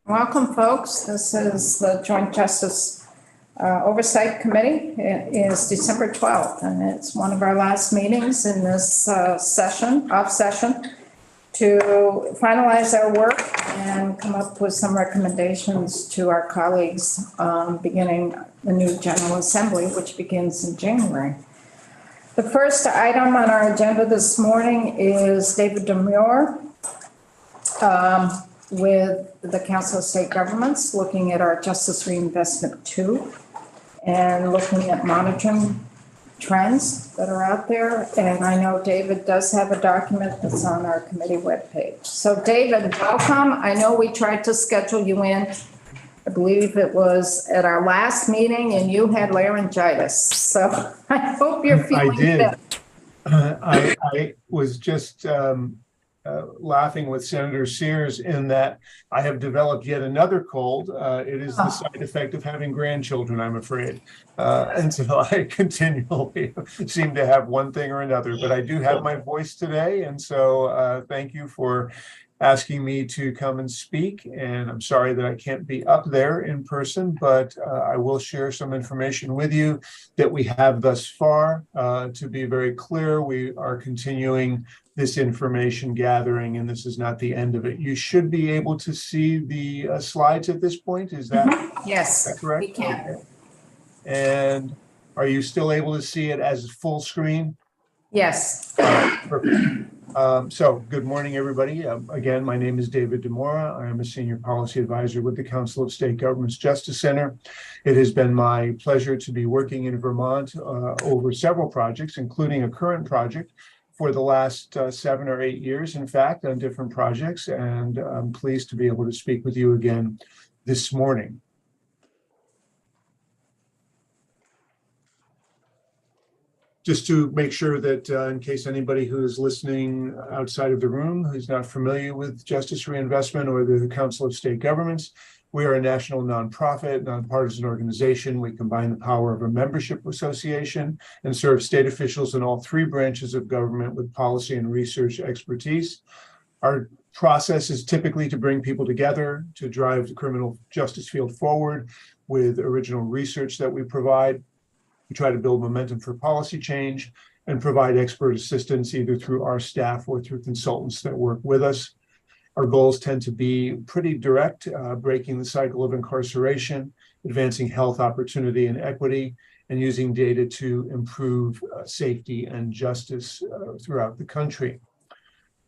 Welcome, folks. This is the Joint Justice Oversight Committee. It is December 12th, and it's one of our last meetings in this off session, to finalize our work and come up with some recommendations to our colleagues beginning the new General Assembly, which begins in January. The first item on our agenda this morning is David Demure with the Council of State Governments, looking at our Justice Reinvestment 2 and looking at monitoring trends that are out there. And I know David does have a document that's on our committee webpage. So David, welcome. I know we tried to schedule you in. I believe it was at our last meeting and you had laryngitis. So I hope you're feeling better. I was just laughing with Senator Sears in that I have developed yet another cold. It is the side effect of having grandchildren, I'm afraid. And so I continually seem to have one thing or another, but I do have my voice today. And so thank you for asking me to come and speak. And I'm sorry that I can't be up there in person, but I will share some information with you that we have thus far. To be very clear, we are continuing this information gathering, and this is not the end of it. You should be able to see the slides at this point. Is that, yes, is that correct? We can. Okay. And are you still able to see it as full screen? Yes. Perfect. So good morning, everybody. Again, my name is David Demora. I am a senior policy advisor with the Council of State Governments Justice Center. It has been my pleasure to be working in Vermont over several projects, including a current project for the last 7 or 8 years, in fact, on different projects. And I'm pleased to be able to speak with you again this morning. Just to make sure that in case anybody who is listening outside of the room who's not familiar with Justice Reinvestment or the Council of State Governments, we are a national nonprofit, nonpartisan organization. We combine the power of a membership association and serve state officials in all 3 branches of government with policy and research expertise. Our process is typically to bring people together to drive the criminal justice field forward with original research that we provide. We try to build momentum for policy change and provide expert assistance either through our staff or through consultants that work with us. Our goals tend to be pretty direct, breaking the cycle of incarceration, advancing health, opportunity, and equity, and using data to improve safety and justice throughout the country.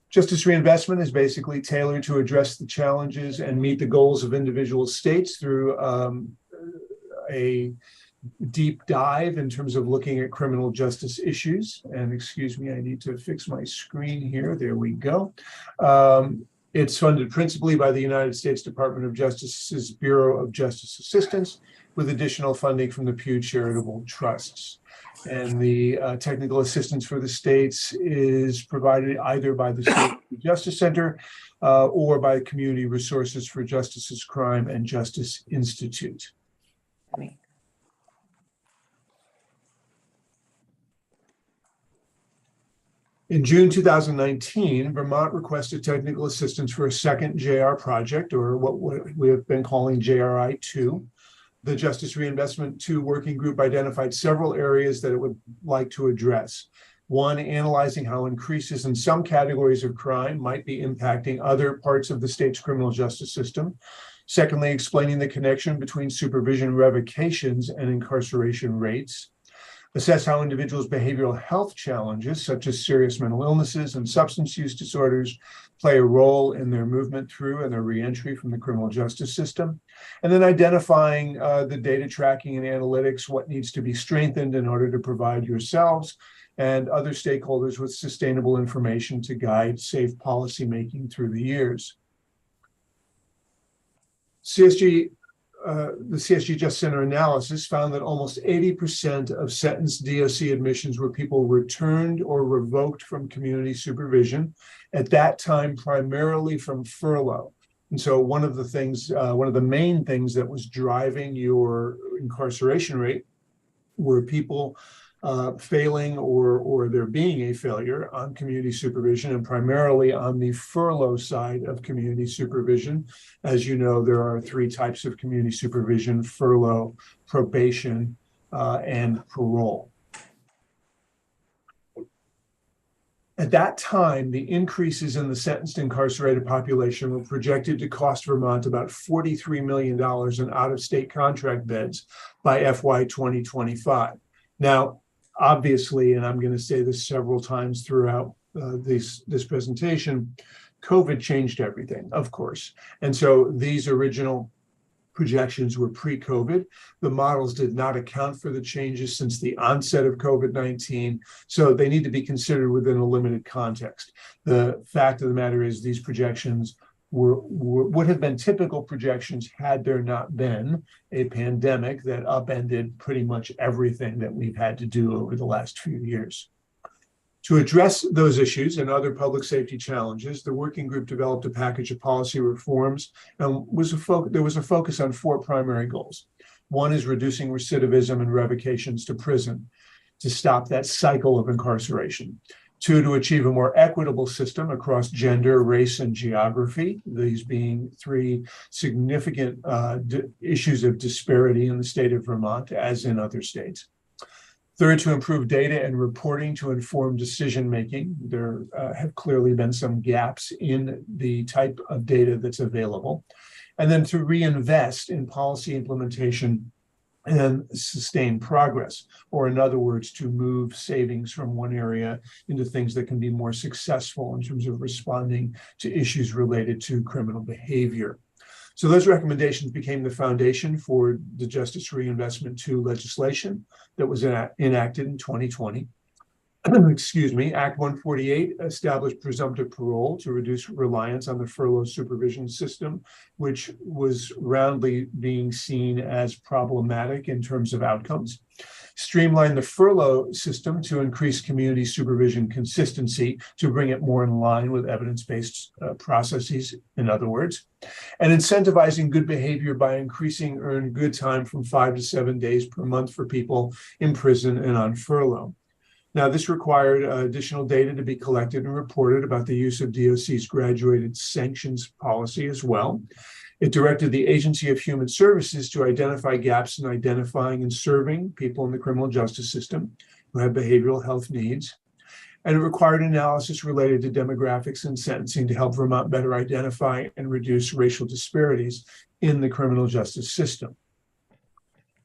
Justice Reinvestment is basically tailored to address the challenges and meet the goals of individual states through a deep dive in terms of looking at criminal justice issues. And excuse me, I need to fix my screen here. There we go. It's funded principally by the United States Department of Justice's Bureau of Justice Assistance, with additional funding from the Pew Charitable Trusts. And the technical assistance for the states is provided either by the State Justice Center or by Community Resources for Justice's Crime and Justice Institute. In June 2019, Vermont requested technical assistance for a second JR project, or what we have been calling JRI-2. The Justice Reinvestment 2 working group identified several areas that it would like to address. One, analyzing how increases in some categories of crime might be impacting other parts of the state's criminal justice system. Secondly, explaining the connection between supervision revocations and incarceration rates. Assess how individuals' behavioral health challenges, such as serious mental illnesses and substance use disorders, play a role in their movement through and their reentry from the criminal justice system. And then identifying the data tracking and analytics, what needs to be strengthened in order to provide yourselves and other stakeholders with sustainable information to guide safe policymaking through the years. The CSG Justice Center analysis found that almost 80% of sentenced DOC admissions were people returned or revoked from community supervision, at that time primarily from furlough. And so one of the main things that was driving your incarceration rate were people failing or there being a failure on community supervision, and primarily on the furlough side of community supervision. As you know, there are three types of community supervision: furlough, probation, and parole. At that time, the increases in the sentenced incarcerated population were projected to cost Vermont about $43 million in out-of-state contract beds by FY 2025. Now, obviously, and I'm going to say this several times throughout this presentation, COVID changed everything, of course. And so these original projections were pre-COVID. The models did not account for the changes since the onset of COVID-19, so they need to be considered within a limited context. The fact of the matter is these projections would have been typical projections had there not been a pandemic that upended pretty much everything that we've had to do over the last few years. To address those issues and other public safety challenges, the working group developed a package of policy reforms, and there was a focus on four primary goals. One is reducing recidivism and revocations to prison to stop that cycle of incarceration. Two, to achieve a more equitable system across gender, race, and geography, these being three significant issues of disparity in the state of Vermont, as in other states. Third, to improve data and reporting to inform decision-making. There have clearly been some gaps in the type of data that's available. And then to reinvest in policy implementation and sustain progress, or in other words, to move savings from one area into things that can be more successful in terms of responding to issues related to criminal behavior. So those recommendations became the foundation for the Justice Reinvestment II legislation that was enacted in 2020. Excuse me, Act 148 established presumptive parole to reduce reliance on the furlough supervision system, which was roundly being seen as problematic in terms of outcomes. Streamline the furlough system to increase community supervision consistency, to bring it more in line with evidence-based processes, in other words, and incentivizing good behavior by increasing earned good time from 5 to 7 days per month for people in prison and on furlough. Now, this required additional data to be collected and reported about the use of DOC's graduated sanctions policy as well. It directed the Agency of Human Services to identify gaps in identifying and serving people in the criminal justice system who have behavioral health needs. And it required analysis related to demographics and sentencing to help Vermont better identify and reduce racial disparities in the criminal justice system.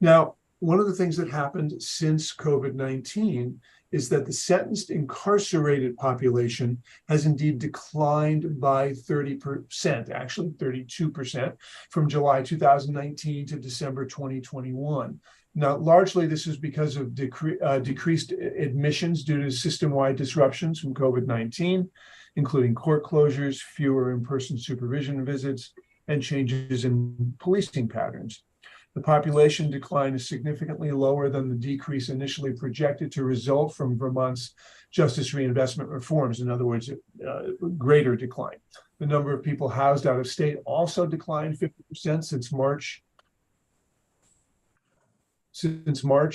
Now, one of the things that happened since COVID-19 is that the sentenced incarcerated population has indeed declined by 30%, actually 32%, from July 2019 to December 2021. Now, largely this is because of decreased admissions due to system-wide disruptions from COVID-19, including court closures, fewer in-person supervision visits, and changes in policing patterns. The population decline is significantly lower than the decrease initially projected to result from Vermont's justice reinvestment reforms. In other words, greater decline. The number of people housed out of state also declined 50% since March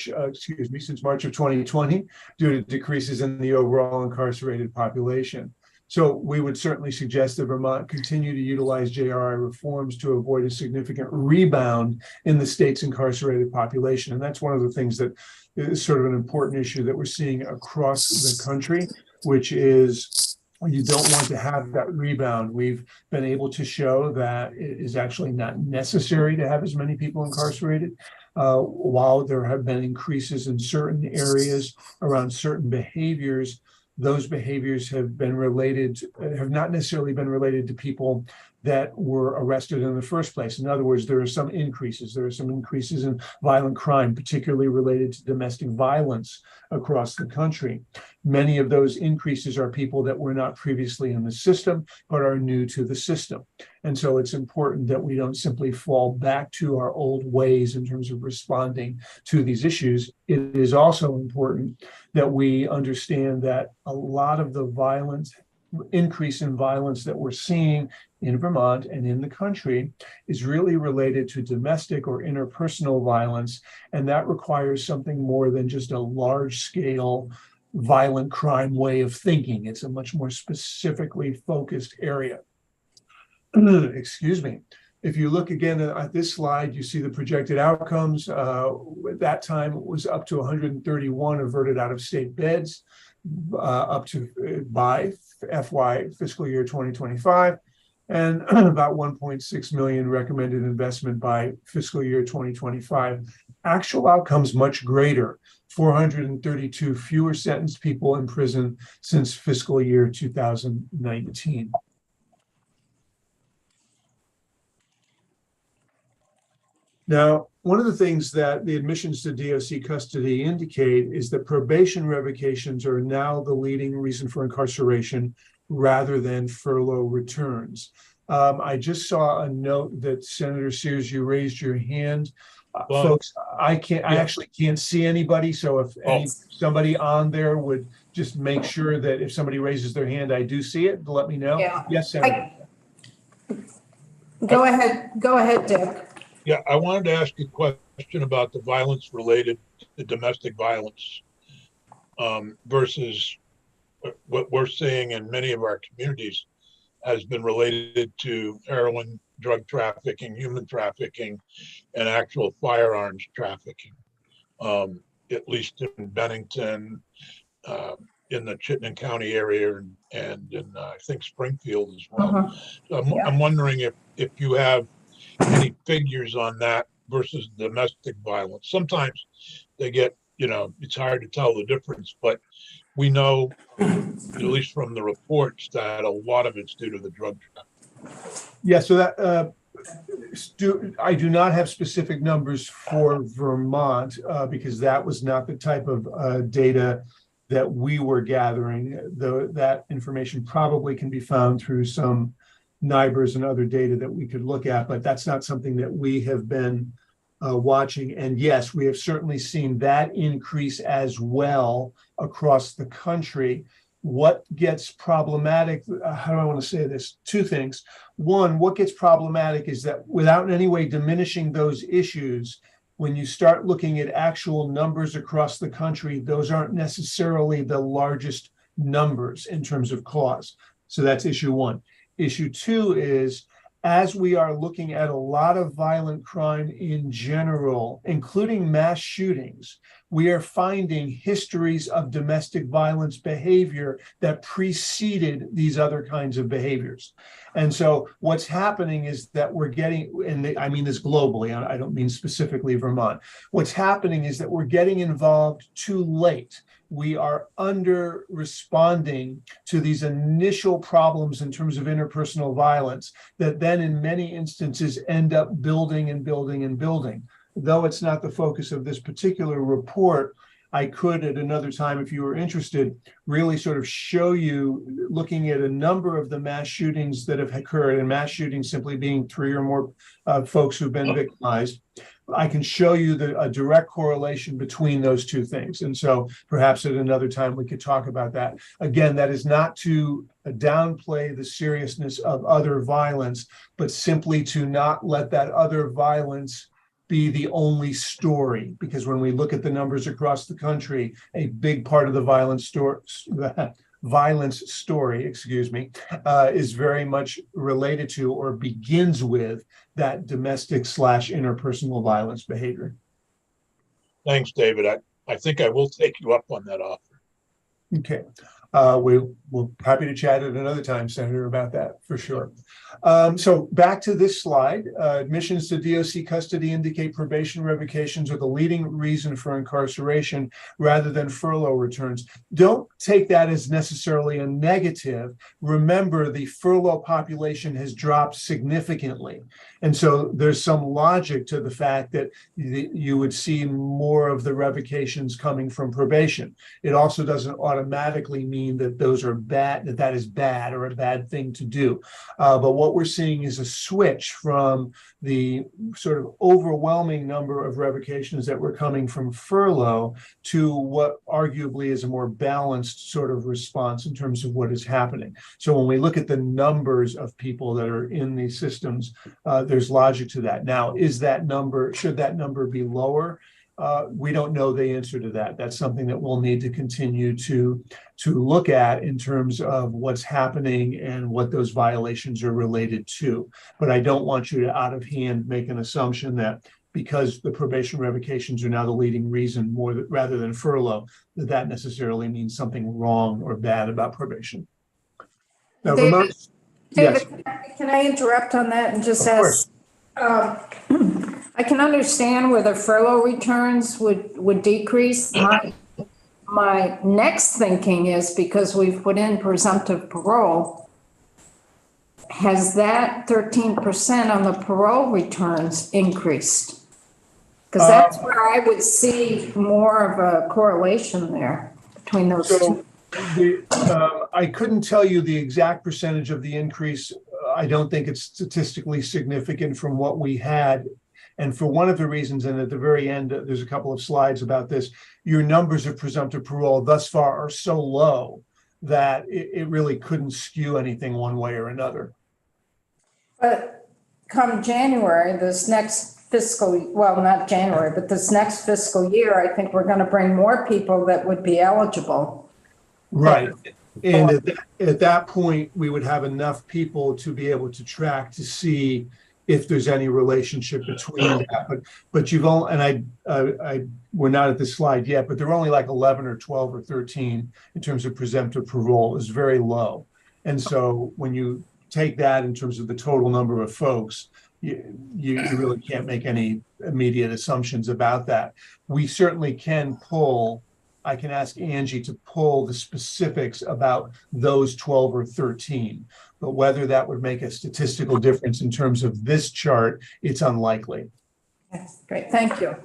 of 2020, due to decreases in the overall incarcerated population. So we would certainly suggest that Vermont continue to utilize JRI reforms to avoid a significant rebound in the state's incarcerated population. And that's one of the things that is sort of an important issue that we're seeing across the country, which is you don't want to have that rebound. We've been able to show that it is actually not necessary to have as many people incarcerated. While there have been increases in certain areas around certain behaviors, those behaviors have not necessarily been related to people that were arrested in the first place. In other words, there are some increases. There are some increases in violent crime, particularly related to domestic violence across the country. Many of those increases are people that were not previously in the system, but are new to the system. And so it's important that we don't simply fall back to our old ways in terms of responding to these issues. It is also important that we understand that a lot of the violent increase in violence that we're seeing in Vermont and in the country is really related to domestic or interpersonal violence. And that requires something more than just a large scale violent crime way of thinking. It's a much more specifically focused area. Excuse me. If you look again at this slide, you see the projected outcomes. At that time, it was up to 131 averted out-of-state beds, up to by FY fiscal year 2025, and about 1.6 million recommended investment by fiscal year 2025. Actual outcomes much greater, 432 fewer sentenced people in prison since fiscal year 2019. Now, one of the things that the admissions to DOC custody indicate is that probation revocations are now the leading reason for incarceration rather than furlough returns. I just saw a note that Senator Sears, you raised your hand. Folks, I actually can't see anybody. So if somebody on there would just make sure that if somebody raises their hand, I do see it, let me know. Yeah. Yes, Senator. Go ahead, Dick. Yeah, I wanted to ask you a question about the violence related to domestic violence versus what we're seeing in many of our communities has been related to heroin, drug trafficking, human trafficking, and actual firearms trafficking, at least in Bennington, in the Chittenden County area, and in I think Springfield as well. So I'm wondering if you have any figures on that versus domestic violence. Sometimes they get, it's hard to tell the difference, but we know, at least from the reports, that a lot of it's due to the drug trafficking. Yeah, so that I do not have specific numbers for Vermont because that was not the type of data that we were gathering, though that information probably can be found through some NIBRs and other data that we could look at, but that's not something that we have been watching. And yes, we have certainly seen that increase as well across the country. What gets problematic, how do I want to say this? Two things. One, what gets problematic is that without in any way diminishing those issues, when you start looking at actual numbers across the country, those aren't necessarily the largest numbers in terms of cause. So that's issue one. Issue two is, as we are looking at a lot of violent crime in general, including mass shootings, we are finding histories of domestic violence behavior that preceded these other kinds of behaviors. And so what's happening is that we're getting, and I mean this globally, I don't mean specifically Vermont. What's happening is that we're getting involved too late. We are under responding to these initial problems in terms of interpersonal violence that then in many instances end up building and building and building. Though it's not the focus of this particular report, I could at another time, if you were interested, really sort of show you, looking at a number of the mass shootings that have occurred, and mass shootings simply being 3 or more folks who've been victimized. I can show you a direct correlation between those two things. And so perhaps at another time we could talk about that. Again, that is not to downplay the seriousness of other violence, but simply to not let that other violence be the only story. Because when we look at the numbers across the country, a big part of the violence story, is very much related to or begins with that domestic / interpersonal violence behavior. Thanks, David. I think I will take you up on that offer. Okay. We're happy to chat at another time, Senator, about that for sure. So back to this slide, admissions to DOC custody indicate probation revocations are the leading reason for incarceration rather than furlough returns. Don't take that as necessarily a negative. Remember, the furlough population has dropped significantly. And so there's some logic to the fact that you would see more of the revocations coming from probation. It also doesn't automatically mean mean that those are bad, that is bad or a bad thing to do. But what we're seeing is a switch from the sort of overwhelming number of revocations that were coming from furlough to what arguably is a more balanced sort of response in terms of what is happening. So when we look at the numbers of people that are in these systems, there's logic to that. Now, should that number be lower? We don't know the answer to that. That's something that we'll need to continue to look at in terms of what's happening and what those violations are related to. But I don't want you to out of hand make an assumption that because the probation revocations are now the leading reason rather than furlough, that necessarily means something wrong or bad about probation. Now, David, yes, can I interrupt on that and just of course. ask? I can understand where the furlough returns would decrease. My next thinking is because we've put in presumptive parole, has that 13% on the parole returns increased? Because that's where I would see more of a correlation there between those two. I couldn't tell you the exact percentage of the increase. I don't think it's statistically significant from what we had. And for one of the reasons, and at the very end, there's a couple of slides about this, your numbers of presumptive parole thus far are so low that it really couldn't skew anything one way or another. But come January, this next fiscal, well, not January, but this next fiscal year, I think we're going to bring more people that would be eligible. Right. And at that point, we would have enough people to be able to track to see if there's any relationship between that. But you've only, and we're not at this slide yet, but there are only like 11 or 12 or 13 in terms of presumptive parole is very low. And so when you take that in terms of the total number of folks, you really can't make any immediate assumptions about that. We certainly can I can ask Angie to pull the specifics about those 12 or 13, but whether that would make a statistical difference in terms of this chart, it's unlikely. Yes, great, thank you.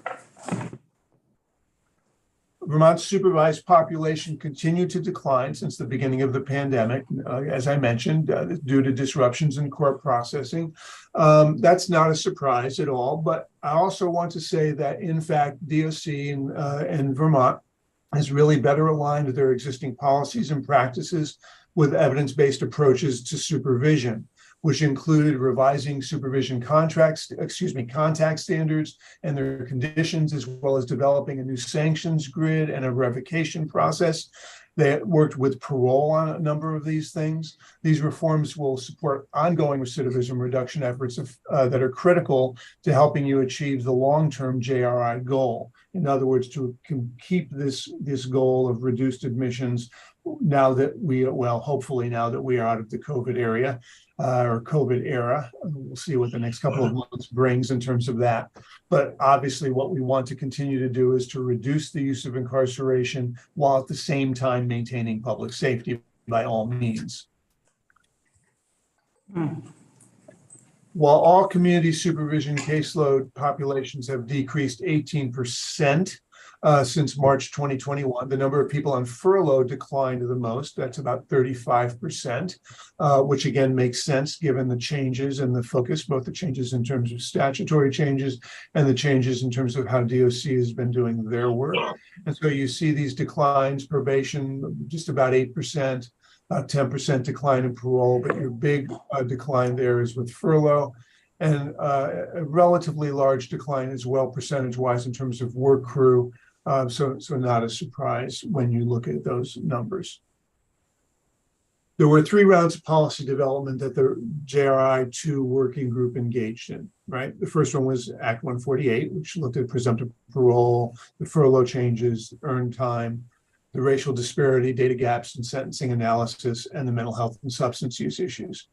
Vermont's supervised population continued to decline since the beginning of the pandemic, as I mentioned, due to disruptions in court processing. That's not a surprise at all, but I also want to say that, in fact, DOC and Vermont has really better aligned their existing policies and practices with evidence-based approaches to supervision, which included revising supervision contact standards and their conditions, as well as developing a new sanctions grid and a revocation process. They worked with parole on a number of these things. These reforms will support ongoing recidivism reduction efforts that are critical to helping you achieve the long-term JRI goal. In other words, to keep this goal of reduced admissions now that hopefully now that we are out of the COVID era. We'll see what the next couple of months brings in terms of that. But obviously what we want to continue to do is to reduce the use of incarceration while at the same time maintaining public safety by all means. While all community supervision caseload populations have decreased 18% since March 2021, the number of people on furlough declined the most. That's about 35%, which again makes sense given the changes and the focus, both the changes in terms of statutory changes and the changes in terms of how DOC has been doing their work. And so you see these declines, probation, just about 8%. 10% decline in parole, but your big decline there is with furlough, and a relatively large decline as well percentage-wise in terms of work crew. So not a surprise when you look at those numbers. There were 3 rounds of policy development that the JRI-2 working group engaged in, right? The first one was Act 148, which looked at presumptive parole, the furlough changes, earned time, the racial disparity, data gaps in sentencing analysis, and the mental health and substance use issues.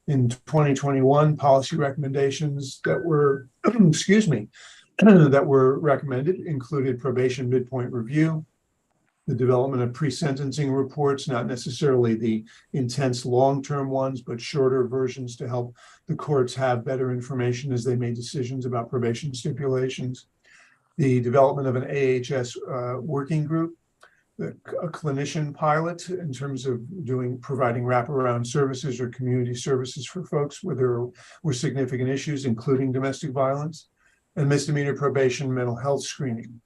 In 2021, policy recommendations that were, that were recommended included probation midpoint review, the development of pre-sentencing reports, not necessarily the intense long-term ones, but shorter versions to help the courts have better information as they made decisions about probation stipulations, the development of an AHS working group, a clinician pilot in terms of providing wraparound services or community services for folks where there were significant issues, including domestic violence, and misdemeanor probation mental health screening.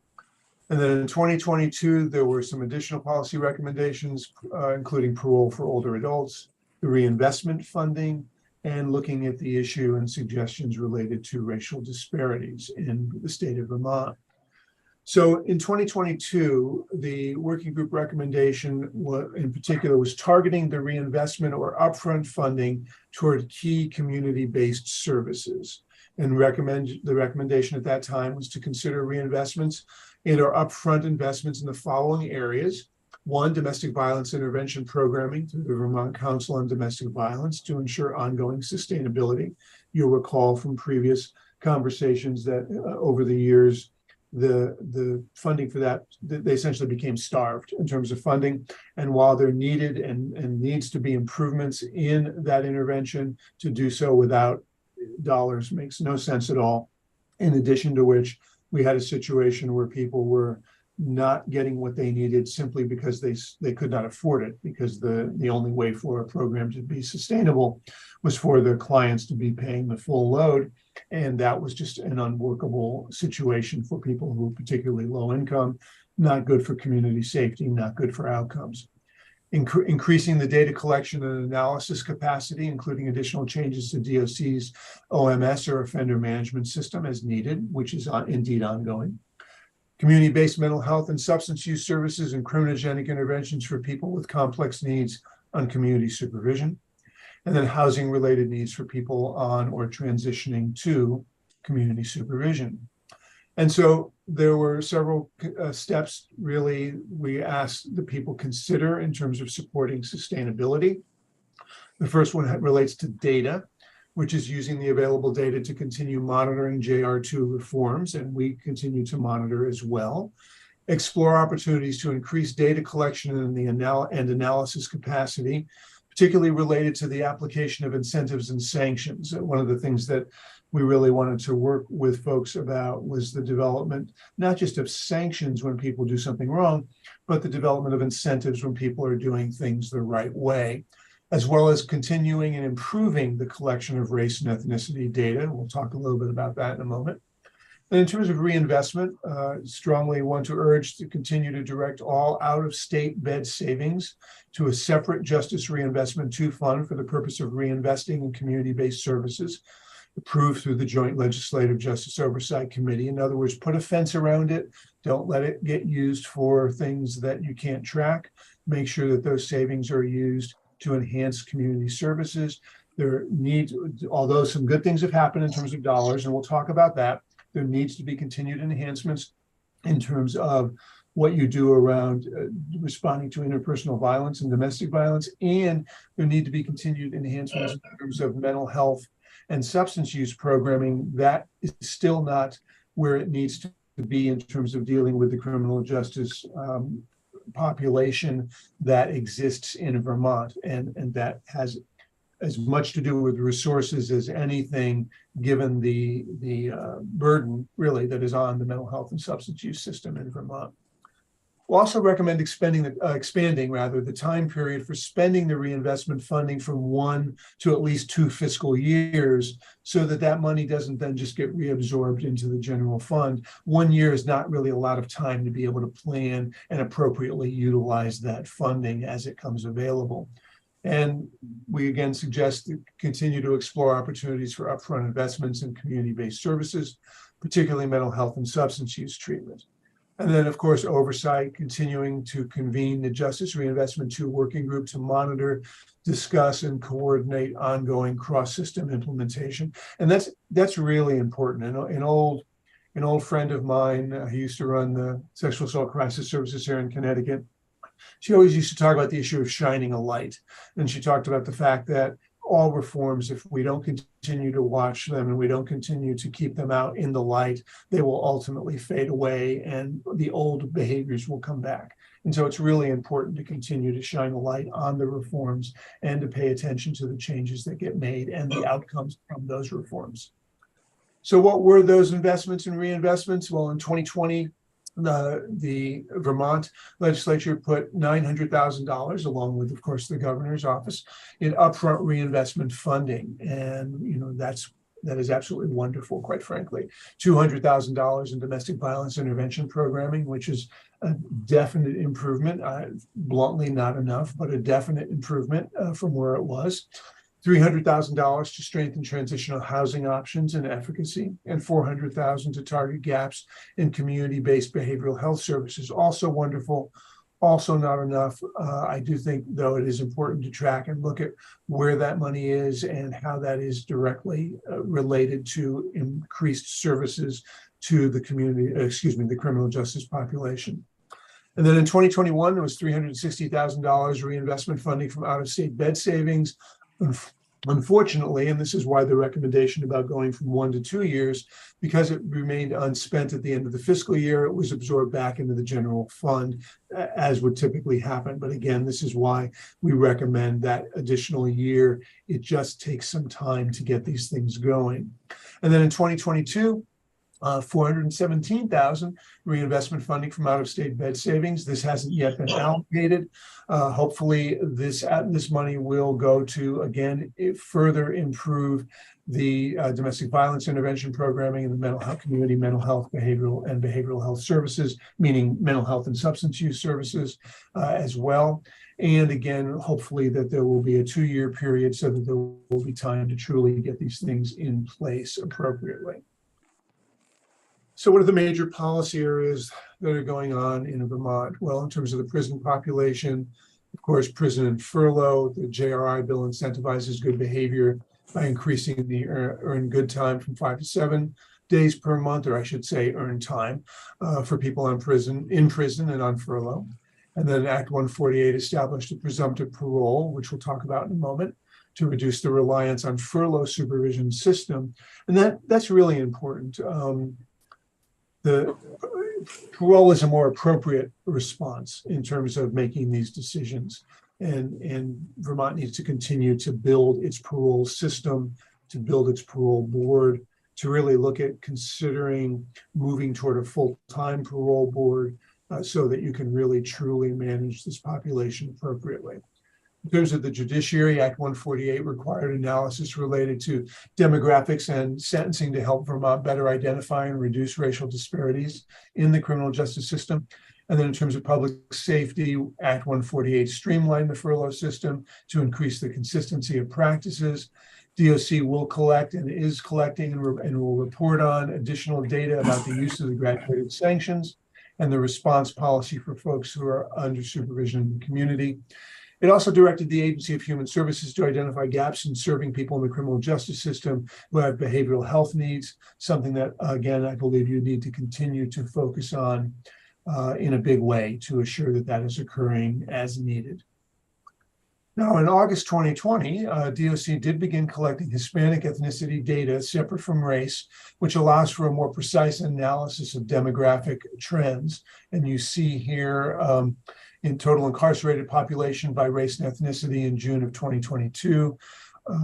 And then in 2022, there were some additional policy recommendations, including parole for older adults, the reinvestment funding, and looking at the issue and suggestions related to racial disparities in the state of Vermont. So in 2022, the working group recommendation in particular was targeting the reinvestment or upfront funding toward key community-based services. And the recommendation at that time was to consider reinvestments and/or upfront investments in the following areas. One, domestic violence intervention programming through the Vermont Council on Domestic Violence to ensure ongoing sustainability. You'll recall from previous conversations that over the years, the funding for that, they essentially became starved in terms of funding. And while there needed and needs to be improvements in that intervention, to do so without dollars makes no sense at all. In addition to which, we had a situation where people were not getting what they needed simply because they could not afford it, because the only way for a program to be sustainable was for their clients to be paying the full load. And that was just an unworkable situation for people who are particularly low income, not good for community safety, not good for outcomes. Increasing the data collection and analysis capacity, including additional changes to DOC's OMS or offender management system as needed, which is indeed ongoing. Community-based mental health and substance use services and criminogenic interventions for people with complex needs on community supervision. And then housing-related needs for people on or transitioning to community supervision. And so there were several steps really we asked the people consider in terms of supporting sustainability. The first one relates to data, which is using the available data to continue monitoring JR2 reforms, and we continue to monitor as well. Explore opportunities to increase data collection and analysis capacity, particularly related to the application of incentives and sanctions. One of the things that we really wanted to work with folks about was the development, not just of sanctions when people do something wrong, but the development of incentives when people are doing things the right way, as well as continuing and improving the collection of race and ethnicity data. We'll talk a little bit about that in a moment. And in terms of reinvestment, strongly want to urge to continue to direct all out-of-state bed savings to a separate Justice Reinvestment II fund for the purpose of reinvesting in community-based services, approved through the Joint Legislative Justice Oversight Committee. In other words, put a fence around it. Don't let it get used for things that you can't track. Make sure that those savings are used to enhance community services. Although some good things have happened in terms of dollars, and we'll talk about that, there needs to be continued enhancements in terms of what you do around responding to interpersonal violence and domestic violence, and there need to be continued enhancements in terms of mental health and substance use programming. That is still not where it needs to be in terms of dealing with the criminal justice population that exists in Vermont, and that has as much to do with resources as anything, given the burden really that is on the mental health and substance use system in Vermont. We'll also recommend expanding the time period for spending the reinvestment funding from 1 to at least 2 fiscal years, so that money doesn't then just get reabsorbed into the general fund. 1 year is not really a lot of time to be able to plan and appropriately utilize that funding as it comes available. And we again suggest to continue to explore opportunities for upfront investments in community-based services, particularly mental health and substance use treatment. And then, of course, oversight, continuing to convene the Justice Reinvestment II working group to monitor, discuss, and coordinate ongoing cross-system implementation. And that's really important. An old friend of mine, who used to run the sexual assault crisis services here in Connecticut, she always used to talk about the issue of shining a light. And she talked about the fact that all reforms, if we don't continue to watch them and we don't continue to keep them out in the light, they will ultimately fade away and the old behaviors will come back. And so it's really important to continue to shine a light on the reforms and to pay attention to the changes that get made and the outcomes from those reforms. So what were those investments and reinvestments? Well, in 2020, The Vermont legislature put $900,000, along with, of course, the governor's office, in upfront reinvestment funding. And, that is absolutely wonderful, quite frankly. $200,000 in domestic violence intervention programming, which is a definite improvement. Bluntly, not enough, but a definite improvement from where it was. $300,000 to strengthen transitional housing options and efficacy, and $400,000 to target gaps in community-based behavioral health services. Also wonderful, also not enough. I do think, though, it is important to track and look at where that money is and how that is directly related to increased services to the community, the criminal justice population. And then in 2021, there was $360,000 reinvestment funding from out-of-state bed savings. Unfortunately, and this is why the recommendation about going from 1 to 2 years, because it remained unspent at the end of the fiscal year, it was absorbed back into the general fund, as would typically happen. But again, this is why we recommend that additional year. It just takes some time to get these things going. And then in 2022, $417,000 reinvestment funding from out-of-state bed savings. This hasn't yet been allocated. Hopefully, this money will go to, again, further improve the domestic violence intervention programming in the mental health community, mental health, behavioral health services, meaning mental health and substance use services as well. And again, hopefully that there will be a 2-year period so that there will be time to truly get these things in place appropriately. So what are the major policy areas that are going on in Vermont? Well, in terms of the prison population, of course, prison and furlough, the JRI bill incentivizes good behavior by increasing the earned good time from 5 to 7 days per month, or I should say earned time, for people in prison and on furlough. And then Act 148 established a presumptive parole, which we'll talk about in a moment, to reduce the reliance on furlough supervision system. And that's really important. The parole is a more appropriate response in terms of making these decisions. And Vermont needs to continue to build its parole system, to build its parole board, to really look at considering moving toward a full-time parole board so that you can really truly manage this population appropriately. In terms of the judiciary, Act 148 required analysis related to demographics and sentencing to help Vermont better identify and reduce racial disparities in the criminal justice system. And then in terms of public safety, Act 148 streamlined the furlough system to increase the consistency of practices. DOC will collect and is collecting and will report on additional data about the use of the graduated sanctions and the response policy for folks who are under supervision in the community. It also directed the Agency of Human Services to identify gaps in serving people in the criminal justice system who have behavioral health needs, something that, again, I believe you need to continue to focus on in a big way to assure that that is occurring as needed. Now, in August 2020, DOC did begin collecting Hispanic ethnicity data separate from race, which allows for a more precise analysis of demographic trends. And you see here in total incarcerated population by race and ethnicity in June of 2022,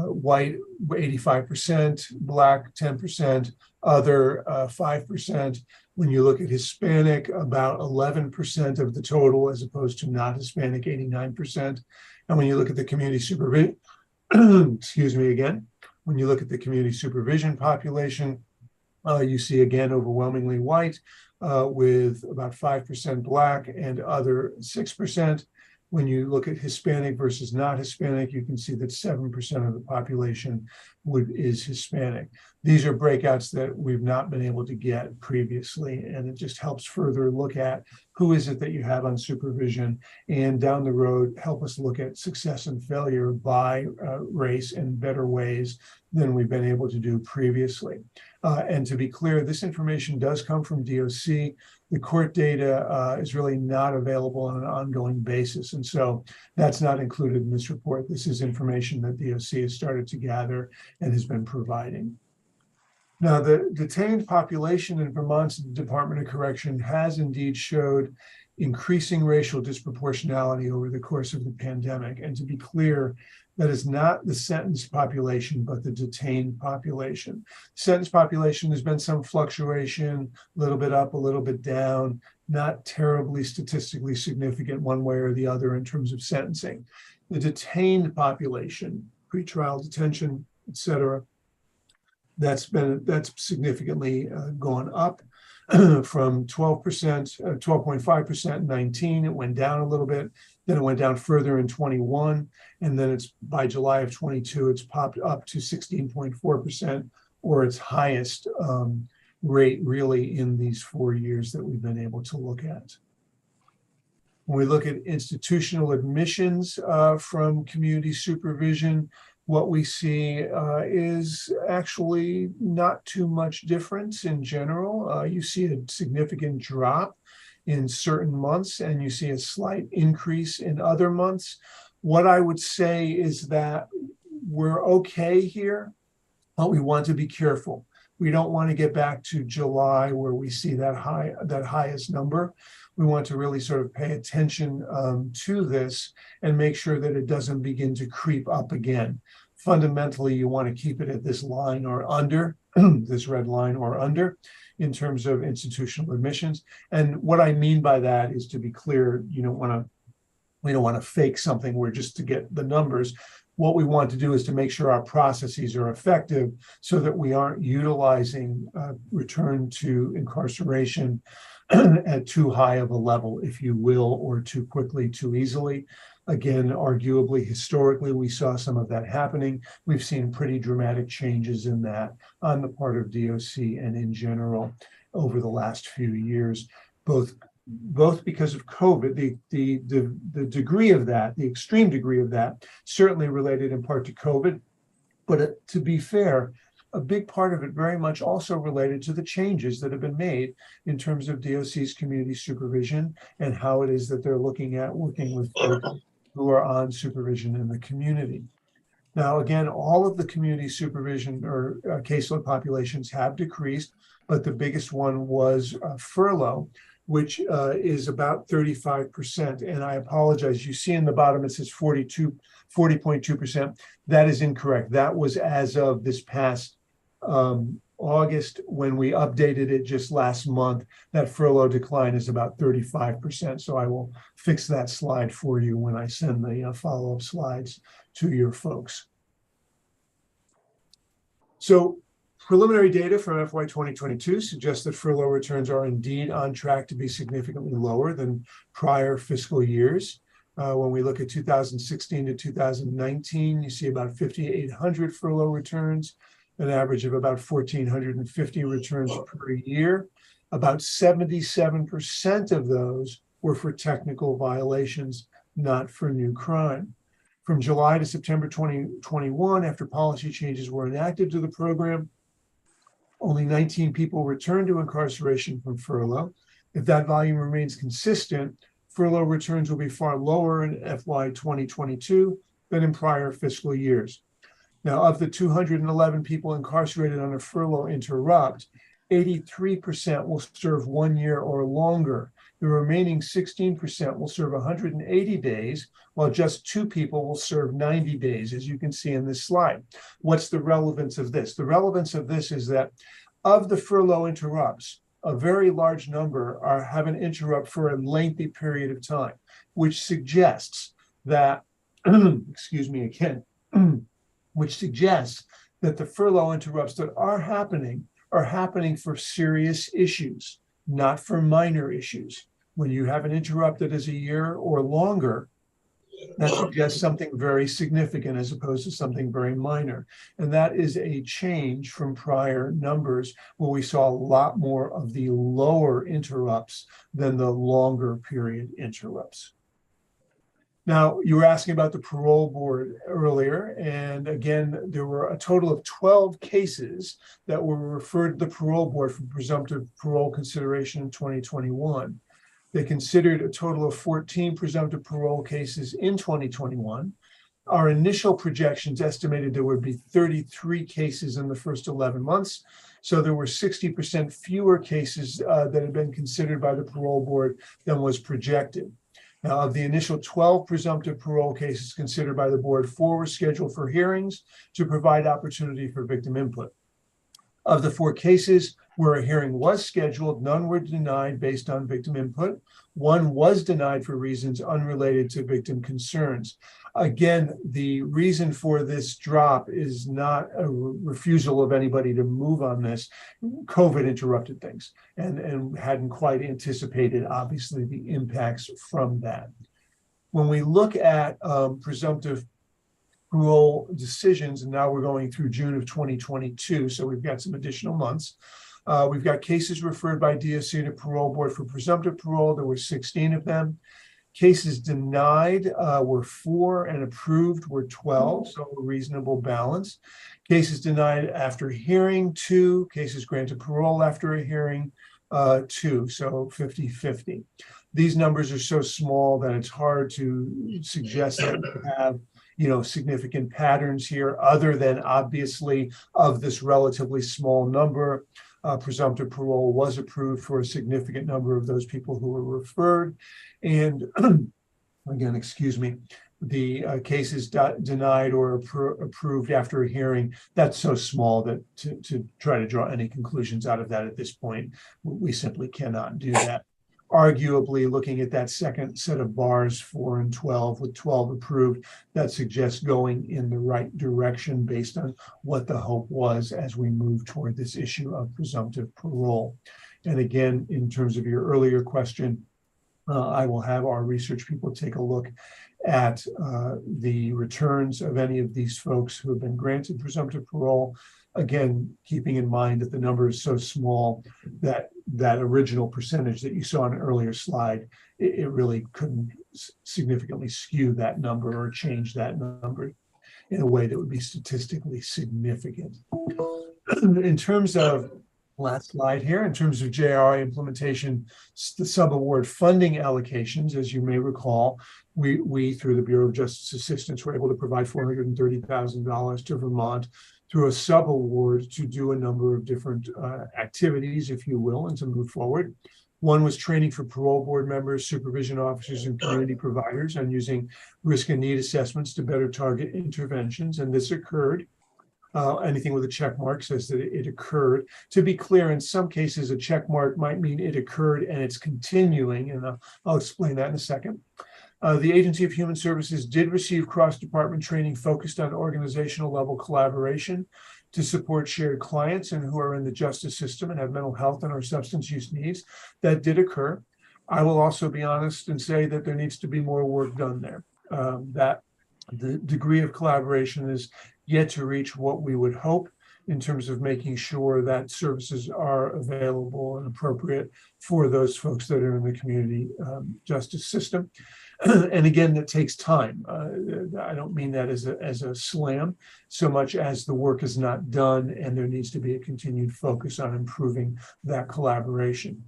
white 85%, black 10%, other 5%. When you look at Hispanic, about 11% of the total, as opposed to not Hispanic, 89%. And when you look at the community supervision, excuse me again, when you look at the community supervision population, you see again overwhelmingly white, with about 5% black and other 6%. When you look at Hispanic versus not Hispanic, you can see that 7% of the population is Hispanic. These are breakouts that we've not been able to get previously, and it just helps further look at who is it that you have on supervision, and down the road, help us look at success and failure by race in better ways than we've been able to do previously. And to be clear, this information does come from DOC. The court data is really not available on an ongoing basis. And so that's not included in this report. This is information that DOC has started to gather and has been providing. Now, the detained population in Vermont's Department of Correction has indeed showed increasing racial disproportionality over the course of the pandemic. And to be clear, that is not the sentenced population, but the detained population. Sentenced population, there's been some fluctuation, a little bit up, a little bit down. not terribly statistically significant one way or the other in terms of sentencing. The detained population, pretrial detention, et cetera, that's significantly gone up from 12%, 12.5% in 19. It went down a little bit. Then it went down further in 21. And then it's by July of 22, it's popped up to 16.4%, or its highest rate really in these 4 years that we've been able to look at. When we look at institutional admissions from community supervision, what we see is actually not too much difference in general. You see a significant drop in certain months, and you see a slight increase in other months. What I would say is that we're okay here, but we want to be careful. We don't want to get back to July where we see that highest number. We want to really sort of pay attention to this and make sure that it doesn't begin to creep up again. Fundamentally, you want to keep it at this line or under, this red line or under, in terms of institutional admissions. And what I mean by that is, to be clear, we don't want to fake something where just to get the numbers. What we want to do is to make sure our processes are effective so that we aren't utilizing return to incarceration at too high of a level, if you will, or too quickly, too easily. Again, arguably, historically, we saw some of that happening. We've seen pretty dramatic changes in that on the part of DOC and in general over the last few years, both because of COVID, the degree of that, the extreme degree of that, certainly related in part to COVID, but to be fair, a big part of it very much also related to the changes that have been made in terms of DOC's community supervision and how it is that they're looking at working with folks who are on supervision in the community. Now, again, all of the community supervision or caseload populations have decreased, but the biggest one was furlough, which is about 35%. And I apologize, you see in the bottom it says 40.2%. That is incorrect. That was as of this past August, when we updated it just last month. That furlough decline is about 35%. So I will fix that slide for you when I send the follow-up slides to your folks. So preliminary data from FY 2022 suggests that furlough returns are indeed on track to be significantly lower than prior fiscal years. When we look at 2016 to 2019, you see about 5,800 furlough returns, an average of about 1,450 returns per year. About 77% of those were for technical violations, not for new crime. From July to September 2021, after policy changes were enacted to the program, only 19 people returned to incarceration from furlough. If that volume remains consistent, furlough returns will be far lower in FY 2022 than in prior fiscal years. Now, of the 211 people incarcerated on a furlough interrupt, 83% will serve 1 year or longer. The remaining 16% will serve 180 days, while just 2 people will serve 90 days, as you can see in this slide. What's the relevance of this? The relevance of this is that of the furlough interrupts, a very large number have an interrupt for a lengthy period of time, which suggests that, excuse me again, which suggests that the furlough interrupts that are happening for serious issues, not for minor issues. When you have an interrupt that is a year or longer, that suggests something very significant as opposed to something very minor. And that is a change from prior numbers where we saw a lot more of the lower interrupts than the longer period interrupts. Now, you were asking about the parole board earlier, and again, there were a total of 12 cases that were referred to the parole board for presumptive parole consideration in 2021. They considered a total of 14 presumptive parole cases in 2021. Our initial projections estimated there would be 33 cases in the first 11 months. So there were 60% fewer cases that had been considered by the parole board than was projected. Now, of the initial 12 presumptive parole cases considered by the board, 4 were scheduled for hearings to provide opportunity for victim input. Of the 4 cases where a hearing was scheduled, none were denied based on victim input. 1 was denied for reasons unrelated to victim concerns. Again, the reason for this drop is not a refusal of anybody to move on this. COVID interrupted things and hadn't quite anticipated, obviously, the impacts from that. When we look at presumptive parole decisions, and now we're going through June of 2022, so we've got some additional months. We've got cases referred by DOC to parole board for presumptive parole. There were 16 of them. Cases denied were 4 and approved were 12, so a reasonable balance. Cases denied after hearing, 2. Cases granted parole after a hearing, 2, so 50-50. These numbers are so small that it's hard to suggest that we have, significant patterns here, other than obviously of this relatively small number. Presumptive parole was approved for a significant number of those people who were referred. And again, excuse me, the cases denied or approved after a hearing, that's so small that to try to draw any conclusions out of that at this point, we simply cannot do that. Arguably, looking at that second set of bars, 4 and 12, with 12 approved, that suggests going in the right direction based on what the hope was as we move toward this issue of presumptive parole. And again, in terms of your earlier question, I will have our research people take a look at the returns of any of these folks who have been granted presumptive parole. Again, keeping in mind that the number is so small that that original percentage that you saw on an earlier slide, it really couldn't significantly skew that number or change that number in a way that would be statistically significant. In terms of, last slide here, in terms of JRI implementation, the subaward funding allocations, as you may recall, we through the Bureau of Justice Assistance were able to provide $430,000 to Vermont through a subaward to do a number of different activities, if you will, and to move forward. One was training for parole board members, supervision officers, and community providers on using risk and need assessments to better target interventions, and this occurred. Anything with a check mark says that it occurred. To be clear, in some cases, a check mark might mean it occurred and it's continuing, and I'll explain that in a second. The Agency of Human Services did receive cross-department training focused on organizational level collaboration to support shared clients and who are in the justice system and have mental health and or substance use needs. That did occur. I will also be honest and say that there needs to be more work done there. That the degree of collaboration is yet to reach what we would hope in terms of making sure that services are available and appropriate for those folks that are in the community justice system. And again, that takes time. I don't mean that as a slam, so much as the work is not done and there needs to be a continued focus on improving that collaboration.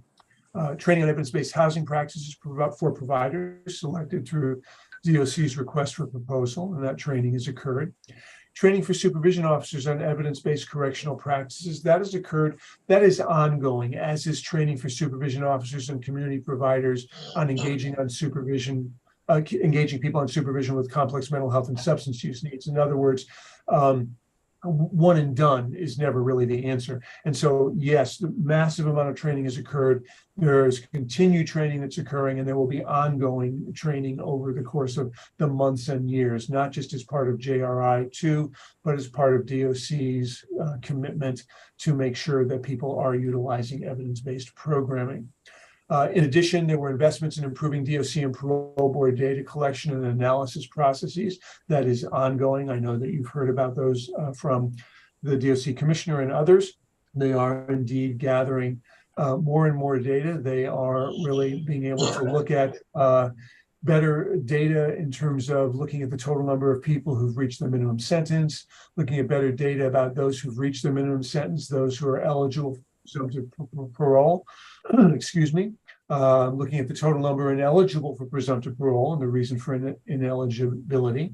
Training on evidence-based housing practices for providers selected through DOC's request for proposal, and that training has occurred. Training for supervision officers on evidence-based correctional practices, that has occurred. That is ongoing, as is training for supervision officers and community providers on engaging people on supervision with complex mental health and substance use needs. In other words, one and done is never really the answer. And so, yes, the massive amount of training has occurred. There's continued training that's occurring, and there will be ongoing training over the course of the months and years, not just as part of JRI 2, but as part of DOC's commitment to make sure that people are utilizing evidence-based programming. In addition, there were investments in improving DOC and parole board data collection and analysis processes. That is ongoing. I know that you've heard about those from the DOC commissioner and others. They are indeed gathering more and more data. They are really being able to look at better data in terms of looking at the total number of people who've reached the minimum sentence, looking at better data about those who've reached the minimum sentence, those who are eligible for parole, excuse me, looking at the total number ineligible for presumptive parole and the reason for ineligibility.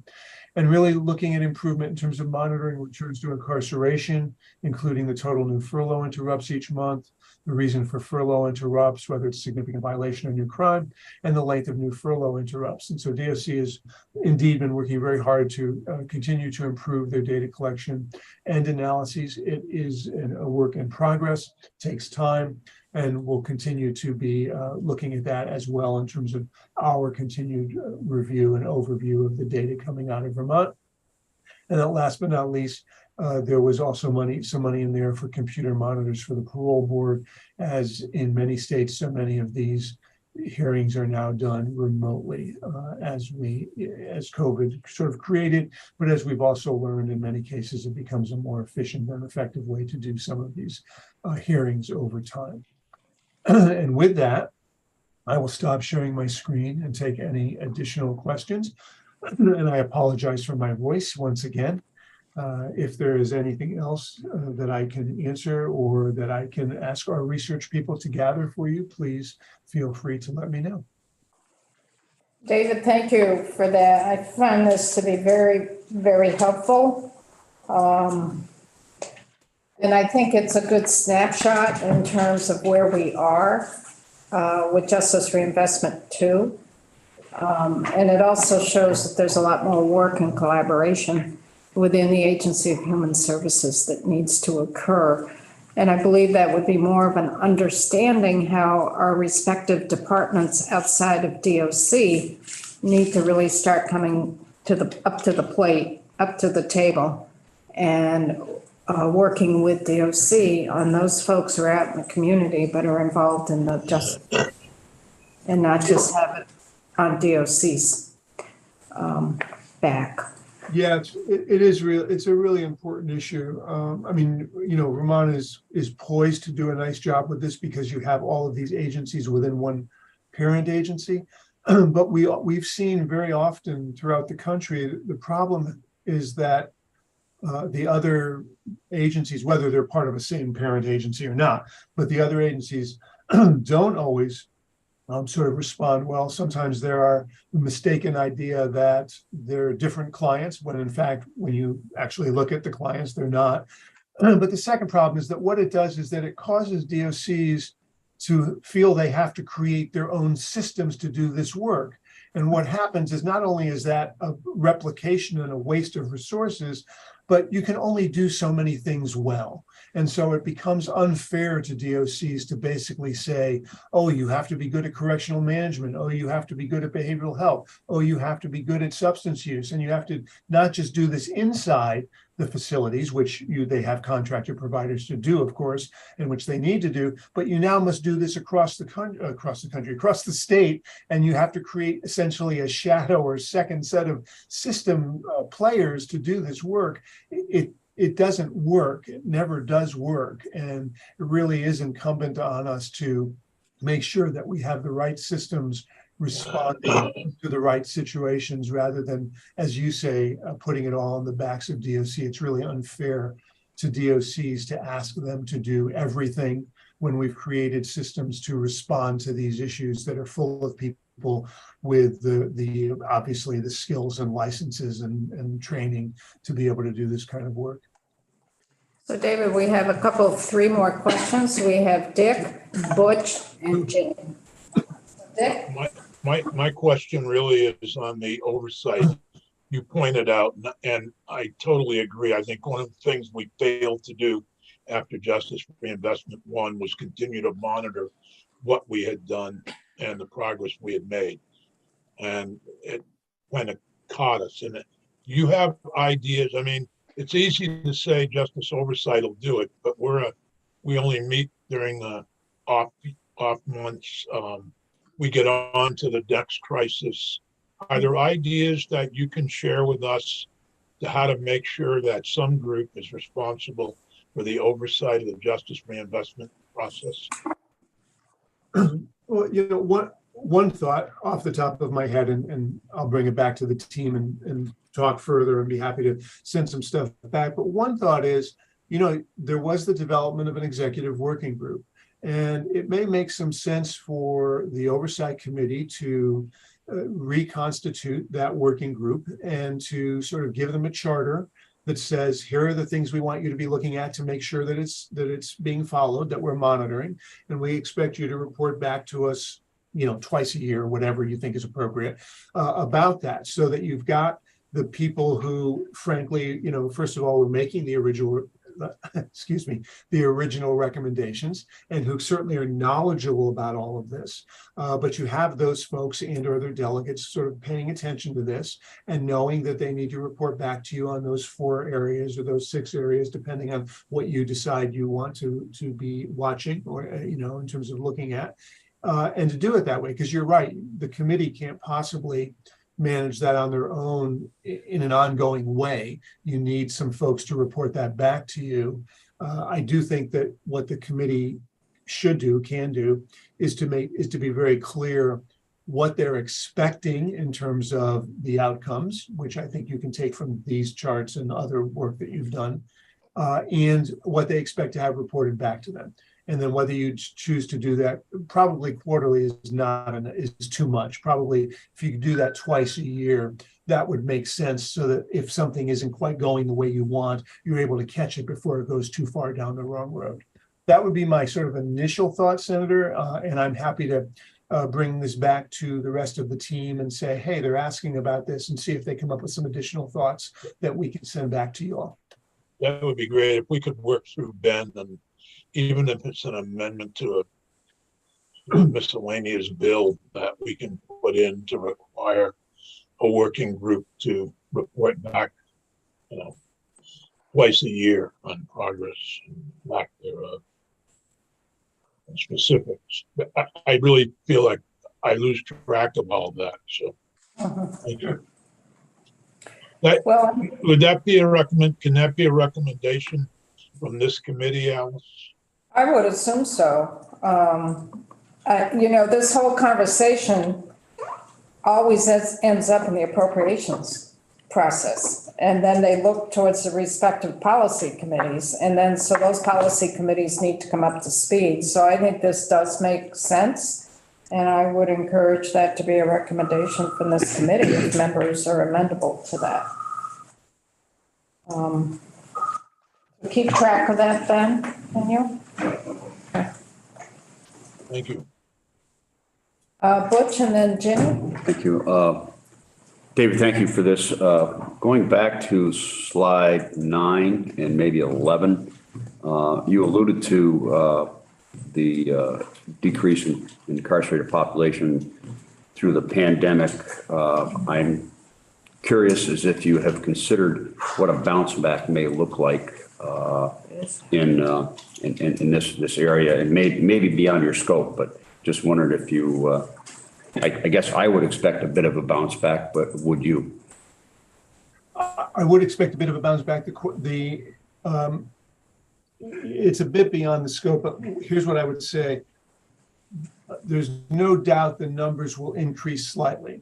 and really looking at improvement in terms of monitoring returns to incarceration, including the total new furlough interrupts each month, the reason for furlough interrupts, whether it's significant violation or new crime, and the length of new furlough interrupts. And so DOC has indeed been working very hard to continue to improve their data collection and analyses. It is a work in progress, takes time, and we'll continue to be looking at that as well in terms of our continued review and overview of the data coming out of Vermont. And then last but not least, there was also some money in there for computer monitors for the parole board, as in many states, so many of these hearings are now done remotely as COVID sort of created, but as we've also learned in many cases, it becomes a more efficient and effective way to do some of these hearings over time. And with that, I will stop sharing my screen and take any additional questions. And I apologize for my voice once again. If there is anything else that I can answer or that I can ask our research people to gather for you, please feel free to let me know. David, thank you for that. I find this to be very, very helpful. And I think it's a good snapshot in terms of where we are with Justice Reinvestment 2. And it also shows that there's a lot more work and collaboration within the Agency of Human Services that needs to occur. And I believe that would be more of an understanding how our respective departments outside of DOC need to really start coming up to the plate, up to the table, and working with DOC on those folks who are out in the community but are involved in the justice, and not just have it on DOC's back. Yeah, it's a really important issue. I mean, you know, Vermont is poised to do a nice job with this because you have all of these agencies within one parent agency. But we've seen very often throughout the country, the problem is that the other agencies, whether they're part of a same parent agency or not, but the other agencies don't always sort of respond well. Sometimes there are the mistaken idea that they're different clients, when in fact, when you actually look at the clients, they're not. But the second problem is that what it does is that it causes DOCs to feel they have to create their own systems to do this work. And what happens is not only is that a replication and a waste of resources, but you can only do so many things well. And so it becomes unfair to DOCs to basically say, oh, you have to be good at correctional management. Oh, you have to be good at behavioral health. Oh, you have to be good at substance use. And you have to not just do this inside the facilities, which they have contracted providers to do, of course, and which they need to do, but you now must do this across the country, across the state, and you have to create essentially a shadow or second set of system players to do this work. It doesn't work. It never does work. And it really is incumbent on us to make sure that we have the right systems responding to the right situations rather than, as you say, putting it all on the backs of DOC. It's really unfair to DOCs to ask them to do everything when we've created systems to respond to these issues that are full of people with the obviously the skills and licenses and training to be able to do this kind of work. So David, we have three more questions. We have Dick, Butch, and Jane. Dick? My question really is on the oversight you pointed out, and I totally agree. I think one of the things we failed to do after Justice Reinvestment 1 was continue to monitor what we had done and the progress we had made. And it kind of caught us in it. You have ideas. I mean, it's easy to say Justice Oversight will do it, but we only meet during the off months. We get on to the next crisis. Are there ideas that you can share with us to how to make sure that some group is responsible for the oversight of the justice reinvestment process? Well, you know, one thought off the top of my head, and I'll bring it back to the team and talk further and be happy to send some stuff back. But one thought is, you know, there was the development of an executive working group. And it may make some sense for the Oversight Committee to reconstitute that working group and to sort of give them a charter that says, here are the things we want you to be looking at to make sure that it's being followed, that we're monitoring, and we expect you to report back to us, twice a year, whatever you think is appropriate, about that, so that you've got the people who, frankly, first of all, were making the original, the original recommendations, and who certainly are knowledgeable about all of this. But you have those folks and or their delegates sort of paying attention to this and knowing that they need to report back to you on those 4 areas or those 6 areas, depending on what you decide you want to be watching or, in terms of looking at. And to do it that way, because you're right, the committee can't possibly manage that on their own in an ongoing way. You need some folks to report that back to you. I do think that what the committee can do, is to be very clear what they're expecting in terms of the outcomes, which I think you can take from these charts and other work that you've done, and what they expect to have reported back to them. And then whether you choose to do that, probably quarterly is too much. Probably if you could do that twice a year, that would make sense, so that if something isn't quite going the way you want, you're able to catch it before it goes too far down the wrong road. That would be my sort of initial thought, Senator, and I'm happy to bring this back to the rest of the team and say, hey, they're asking about this, and see if they come up with some additional thoughts that we can send back to you all. That would be great if we could work through Ben, and even if it's an amendment to a miscellaneous bill that we can put in to require a working group to report back, twice a year on progress and lack thereof and specifics. But I really feel like I lose track of all that. So thank you. Would that be can that be a recommendation from this committee, Alice? I would assume so. This whole conversation always ends up in the appropriations process. And then they look towards the respective policy committees. And then so those policy committees need to come up to speed. So I think this does make sense. And I would encourage that to be a recommendation from this committee if members are amenable to that. Keep track of that, Ben, can you? Okay. Thank you. Butch and then Ginny. Thank you. David, thank you for this. Going back to slide 9 and maybe 11, you alluded to the decrease in incarcerated population through the pandemic. I'm curious as if you have considered what a bounce back may look like in this area, and maybe beyond your scope, but just wondered if you, I guess I would expect a bit of a bounce back, but would you? I would expect a bit of a bounce back. It's a bit beyond the scope, but here's what I would say. There's no doubt the numbers will increase slightly.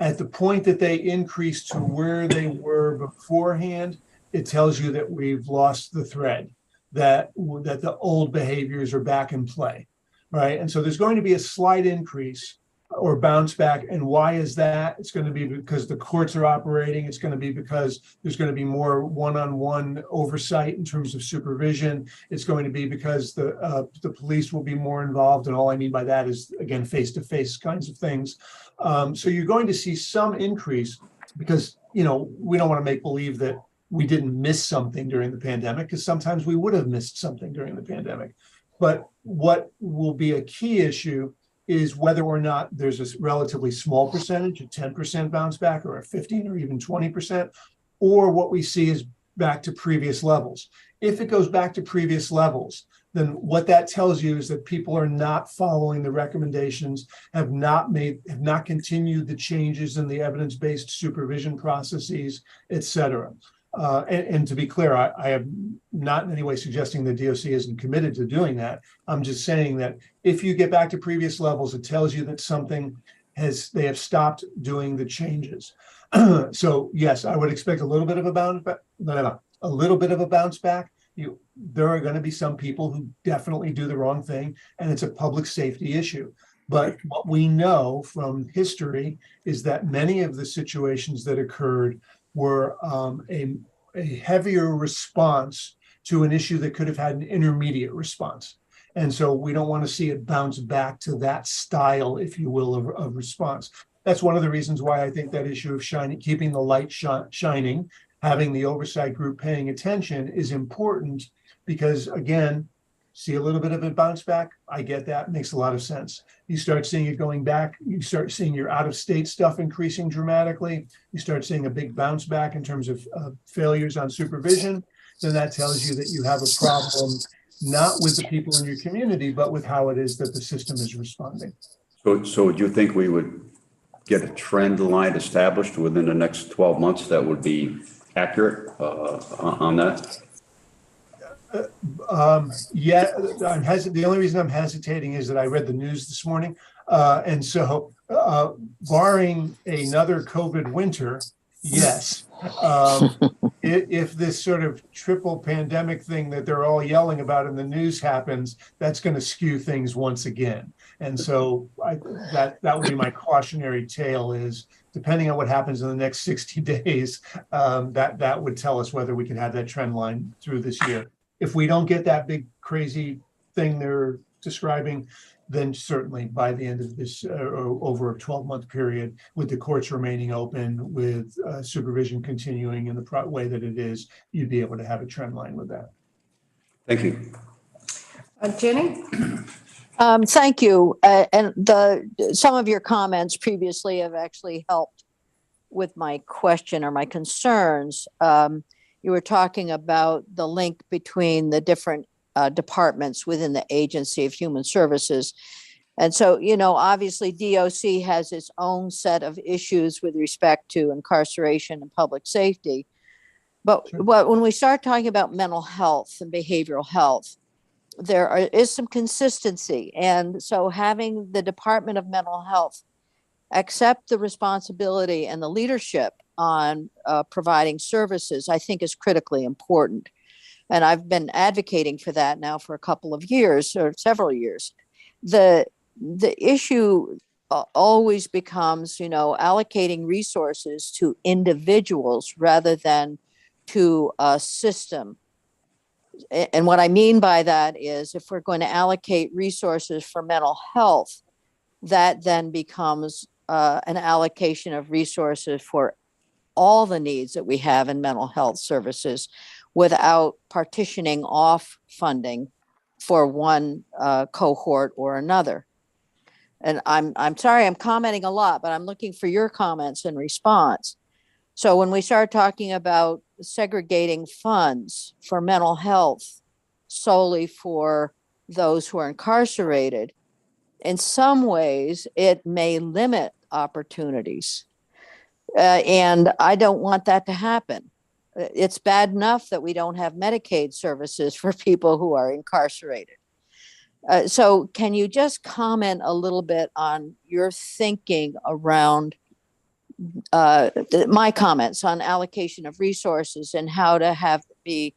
At the point that they increase to where they were beforehand, it tells you that we've lost the thread, that the old behaviors are back in play, right? And so there's going to be a slight increase or bounce back. And why is that? It's going to be because the courts are operating. It's going to be because there's going to be more one-on-one oversight in terms of supervision. It's going to be because the police will be more involved. And all I mean by that is, again, face-to-face kinds of things. So you're going to see some increase because, we don't want to make believe that we didn't miss something during the pandemic, because sometimes we would have missed something during the pandemic. But what will be a key issue is whether or not there's a relatively small percentage, a 10% bounce back or a 15 or even 20%, or what we see is back to previous levels. If it goes back to previous levels, then what that tells you is that people are not following the recommendations, have not continued the changes in the evidence-based supervision processes, et cetera. And to be clear, I am not in any way suggesting the DOC isn't committed to doing that. I'm just saying that if you get back to previous levels, it tells you that they have stopped doing the changes. So yes, I would expect a little bit of a bounce back. A little bit of a bounce back. There are going to be some people who definitely do the wrong thing, and it's a public safety issue. But what we know from history is that many of the situations that occurred were a heavier response to an issue that could have had an intermediate response. And so we don't want to see it bounce back to that style, if you will, of response. That's one of the reasons why I think that issue of shining, keeping the light shining, having the oversight group paying attention is important because, again, see a little bit of it bounce back. I get that. Makes a lot of sense. You start seeing it going back. You start seeing your out-of-state stuff increasing dramatically. You start seeing a big bounce back in terms of failures on supervision. Then that tells you that you have a problem, not with the people in your community, but with how it is that the system is responding. So would you think we would get a trend line established within the next 12 months that would be accurate on that? Yeah, the only reason I'm hesitating is that I read the news this morning. And so barring another COVID winter, yes. If this sort of triple pandemic thing that they're all yelling about in the news happens, that's going to skew things once again. And so that would be my cautionary tale is depending on what happens in the next 60 days, that would tell us whether we can have that trend line through this year. If we don't get that big crazy thing they're describing, then certainly by the end of this or over a 12-month period, with the courts remaining open, with supervision continuing in the way that it is, you'd be able to have a trend line with that. Thank you. Jenny? Thank you. And some of your comments previously have actually helped with my question or my concerns. You were talking about the link between the different departments within the Agency of Human Services. And so, obviously DOC has its own set of issues with respect to incarceration and public safety. But when we start talking about mental health and behavioral health, there is some consistency. And so having the Department of Mental Health accept the responsibility and the leadership on providing services, I think is critically important. And I've been advocating for that now for a couple of years or several years. The issue always becomes, allocating resources to individuals rather than to a system. And what I mean by that is if we're going to allocate resources for mental health, that then becomes an allocation of resources for all the needs that we have in mental health services without partitioning off funding for one cohort or another. And I'm sorry, I'm commenting a lot, but I'm looking for your comments in response. So when we start talking about segregating funds for mental health solely for those who are incarcerated, in some ways it may limit opportunities. And I don't want that to happen. It's bad enough that we don't have Medicaid services for people who are incarcerated. So can you just comment a little bit on your thinking around my comments on allocation of resources and how to have it be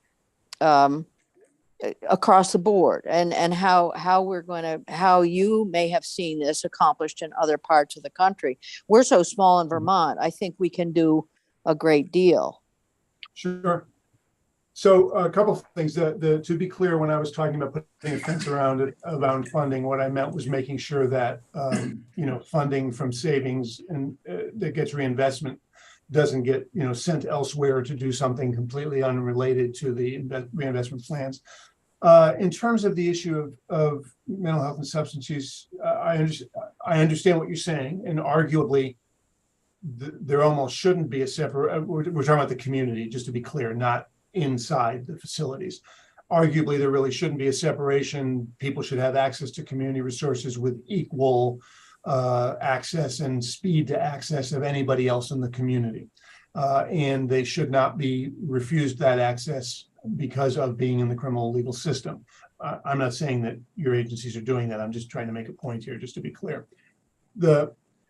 across the board and how we're going to, how you may have seen this accomplished in other parts of the country. We're so small in Vermont. I think we can do a great deal. Sure. So a couple of things. To be clear, when I was talking about putting a fence around it, around funding, what I meant was making sure that funding from savings and that gets reinvestment doesn't get sent elsewhere to do something completely unrelated to the reinvestment plans. In terms of the issue of mental health and substance use, I understand what you're saying, and arguably there almost shouldn't be a separate. We're talking about the community, just to be clear, not inside the facilities. Arguably, there really shouldn't be a separation. People should have access to community resources with equal access and speed to access of anybody else in the community. And they should not be refused that access because of being in the criminal legal system. I'm not saying that your agencies are doing that. I'm just trying to make a point here, just to be clear.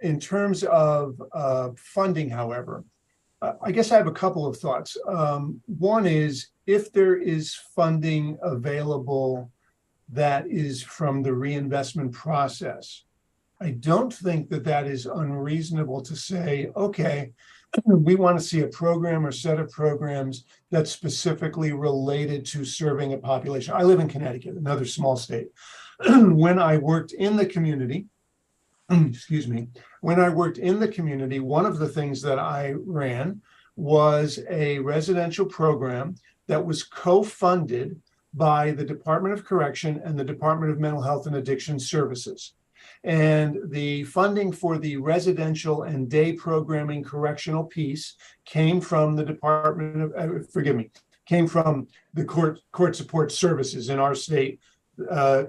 In terms of funding, however, I guess I have a couple of thoughts. One is if there is funding available that is from the reinvestment process, I don't think that that is unreasonable to say, okay, we want to see a program or set of programs that's specifically related to serving a population. I live in Connecticut, another small state. When I worked in the community, excuse me, when I worked in the community, one of the things that I ran was a residential program that was co-funded by the Department of Correction and the Department of Mental Health and Addiction Services. And the funding for the residential and day programming correctional piece came from the Department of, came from the court support services in our state.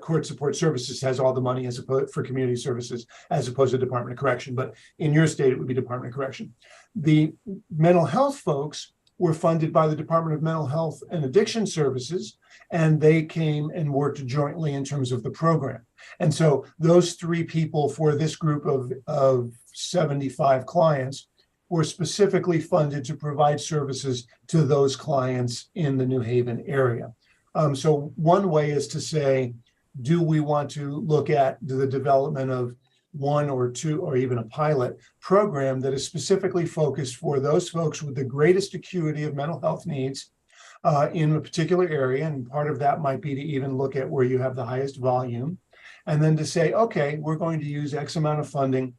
Court support services has all the money as opposed for community services as opposed to Department of Correction, but in your state it would be Department of Correction. The mental health folks were funded by the Department of Mental Health and Addiction Services, and they came and worked jointly in terms of the program. And so those three people for this group of 75 clients were specifically funded to provide services to those clients in the New Haven area. So one way is to say, do we want to look at the development of one or two or even a pilot program that is specifically focused for those folks with the greatest acuity of mental health needs in a particular area? And part of that might be to even look at where you have the highest volume. And then to say, okay, we're going to use X amount of funding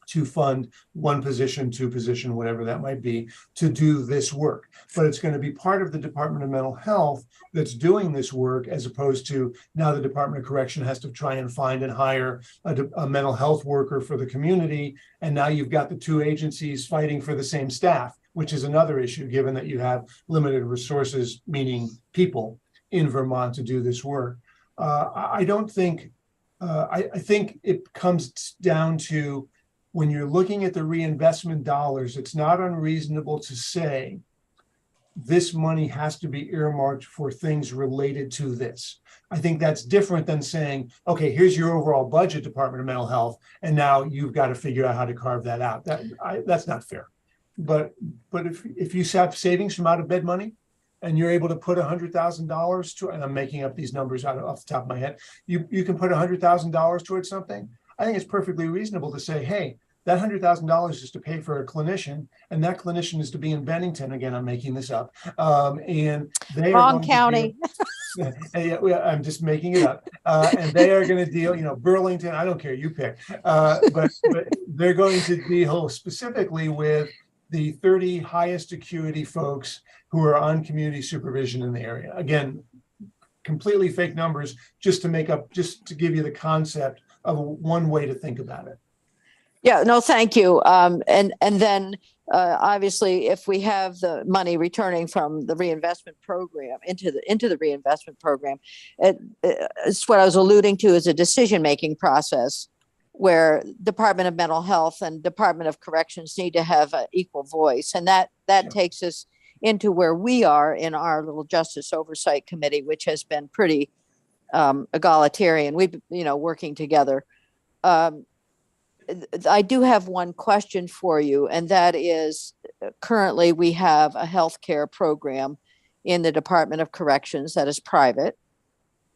to fund one position, two position, whatever that might be, to do this work. But it's going to be part of the Department of Mental Health that's doing this work, as opposed to now the Department of Correction has to try and find and hire a mental health worker for the community. And now you've got the two agencies fighting for the same staff, which is another issue, given that you have limited resources, meaning people in Vermont to do this work. I don't think, I think it comes down to, when you're looking at the reinvestment dollars, it's not unreasonable to say this money has to be earmarked for things related to this. I think that's different than saying, okay, here's your overall budget, Department of Mental Health, and now you've got to figure out how to carve that out. That's not fair. But if you have savings from out of bed money, and you're able to put $100,000 to, and I'm making up these numbers off the top of my head, you can put $100,000 towards something. I think it's perfectly reasonable to say, hey, that $100,000 is to pay for a clinician, and that clinician is to be in Bennington. Again, I'm making this up. And they Wrong county. I'm just making it up. And they are going to deal, Burlington, I don't care, you pick. But they're going to deal specifically with the 30 highest acuity folks who are on community supervision in the area. Again, completely fake numbers, just to give you the concept of one way to think about it. Yeah, no, thank you. And then obviously, if we have the money returning from the reinvestment program into the reinvestment program, it's what I was alluding to is a decision-making process where Department of Mental Health and Department of Corrections need to have an equal voice. And that takes us into where we are in our little Justice Oversight Committee, which has been pretty egalitarian. We've, working together. I do have one question for you, and that is, currently we have a healthcare program in the Department of Corrections that is private.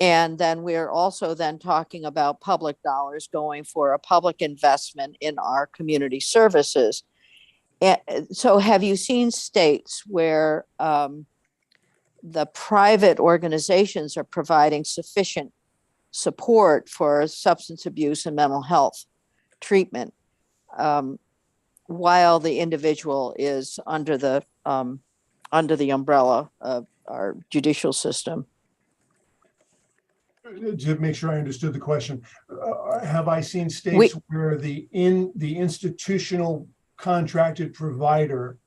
And then we're also then talking about public dollars going for a public investment in our community services. And so have you seen states where the private organizations are providing sufficient support for substance abuse and mental health treatment while the individual is under the umbrella of our judicial system? To make sure I understood the question, have I seen states where the institutional contracted provider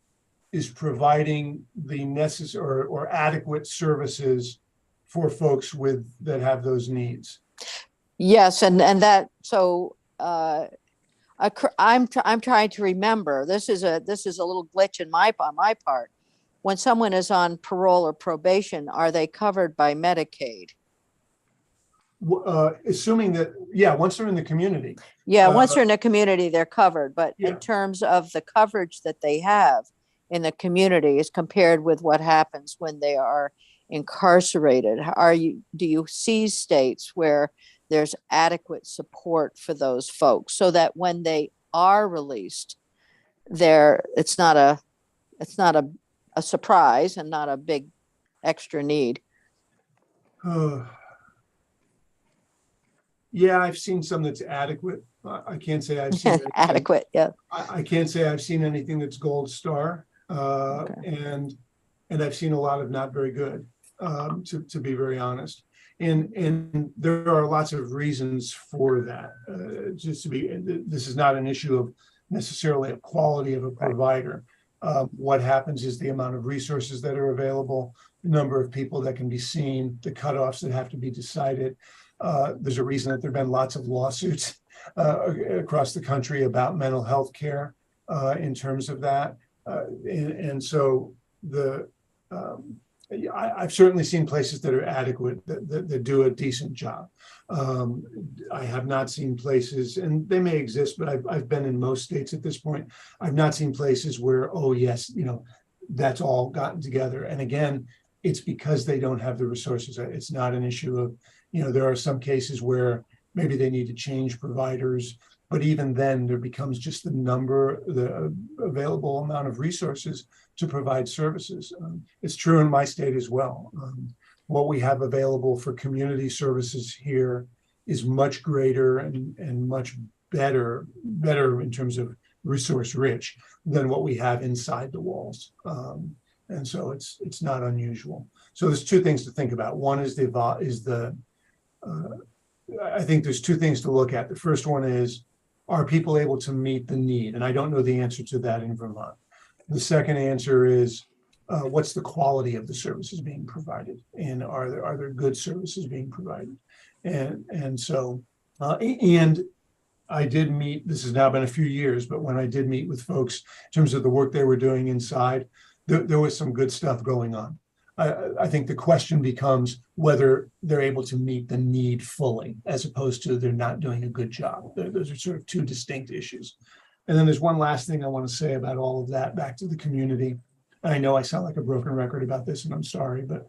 is providing the necessary or adequate services for folks that have those needs? Yes, and that so. I'm trying to remember. This is a little glitch on my part. When someone is on parole or probation, are they covered by Medicaid? Assuming that, yeah, once they're in the community. Yeah, once they're in the community, they're covered. But Yeah. in terms of the coverage that they have in the community as compared with what happens when they are incarcerated, do you see states where there's adequate support for those folks so that when they are released, it's not a surprise and not a big extra need. Yeah, I've seen some that's adequate. I can't say I've seen anything. Adequate, yeah. I can't say I've seen anything that's gold star. And I've seen a lot of not very good, to be very honest. And there are lots of reasons for that. This is not an issue of necessarily a quality of a provider. What happens is the amount of resources that are available, the number of people that can be seen, the cutoffs that have to be decided. There's a reason that there have been lots of lawsuits across the country about mental health care in terms of that. And so I've certainly seen places that are adequate, that do a decent job. I have not seen places, and they may exist, but I've been in most states at this point. I've not seen places where, oh yes, that's all gotten together. And again, it's because they don't have the resources. It's not an issue of, there are some cases where maybe they need to change providers, but even then there becomes just the available amount of resources to provide services. It's true in my state as well. What we have available for community services here is much greater and much better in terms of resource rich than what we have inside the walls. And so it's not unusual. So there's two things to think about. One is I think there's two things to look at. The first one is, are people able to meet the need? And I don't know the answer to that in Vermont. The second answer is, what's the quality of the services being provided? And are there good services being provided? And so I did meet, this has now been a few years, but when I did meet with folks in terms of the work they were doing inside, there was some good stuff going on. I think the question becomes whether they're able to meet the need fully, as opposed to they're not doing a good job. Those are sort of two distinct issues. And then there's one last thing I want to say about all of that, back to the community. I know I sound like a broken record about this, and I'm sorry, but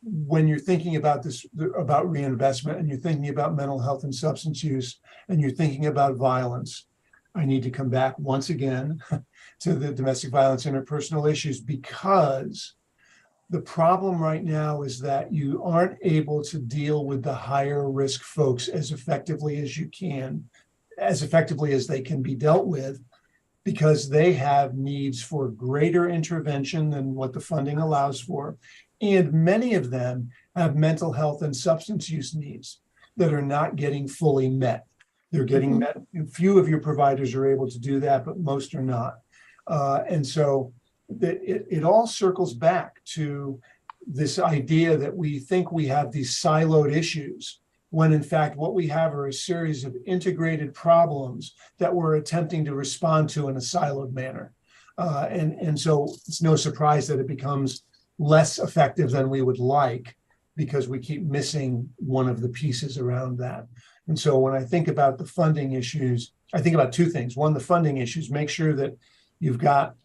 when you're thinking about this, about reinvestment, and you're thinking about mental health and substance use, and you're thinking about violence, I need to come back once again to the domestic violence interpersonal issues, because the problem right now is that you aren't able to deal with the higher risk folks as effectively as you can, as effectively as they can be dealt with, because they have needs for greater intervention than what the funding allows for. And many of them have mental health and substance use needs that are not getting fully met. They're getting met. Few of your providers are able to do that, but most are not. And so it all circles back to this idea that we think we have these siloed issues, when in fact what we have are a series of integrated problems that we're attempting to respond to in a siloed manner. And so it's no surprise that it becomes less effective than we would like, because we keep missing one of the pieces around that. And so when I think about the funding issues, I think about two things. One, the funding issues, make sure that you've got,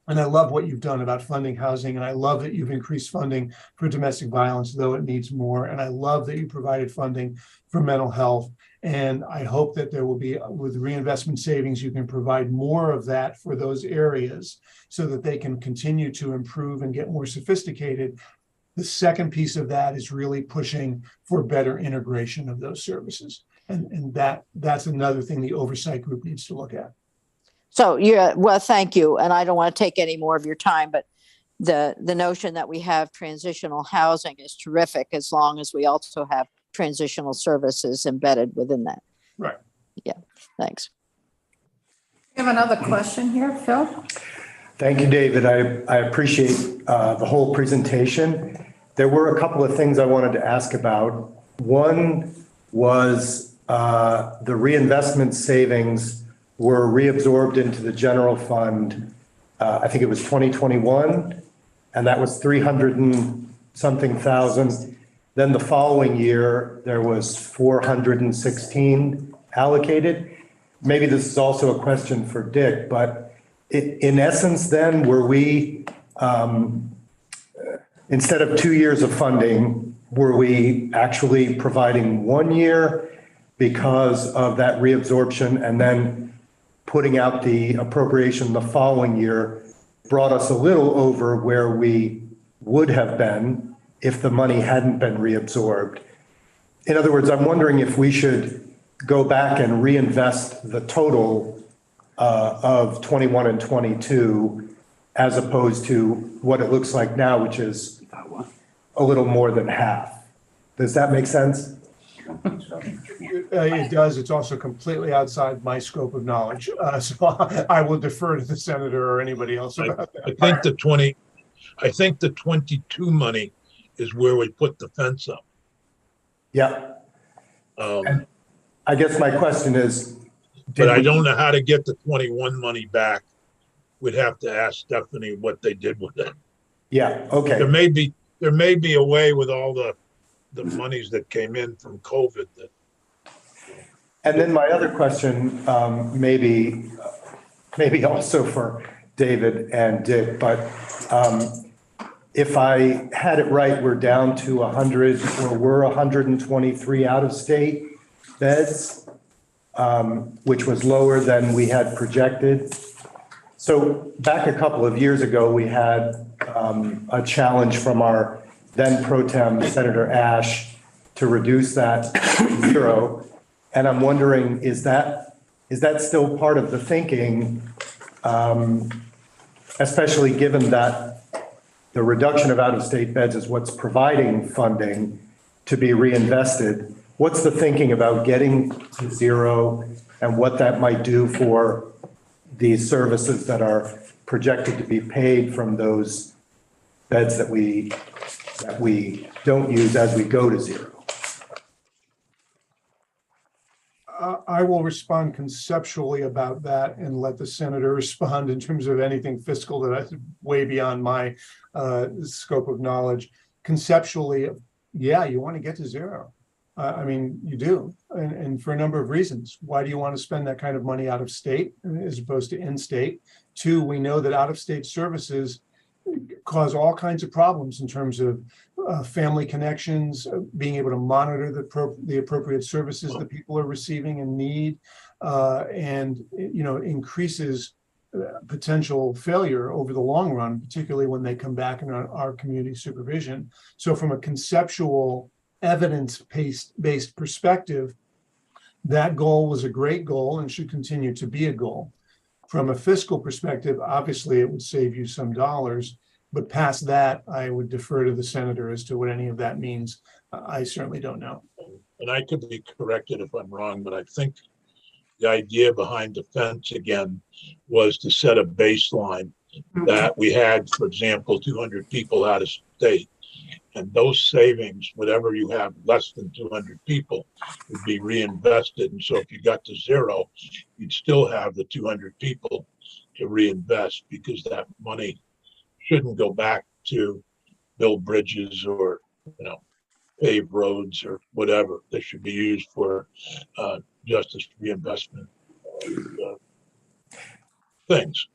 and I love what you've done about funding housing, and I love that you've increased funding for domestic violence, though it needs more. And I love that you provided funding for mental health. And I hope that there will be, with reinvestment savings, you can provide more of that for those areas so that they can continue to improve and get more sophisticated. The second piece of that is really pushing for better integration of those services. And that's another thing the oversight group needs to look at. So well, thank you. And I don't want to take any more of your time, but the notion that we have transitional housing is terrific, as long as we also have transitional services embedded within that. Right. Yeah, thanks. We have another question here, Phil. Thank you, David. I appreciate the whole presentation. There were a couple of things I wanted to ask about. One was the reinvestment savings were reabsorbed into the general fund. I think it was 2021, and that was 300 and something thousand. Then the following year, there was 416 allocated. Maybe this is also a question for Dick, but in essence then, were we, instead of 2 years of funding, were we actually providing 1 year because of that reabsorption, and then putting out the appropriation the following year brought us a little over where we would have been if the money hadn't been reabsorbed? In other words, I'm wondering if we should go back and reinvest the total of 21 and 22 as opposed to what it looks like now, which is a little more than half. Does that make sense? It does. It's also completely outside my scope of knowledge. So I will defer to the senator or anybody else about that. I think the 22 money is where we put the fence up. Yeah. Um, I guess my question is. But I don't know how to get the 21 money back. We'd have to ask Stephanie what they did with it. Yeah, okay. There may be a way with all the monies that came in from COVID that. And then my other question, maybe also for David and Dick, but if I had it right, we're down to 100, or we're 123 out-of-state beds, which was lower than we had projected. So back a couple of years ago, we had a challenge from our then pro tem Senator Ash to reduce that to 0. And I'm wondering, is that still part of the thinking, especially given that the reduction of out-of-state beds is what's providing funding to be reinvested? What's the thinking about getting to 0 and what that might do for these services that are projected to be paid from those beds that we don't use as we go to 0? I will respond conceptually about that and let the senator respond in terms of anything fiscal that is way beyond my scope of knowledge. Conceptually, yeah, you want to get to 0. I mean, you do, and for a number of reasons. Why do you want to spend that kind of money out of state as opposed to in state? 2, we know that out of state services cause all kinds of problems in terms of family connections, being able to monitor the appropriate services that people are receiving and need, and increases potential failure over the long run, particularly when they come back in our community supervision. So from a conceptual, evidence-based perspective, that goal was a great goal and should continue to be a goal. From a fiscal perspective, obviously it would save you some dollars, but past that, I would defer to the senator as to what any of that means. I certainly don't know. And I could be corrected if I'm wrong, but I think the idea behind the fence again was to set a baseline that we had, for example, 200 people out of state. And those savings, whatever you have less than 200 people, would be reinvested. And so if you got to 0, you'd still have the 200 people to reinvest, because that money shouldn't go back to build bridges or, pave roads or whatever. They should be used for justice reinvestment things.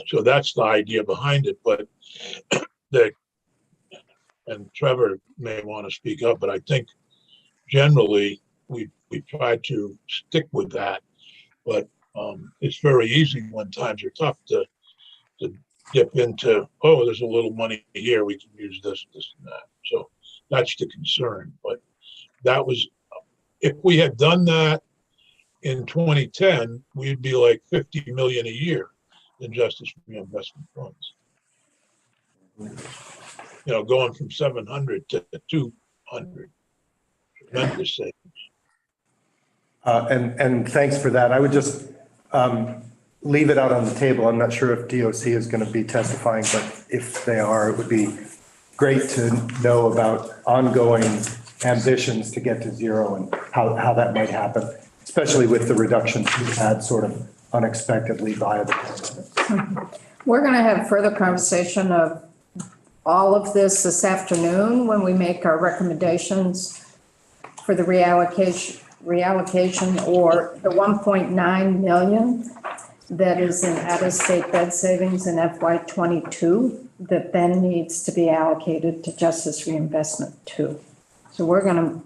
So that's the idea behind it. But and Trevor may want to speak up, but I think generally we try to stick with that. But it's very easy when times are tough to dip into, oh, there's a little money here, we can use this, and that. So that's the concern. But that was, if we had done that in 2010, we'd be like 50 million a year in justice reinvestment funds. Going from 700 to 200, tremendous savings. And thanks for that. I would just leave it out on the table. I'm not sure if DOC is going to be testifying, but if they are, it would be great to know about ongoing ambitions to get to 0 and how that might happen, especially with the reductions we've had sort of unexpectedly via the pandemic. We're going to have further conversation of all of this afternoon when we make our recommendations for the reallocation or the 1.9 million that is in out-of-state bed savings in FY22 that then needs to be allocated to justice reinvestment 2. So we're going to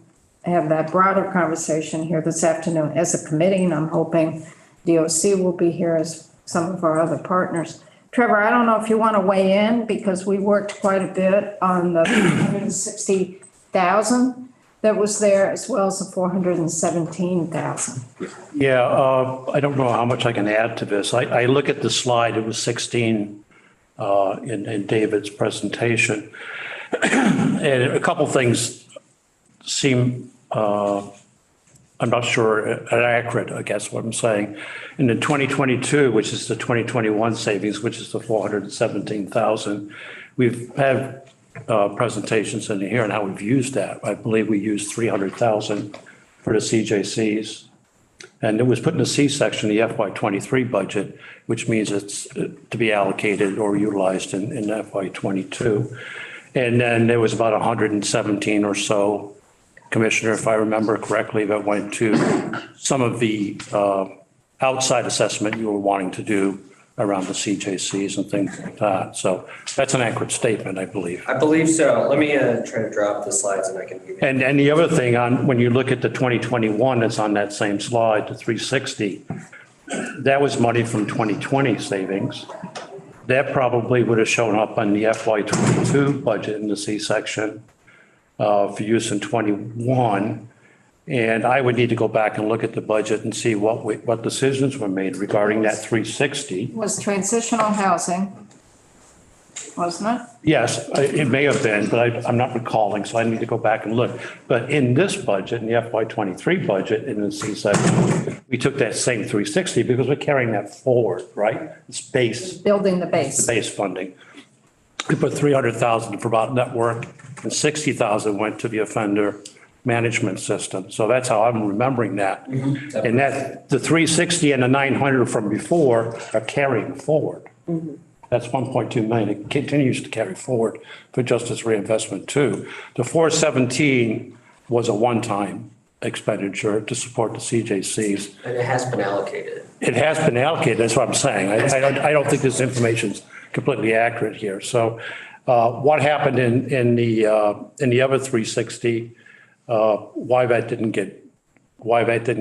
have that broader conversation here this afternoon as a committee, and I'm hoping DOC will be here as some of our other partners. Trevor, I don't know if you want to weigh in because we worked quite a bit on the 160,000 that was there as well as the 417,000. Yeah, I don't know how much I can add to this. I look at the slide, it was 16 in David's presentation. And a couple things seem, I'm not sure accurate, I guess what I'm saying. In the 2022, which is the 2021 savings, which is the 417,000, we've had presentations in here and how we've used that. I believe we used 300,000 for the CJCs. And it was put in the C section, the FY23 budget, which means it's to be allocated or utilized in FY22. And then there was about 117 or so, Commissioner, if I remember correctly, that went to some of the outside assessment you were wanting to do around the CJCs and things like that. So that's an accurate statement, I believe. I believe so. Let me try to drop the slides and I can give you. And the other thing on, when you look at the 2021, that's on that same slide, the 360, that was money from 2020 savings. That probably would have shown up on the FY22 budget in the C section for use in 21. And I would need to go back and look at the budget and see what decisions were made regarding that 360. Was transitional housing, wasn't it? Yes, it may have been, but I'm not recalling, so I need to go back and look. But in this budget, in the FY23 budget, in the C section, we took that same 360 because we're carrying that forward, right? It's base. Building the base. The base funding. We put 300,000 to provide network and 60,000 went to the offender management system. So that's how I'm remembering that. Mm-hmm. And that the 360 and the 900 from before are carrying forward. Mm-hmm. That's 1.2 million. It continues to carry forward for justice reinvestment too. The 417 was a one-time expenditure to support the CJCs. And it has been allocated. It has been allocated. That's what I'm saying. I don't think this information's completely accurate here. So what happened in the other 360? Why that didn't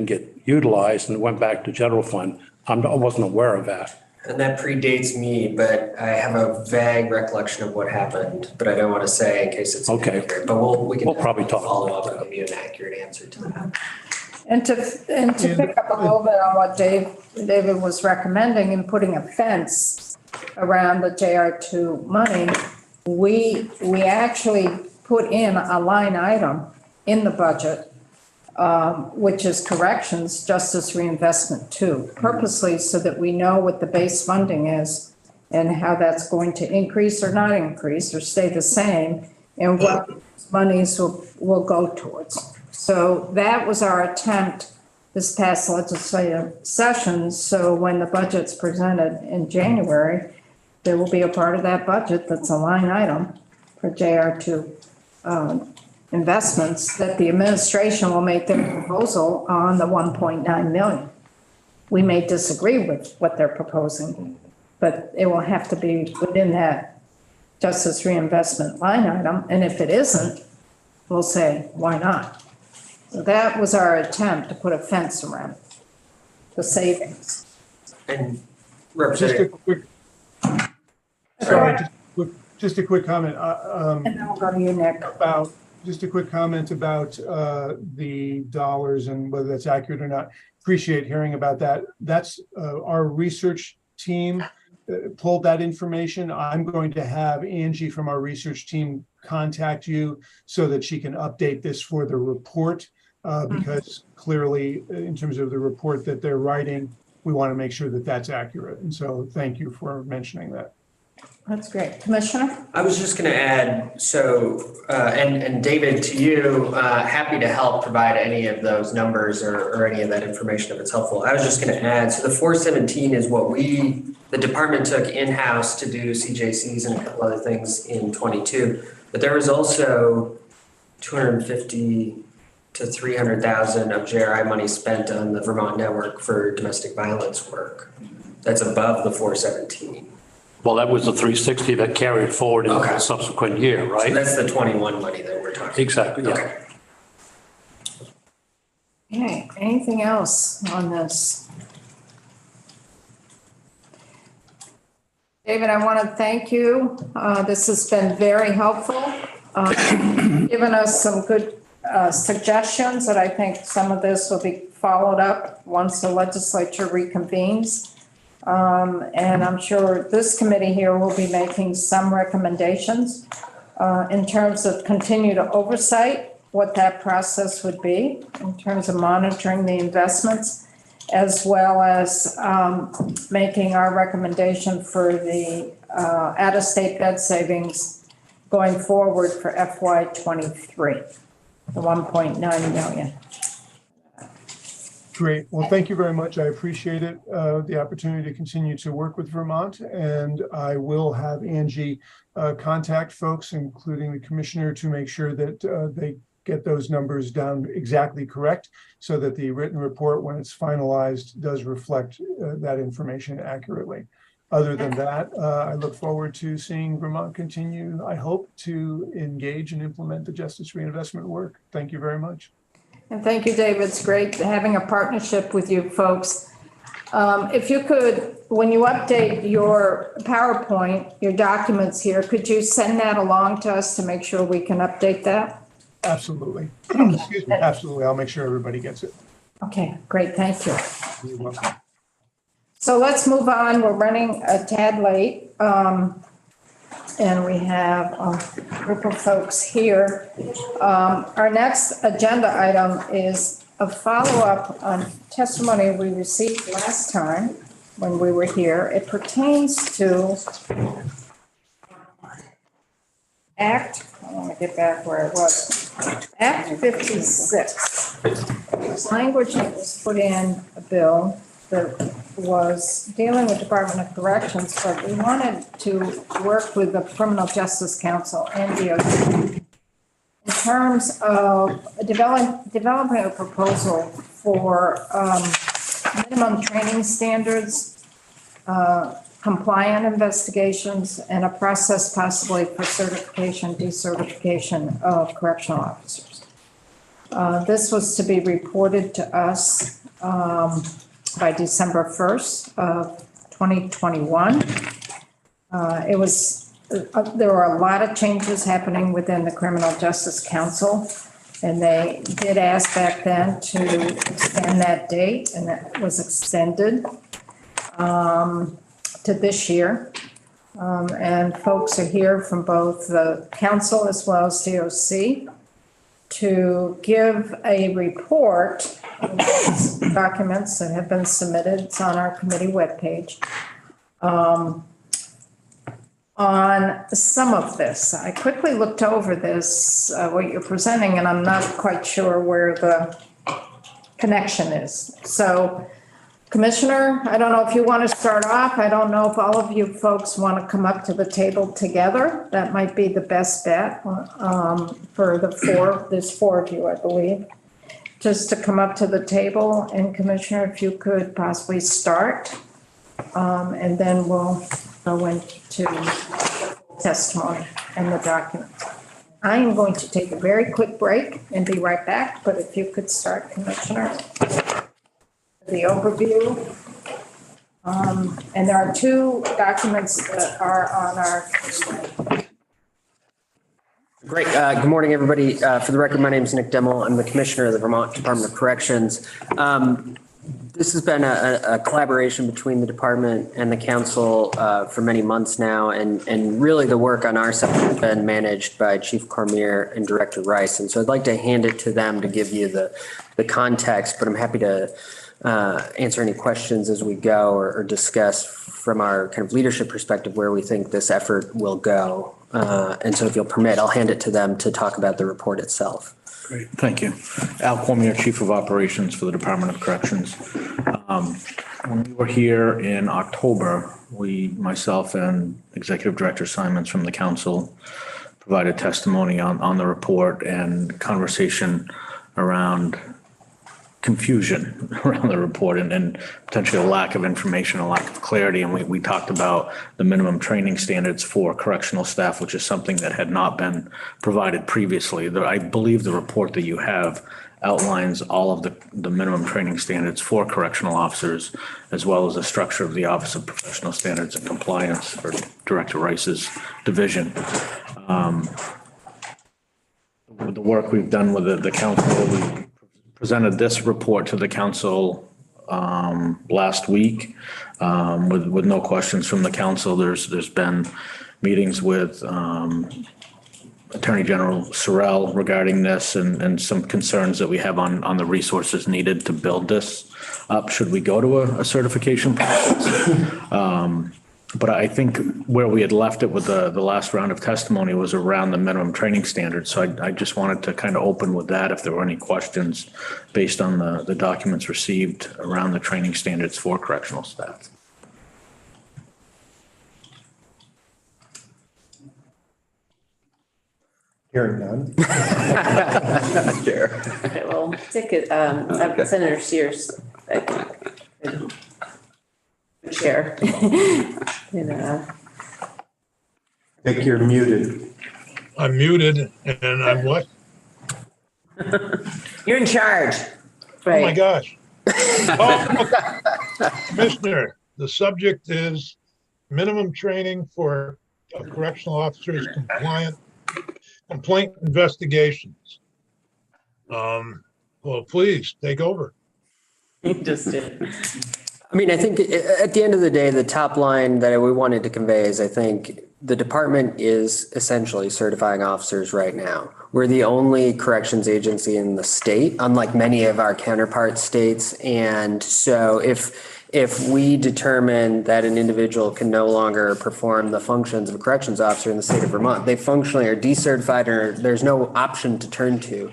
get utilized and went back to general fund? I wasn't aware of that. And that predates me, but I have a vague recollection of what happened, but I don't want to say in case it's Okay. inaccurate. But we'll probably talk follow about up that. and give you an accurate answer to that. And to pick up a little bit on what David was recommending in putting a fence around the JR2 money, we actually put in a line item in the budget, which is corrections, justice reinvestment 2, purposely so that we know what the base funding is and how that's going to increase or not increase or stay the same and what monies will go towards. So that was our attempt this past legislative session. So when the budget's presented in January, there will be a part of that budget that's a line item for JR2 investments that the administration will make their proposal on the 1.9 million. We may disagree with what they're proposing, but it will have to be within that justice reinvestment line item. And if it isn't, we'll say, why not? So that was our attempt to put a fence around the savings. And Just a Representative, quick, sorry, just a quick comment. And then we'll go to you, Nick. Just a quick comment about the dollars and whether that's accurate or not. Appreciate hearing about that. That's our research team pulled that information. I'm going to have Angie from our research team contact you so that she can update this for the report because clearly in terms of the report that they're writing, we want to make sure that that's accurate. And so thank you for mentioning that. That's great. Commissioner? I was just going to add, so, and David, to you, happy to help provide any of those numbers or any of that information if it's helpful. I was just going to add, so the 417 is what the department took in-house to do CJCs and a couple other things in 22. But there was also 250 to 300,000 of JRI money spent on the Vermont network for domestic violence work. That's above the 417. Well, that was the 360 that carried forward into Okay. the subsequent year, right? So that's the 21 money that we're talking about. Exactly, yeah. Okay. Okay, anything else on this? David, I want to thank you. This has been very helpful. Given us some good suggestions that I think some of this will be followed up once the legislature reconvenes. And I'm sure this committee here will be making some recommendations in terms of continued oversight, what that process would be in terms of monitoring the investments, as well as making our recommendation for the out-of-state bed savings going forward for FY '23, the 1.9 million. Great. Well, thank you very much. I appreciate it, the opportunity to continue to work with Vermont. And I will have Angie contact folks, including the commissioner, to make sure that they get those numbers down exactly correct so that the written report, when it's finalized, does reflect that information accurately. Other than that, I look forward to seeing Vermont continue, I hope, to engage and implement the justice reinvestment work. Thank you very much. And thank you, David. It's great having a partnership with you folks. If you could, when you update your PowerPoint, your documents here, could you send that along to us to make sure we can update that? Absolutely. Excuse me. Absolutely. I'll make sure everybody gets it. Okay, great. Thank you. You're welcome. So let's move on. We're running a tad late. And we have a group of folks here. Our next agenda item is a follow-up on testimony we received last time when we were here. It pertains to Act, I want to get back where it was, Act 56. There's language that was put in a bill that was dealing with Department of Corrections, but we wanted to work with the Criminal Justice Council and DOJ in terms of developing a proposal for minimum training standards, compliant investigations, and a process possibly for certification, decertification of correctional officers. This was to be reported to us by December 1st of 2021. There were a lot of changes happening within the Criminal Justice Council, and they did ask back then to extend that date, and that was extended to this year. And folks are here from both the council as well as DOC to give a report of documents that have been submitted. It's on our committee webpage. On some of this, I quickly looked over this, what you're presenting, and I'm not quite sure where the connection is. So, Commissioner, I don't know if you want to start off. I don't know if all of you folks want to come up to the table together. That might be the best bet for there's four of you, I believe. Just to come up to the table, and Commissioner, if you could possibly start, and then we'll go into testimony and the documents. I am going to take a very quick break and be right back, but if you could start, Commissioner, the overview. And there are two documents that are on our. Great. Good morning, everybody. For the record, my name is Nick Demmel. I'm the Commissioner of the Vermont Department of Corrections. This has been a collaboration between the department and the council for many months now, and really the work on our side has been managed by Chief Cormier and Director Rice. And so I'd like to hand it to them to give you the context, but I'm happy to answer any questions as we go or discuss from our kind of leadership perspective where we think this effort will go. And so if you'll permit, I'll hand it to them to talk about the report itself. Great, thank you. Al Cormier, Chief of Operations for the Department of Corrections. When we were here in October, myself and Executive Director Simons from the council provided testimony on the report and conversation around confusion around the report and potentially a lack of information, a lack of clarity. And we talked about the minimum training standards for correctional staff, which is something that had not been provided previously. I believe the report that you have outlines all of the minimum training standards for correctional officers, as well as the structure of the Office of Professional Standards and Compliance, or Director Rice's division. With the work we've done with the council, we presented this report to the council last week with no questions from the council. There's been meetings with Attorney General Sorrell regarding this and some concerns that we have on the resources needed to build this up should we go to a certification process. But I think where we had left it with the last round of testimony was around the minimum training standards. So I just wanted to kind of open with that if there were any questions based on the documents received around the training standards for correctional staff. Hearing none. Sure. Okay, well, Dick, Senator Sears, I think, chair. Dick, you're muted. I'm muted and I'm what? You're in charge. Oh my Right. gosh. Oh, Commissioner, the subject is minimum training for correctional officers complaint investigations. Well, please take over. You just did. I mean, I think at the end of the day, the top line that we wanted to convey is I think the department is essentially certifying officers right now. We're the only corrections agency in the state, unlike many of our counterpart states. And so if we determine that an individual can no longer perform the functions of a corrections officer in the state of Vermont, they functionally are decertified or there's no option to turn to.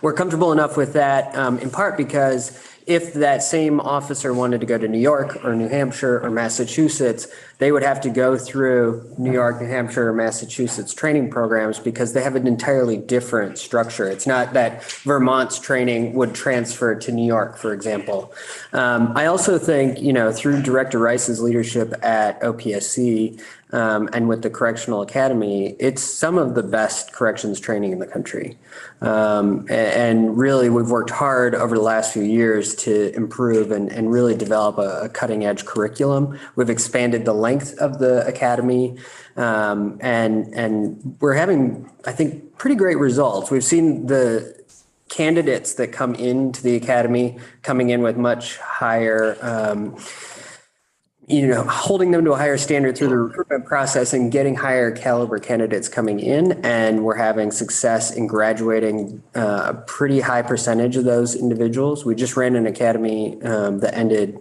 We're comfortable enough with that in part because if that same officer wanted to go to New York or New Hampshire or Massachusetts, they would have to go through New York, New Hampshire, or Massachusetts training programs because they have an entirely different structure. It's not that Vermont's training would transfer to New York, for example. I also think, through Director Rice's leadership at OPSC and with the Correctional Academy, it's some of the best corrections training in the country. And really, we've worked hard over the last few years to improve and really develop a cutting edge curriculum. We've expanded the length of the academy and we're having, I think, pretty great results. We've seen the candidates that come into the academy coming in with much higher, holding them to a higher standard through the recruitment process and getting higher caliber candidates coming in. And we're having success in graduating a pretty high percentage of those individuals. We just ran an academy that ended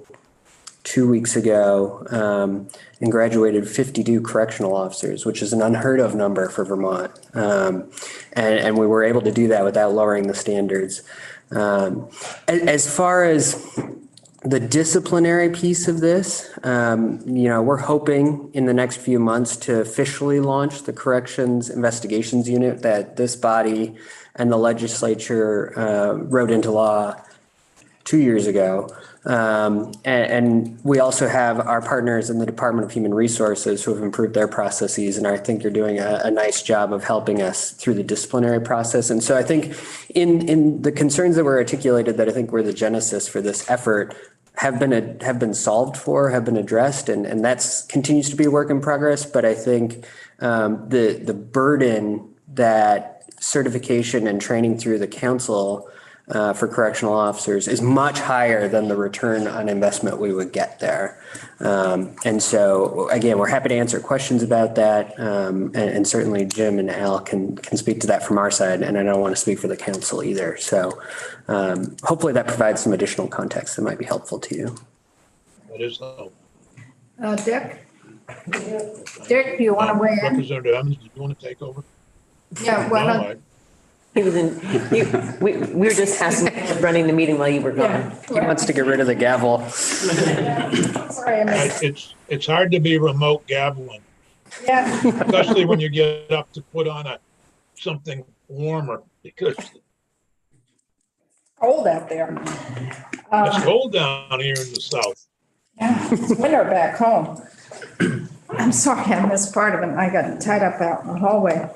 2 weeks ago and graduated 52 correctional officers, which is an unheard of number for Vermont. And we were able to do that without lowering the standards. As far as the disciplinary piece of this, we're hoping in the next few months to officially launch the Corrections Investigations Unit that this body and the legislature wrote into law 2 years ago. And we also have our partners in the Department of Human Resources who have improved their processes, and I think they're doing a nice job of helping us through the disciplinary process. And so I think in the concerns that were articulated that I think were the genesis for this effort have been solved for, have been addressed, and that's continues to be a work in progress. But I think the burden that certification and training through the council for correctional officers is much higher than the return on investment we would get there. And so, again, we're happy to answer questions about that. And certainly Jim and Al can speak to that from our side. And I don't want to speak for the council either. So hopefully that provides some additional context that might be helpful to you. That is so. Dick? Dick, do you want to weigh in? Representative Evans, do you want to take over? Yeah, why No, not? He was we were just running the meeting while you were gone. He wants to get rid of the gavel. Sorry, I missed. It's hard to be remote gaveling, Yeah, especially when you get up to put on something warmer because Cold out there. It's cold down here in the south. Yeah, it's winter back home. I'm sorry, I missed part of it. I got tied up out in the hallway.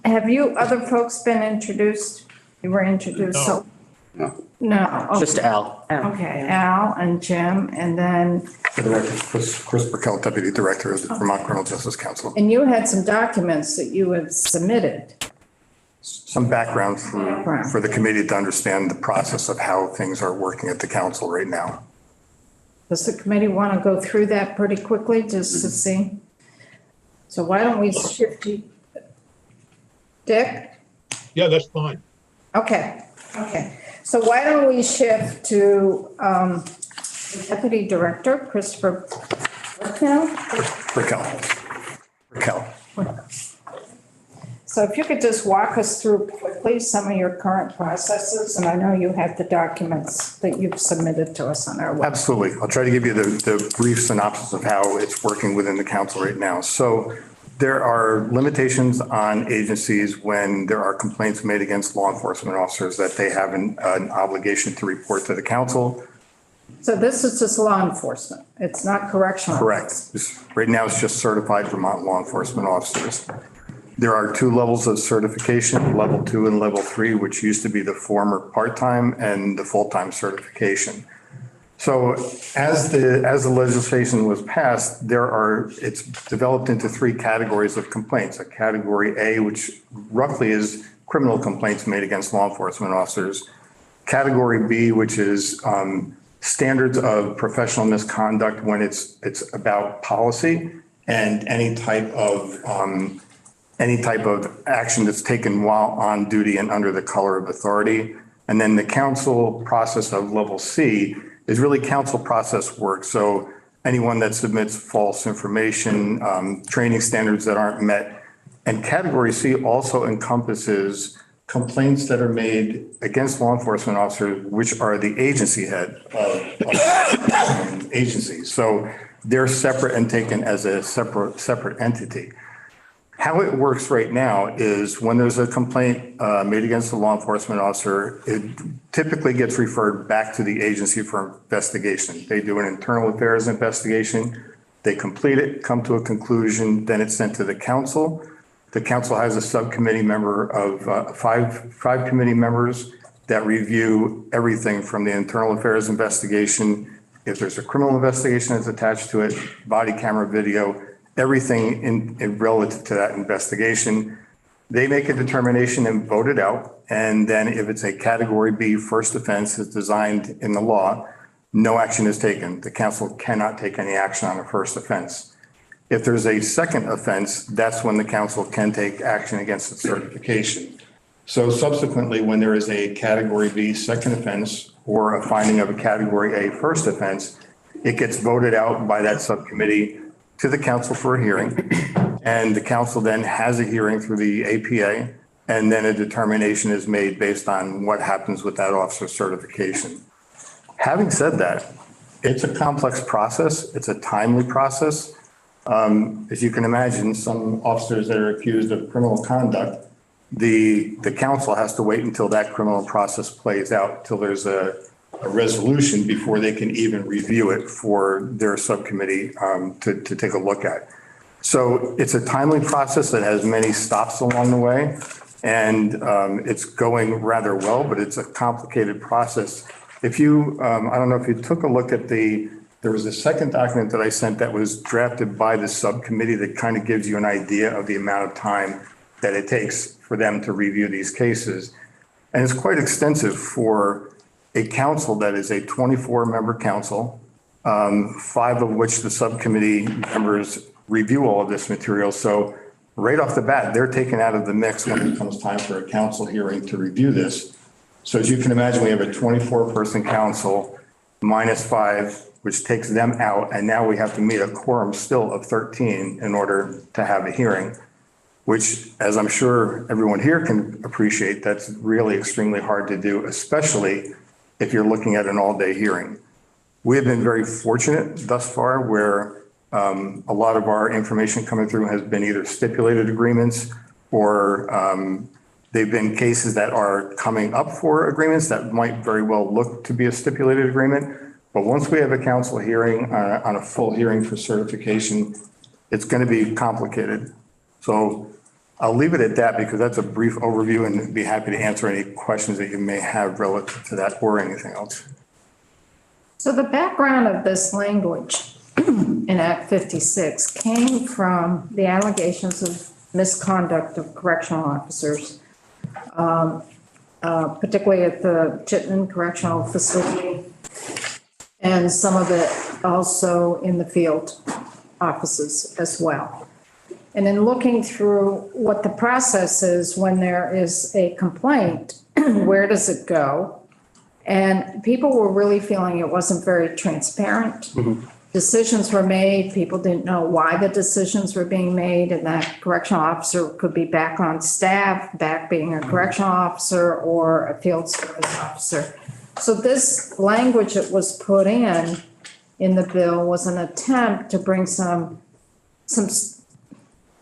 Have you other folks been introduced? You were introduced, so? No. Okay. Just Al. Okay, Al and Jim, and then, For the record, Chris Burkell, Deputy Director of the Vermont Criminal Justice Council. and you had some documents that you had submitted. Some background for the committee to understand the process of how things are working at the council right now. Does the committee want to go through that pretty quickly just to see? So why don't we shift you? Dick? Yeah, that's fine. Okay. So why don't we shift to the Deputy Director, Christopher Burkell. So if you could just walk us through quickly some of your current processes, and I know you have the documents that you've submitted to us on our website. Absolutely. I'll try to give you the brief synopsis of how it's working within the council right now. So there are limitations on agencies when there are complaints made against law enforcement officers that they have an obligation to report to the council. So this is just law enforcement. It's not correctional. Correct. Right now, it's just certified Vermont law enforcement officers. There are two levels of certification, level 2 and level 3, which used to be the former part-time and the full-time certification. So as the legislation was passed, it's developed into 3 categories of complaints. A category A, which roughly is criminal complaints made against law enforcement officers. Category B, which is standards of professional misconduct when it's about policy and any type of action that's taken while on duty and under the color of authority. And then the council process of level C is really council process work. So anyone that submits false information, training standards that aren't met. And category C also encompasses complaints that are made against law enforcement officers, which are the agency head of agencies. So they're separate and taken as a separate entity. How it works right now is when there's a complaint made against a law enforcement officer, it typically gets referred back to the agency for investigation. They do an internal affairs investigation, they complete it, come to a conclusion, then it's sent to the council. The council has a subcommittee member of five committee members that review everything from the internal affairs investigation. If there's a criminal investigation that's attached to it, body camera video, everything in relative to that investigation. They make a determination and vote it out. And then if it's a category B first offense as designed in the law, no action is taken. The council cannot take any action on a first offense. If there's a second offense, that's when the council can take action against the certification. So subsequently, when there is a category B second offense or a finding of a category A first offense, it gets voted out by that subcommittee to the council for a hearing. And the council then has a hearing through the APA, and then a determination is made based on what happens with that officer certification. Having said that, it's a complex process. It's a timely process. As you can imagine, some officers that are accused of criminal conduct, the council has to wait until that criminal process plays out, till there's a resolution before they can even review it for their subcommittee to take a look at. So it's a timely process that has many stops along the way, and it's going rather well, but it's a complicated process. If you, I don't know if you took a look at there was a second document that I sent that was drafted by the subcommittee that kind of gives you an idea of the amount of time that it takes for them to review these cases. And it's quite extensive for a council that is a 24-member council, 5 of which the subcommittee members review all of this material. So right off the bat, they're taken out of the mix when it comes time for a council hearing to review this. So as you can imagine, we have a 24-person council minus 5, which takes them out. And now we have to meet a quorum still of 13 in order to have a hearing, which, as I'm sure everyone here can appreciate, that's really extremely hard to do, especially if you're looking at an all-day hearing. We have been very fortunate thus far where a lot of our information coming through has been either stipulated agreements or They've been cases that are coming up for agreements that might very well look to be a stipulated agreement. But once we have a council hearing on a full hearing for certification, it's going to be complicated. So I'll leave it at that because that's a brief overview and be happy to answer any questions that you may have relative to that or anything else. So the background of this language in Act 56 came from the allegations of misconduct of correctional officers, particularly at the Chittenden Correctional Facility, and some of it also in the field offices as well. And in looking through what the process is when there is a complaint, where does it go? And people were really feeling it wasn't very transparent. Mm-hmm. Decisions were made, people didn't know why the decisions were being made, and that correctional officer could be back on staff, back being a correctional officer or a field service officer. So this language that was put in the bill was an attempt to bring some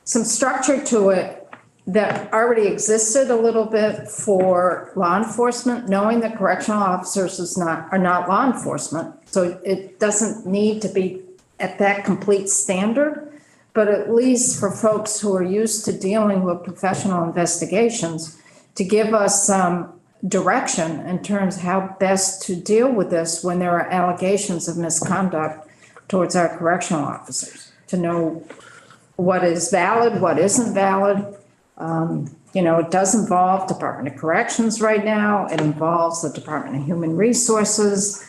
structure to it that already existed a little bit for law enforcement, knowing that correctional officers are not law enforcement. So it doesn't need to be at that complete standard, but at least for folks who are used to dealing with professional investigations, to give us some direction in terms of how best to deal with this when there are allegations of misconduct towards our correctional officers, to know what is valid, what isn't valid. It does involve Department of Corrections right now. It involves the Department of Human Resources.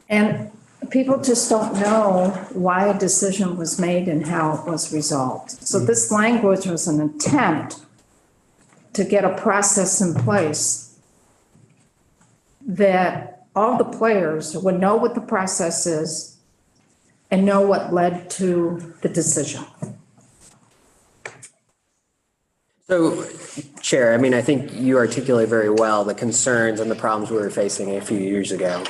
And people just don't know why a decision was made and how it was resolved. So this language was an attempt to get a process in place that all the players would know what the process is and know what led to the decision. So, Chair, I think you articulate very well the concerns and the problems we were facing a few years ago.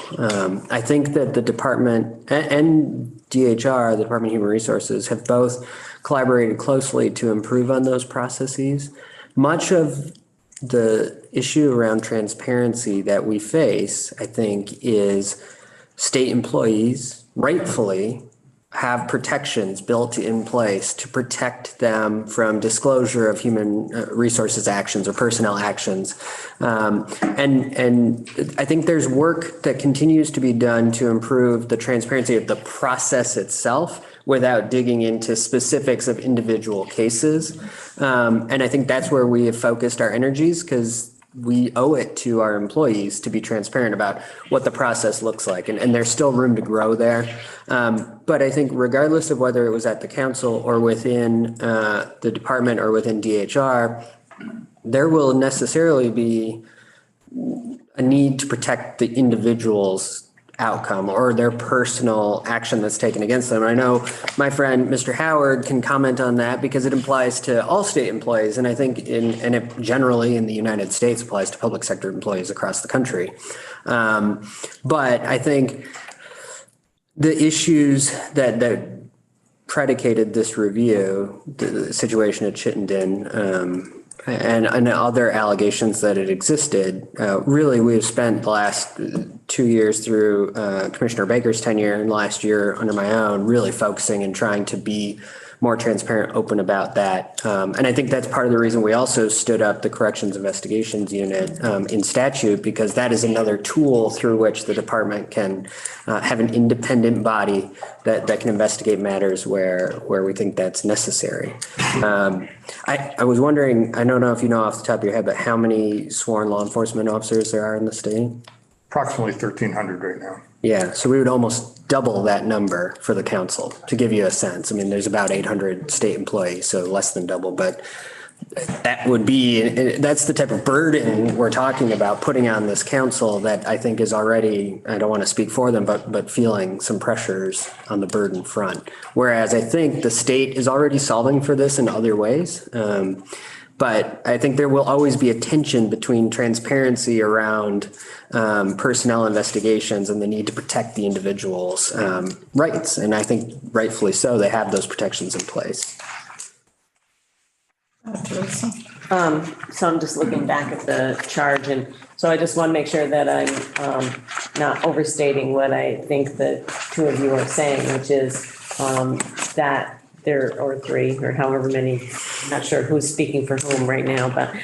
I think that the department and DHR, the Department of Human Resources, have both collaborated closely to improve on those processes. Much of the issue around transparency that we face, I think, is state employees rightfully have protections built in place to protect them from disclosure of human resources actions or personnel actions. And I think there's work that continues to be done to improve the transparency of the process itself without digging into specifics of individual cases. And I think that's where we have focused our energies, because we owe it to our employees to be transparent about what the process looks like. And there's still room to grow there. But I think regardless of whether it was at the council or within the department or within DHR, there will necessarily be a need to protect the individual's outcome or their personal action that's taken against them. I know my friend, Mr. Howard, can comment on that because it applies to all state employees. And I think it generally in the United States applies to public sector employees across the country. But I think the issues that predicated this review, the situation at Chittenden, and other allegations that it existed, really we've spent the last 2 years through Commissioner Baker's tenure and last year under my own really focusing and trying to be more transparent, open about that. And I think that's part of the reason we also stood up the Corrections Investigations Unit in statute, because that is another tool through which the department can have an independent body that can investigate matters where we think that's necessary. I was wondering, I don't know if you know off the top of your head, but how many sworn law enforcement officers there are in the state? Approximately 1,300 right now. Yeah, so we would almost double that number for the council, to give you a sense. There's about 800 state employees, so less than double, but that's the type of burden we're talking about putting on this council that I think is already, I don't want to speak for them, but feeling some pressures on the burden front. Whereas I think the state is already solving for this in other ways. But I think there will always be a tension between transparency around personnel investigations and the need to protect the individual's rights. And I think rightfully so, they have those protections in place. So I'm just looking back at the charge, and so I just want to make sure that I'm not overstating what I think the two of you are saying, which is that there, or three, or however many, I'm not sure who's speaking for whom right now, but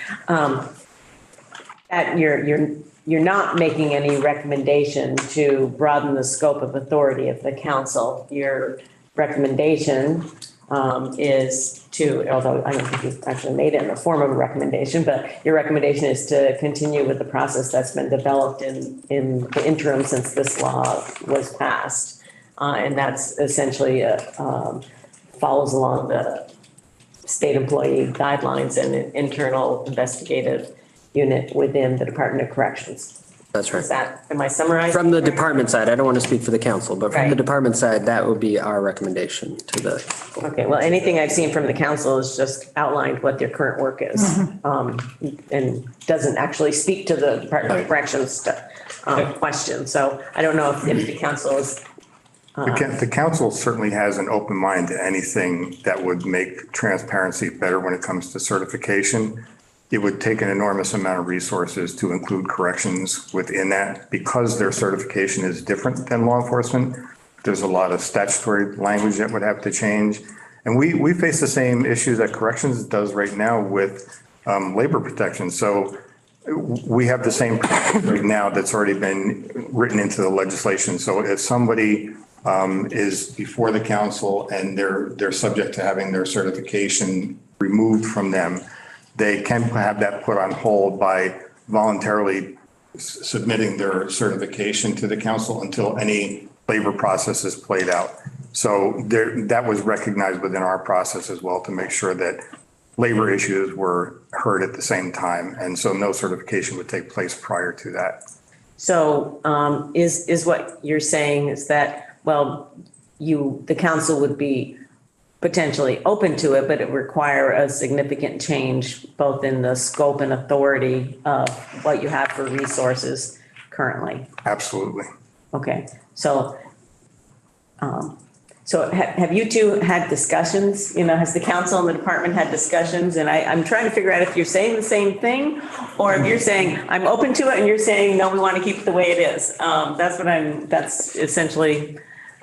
that you're not making any recommendation to broaden the scope of authority of the council. Your recommendation is to, although I don't think you've actually made it in the form of a recommendation, but your recommendation is to continue with the process that's been developed in the interim since this law was passed. And that's essentially follows along the state employee guidelines and an internal investigative unit within the Department of Corrections. That's right. Is that, am I summarizing? From the department side, I don't want to speak for the council, but from the Right. department side, that would be our recommendation to the. Okay, well, anything I've seen from the council is just outlined what their current work is. And doesn't actually speak to the Department of Corrections question. So I don't know if the council is. The council certainly has an open mind to anything that would make transparency better when it comes to certification. It would take an enormous amount of resources to include corrections within that because their certification is different than law enforcement. There's a lot of statutory language that would have to change. And we face the same issues that corrections does right now with labor protection. So we have the same right now that's already been written into the legislation. So if somebody is before the council and they're subject to having their certification removed from them, they can have that put on hold by voluntarily submitting their certification to the council until any labor process is played out. So that was recognized within our process as well to make sure that labor issues were heard at the same time. And so no certification would take place prior to that. So is what you're saying is that, well, the council would be potentially open to it, but it require a significant change both in the scope and authority of what you have for resources currently. Absolutely. Okay, so have you two had discussions? You know, has the council and the department had discussions? And I'm trying to figure out if you're saying the same thing or if you're saying, I'm open to it and you're saying, no, we want to keep it the way it is. That's essentially.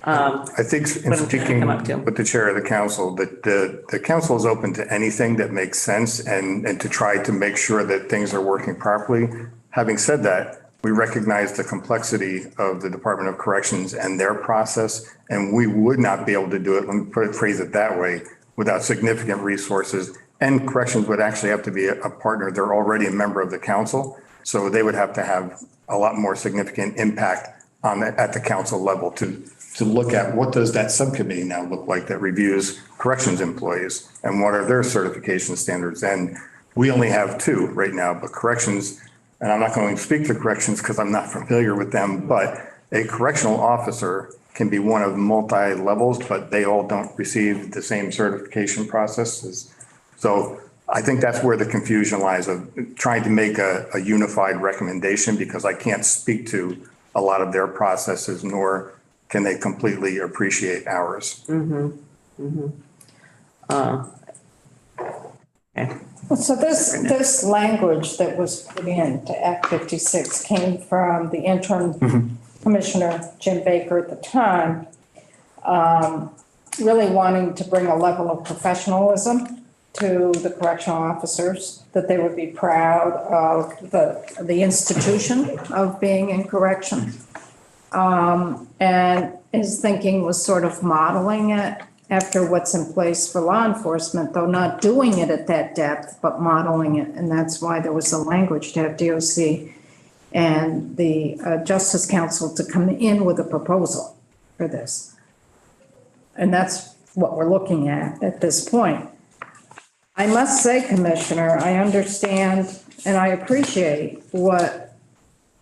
I think in speaking with the chair of the council, that the council is open to anything that makes sense and to try to make sure that things are working properly. Having said that, we recognize the complexity of the Department of Corrections and their process, and we would not be able to do it, let me phrase it that way, without significant resources. And corrections would actually have to be a partner. They're already a member of the council, so they would have to have a lot more significant impact at the council level to look at what does that subcommittee now look like that reviews corrections employees and what are their certification standards. And we only have two right now, but corrections, and I'm not going to speak to corrections because I'm not familiar with them, but a correctional officer can be one of multi-levels, but they all don't receive the same certification processes. So I think that's where the confusion lies of trying to make a unified recommendation because I can't speak to a lot of their processes, nor can they completely appreciate ours. Okay. So this language that was put in to Act 56 came from the interim Commissioner Jim Baker at the time, really wanting to bring a level of professionalism to the correctional officers, that they would be proud of the institution of being in corrections. And his thinking was sort of modeling it after what's in place for law enforcement, though not doing it at that depth, but modeling it. And that's why there was the language to have DOC and the Justice Council to come in with a proposal for this. And that's what we're looking at this point. I must say, Commissioner, I understand and I appreciate what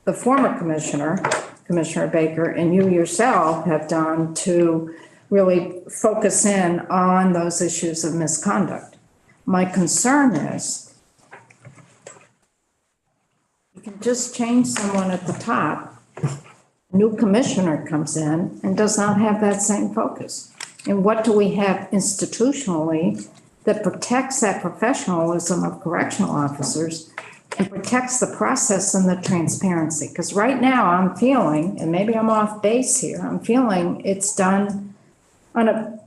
the former Commissioner Baker, and you yourself have done to really focus in on those issues of misconduct. My concern is you can just change someone at the top. New commissioner comes in and does not have that same focus. And what do we have institutionally that protects that professionalism of correctional officers and protects the process and the transparency. Because right now I'm feeling, and maybe I'm off base here, I'm feeling it's done on a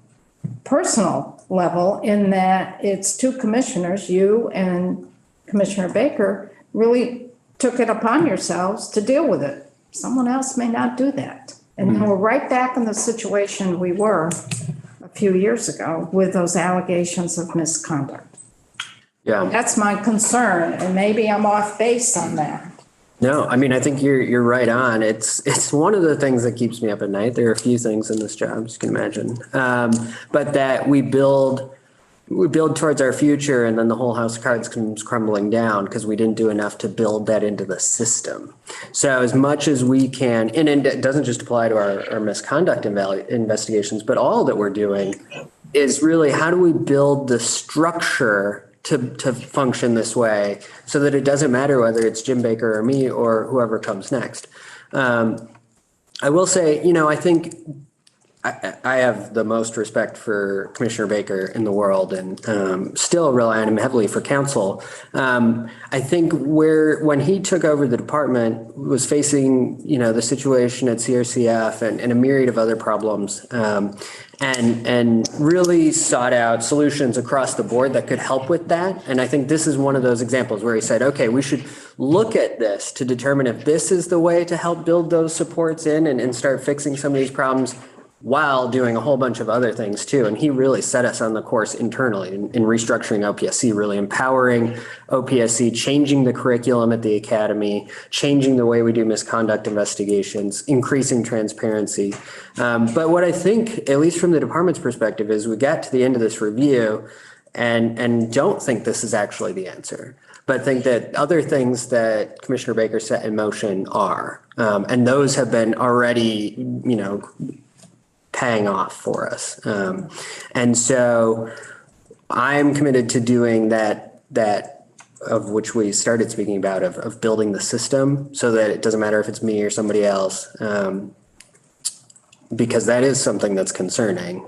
personal level in that it's two commissioners, you and Commissioner Baker, really took it upon yourselves to deal with it. Someone else may not do that. And then we're right back in the situation we were a few years ago with those allegations of misconduct. Yeah. That's my concern, and maybe I'm off base on that. No, I mean, I think you're right on. It's one of the things that keeps me up at night. There are a few things in this job, as you can imagine. But that we build towards our future, and then the whole house of cards comes crumbling down because we didn't do enough to build that into the system. So as much as we can, and it doesn't just apply to our misconduct investigations, but all that we're doing is really how do we build the structure to function this way so that it doesn't matter whether it's Jim Baker or me or whoever comes next. I will say, I think I have the most respect for Commissioner Baker in the world and still rely on him heavily for counsel. I think when he took over the department was facing, the situation at CRCF and a myriad of other problems, and really sought out solutions across the board that could help with that. And I think this is one of those examples where he said, okay, we should look at this to determine if this is the way to help build those supports in and start fixing some of these problems, while doing a whole bunch of other things too. And he really set us on the course internally in restructuring OPSC, really empowering OPSC, changing the curriculum at the academy, changing the way we do misconduct investigations, increasing transparency. But what I think, at least from the department's perspective, is we got to the end of this review and don't think this is actually the answer, but think that other things that Commissioner Baker set in motion are. And those have been already, paying off for us. And so I'm committed to doing that of which we started speaking about, of building the system so that it doesn't matter if it's me or somebody else, because that is something that's concerning.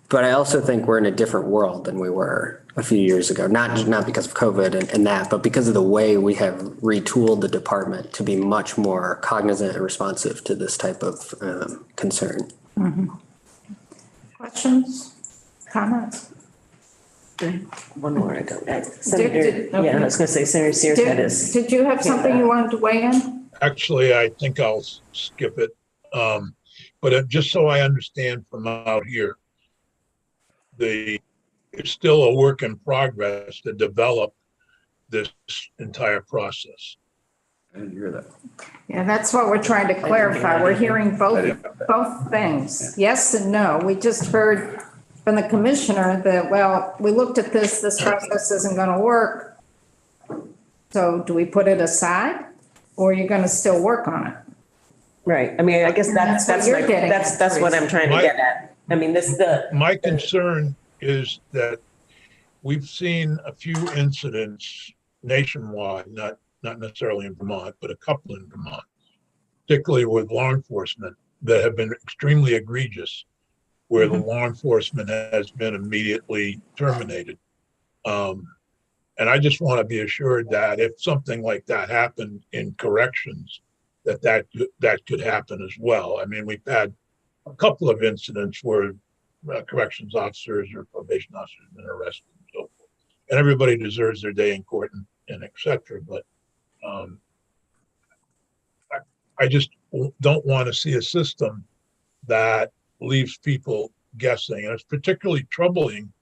But I also think we're in a different world than we were a few years ago, not because of COVID and that, but because of the way we have retooled the department to be much more cognizant and responsive to this type of concern. Mm-hmm. Questions, comments? One more, I don't. Okay. Yeah, I was going to say Senator Sears had his. Did you have something you wanted to weigh in? Actually, I think I'll skip it. But just so I understand from out here, it's still a work in progress to develop this entire process. I didn't hear that. Yeah, that's what we're trying to clarify. We're hearing both things, yes and no. We just heard from the commissioner that, well, we looked at this process isn't going to work. So do we put it aside or are you going to still work on it? Right. I mean, I guess that's what I'm trying to get at. I mean, my concern is that we've seen a few incidents nationwide, not necessarily in Vermont, but a couple in Vermont, particularly with law enforcement, that have been extremely egregious, where the law enforcement has been immediately terminated. And I just want to be assured that if something like that happened in corrections, that could happen as well. I mean, we've had a couple of incidents where corrections officers or probation officers have been arrested and so forth. And everybody deserves their day in court and et cetera. But I just don't want to see a system that leaves people guessing. And it's particularly troubling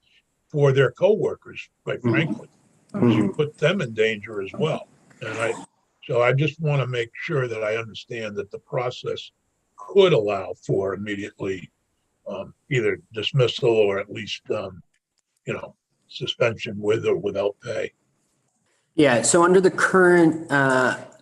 for their coworkers, quite frankly, because you put them in danger as well. And so I just want to make sure that I understand that the process could allow for immediately either dismissal or at least, suspension with or without pay. Yeah, so under the current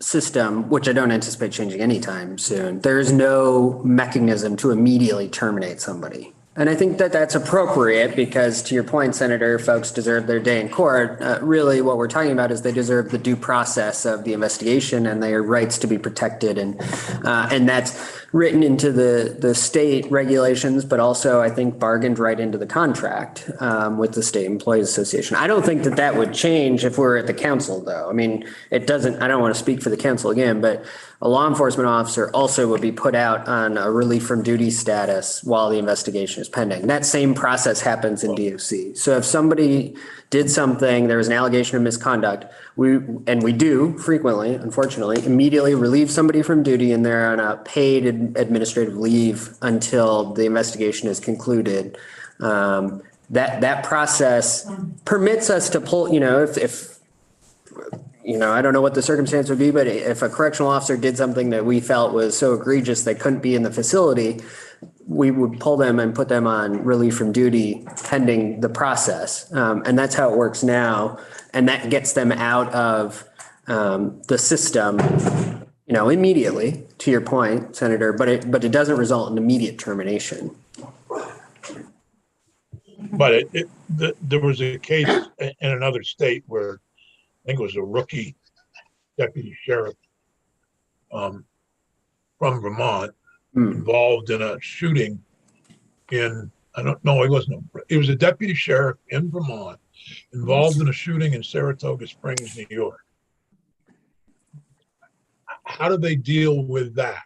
system, which I don't anticipate changing anytime soon, there is no mechanism to immediately terminate somebody. And I think that that's appropriate because to your point, Senator, folks deserve their day in court. Really what we're talking about is they deserve the due process of the investigation and their rights to be protected. And that's written into the state regulations, but also I think bargained right into the contract with the State Employees Association. I don't think that that would change if we're at the council though. I mean, it doesn't, I don't want to speak for the council again, but a law enforcement officer also would be put out on a relief from duty status while the investigation is pending. That same process happens in DOC. So if somebody did something, there was an allegation of misconduct, we do frequently, unfortunately, immediately relieve somebody from duty and they're on a paid administrative leave until the investigation is concluded. That process permits us to pull, if I don't know what the circumstance would be, but if a correctional officer did something that we felt was so egregious they couldn't be in the facility, we would pull them and put them on relief from duty pending the process. And that's how it works now. And that gets them out of the system, immediately, to your point, Senator, but it doesn't result in immediate termination. But there was a case in another state where I think it was a rookie deputy sheriff from Vermont involved in a shooting in, I don't know, he was a deputy sheriff in Vermont involved in a shooting in Saratoga Springs, New York. How do they deal with that?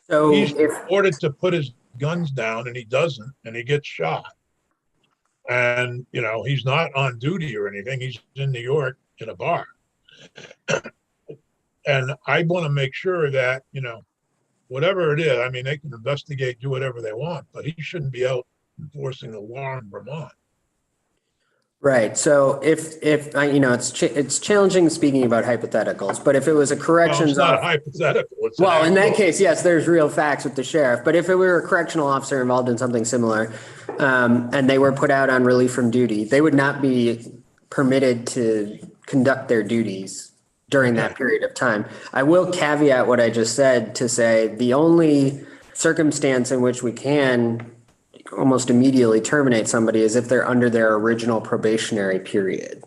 So he's ordered to put his guns down and he doesn't, and he gets shot. And, he's not on duty or anything. He's in New York in a bar. And I want to make sure that, whatever it is, I mean, they can investigate, do whatever they want, but he shouldn't be out enforcing the law in Vermont. Right. So if it's challenging speaking about hypotheticals, but if it was a corrections Well, it's not hypothetical. It's well, in that case, yes, there's real facts with the sheriff. But if it were a correctional officer involved in something similar, and they were put out on relief from duty, they would not be permitted to conduct their duties during that period of time. I will caveat what I just said to say the only circumstance in which we can almost immediately terminate somebody is if they're under their original probationary period.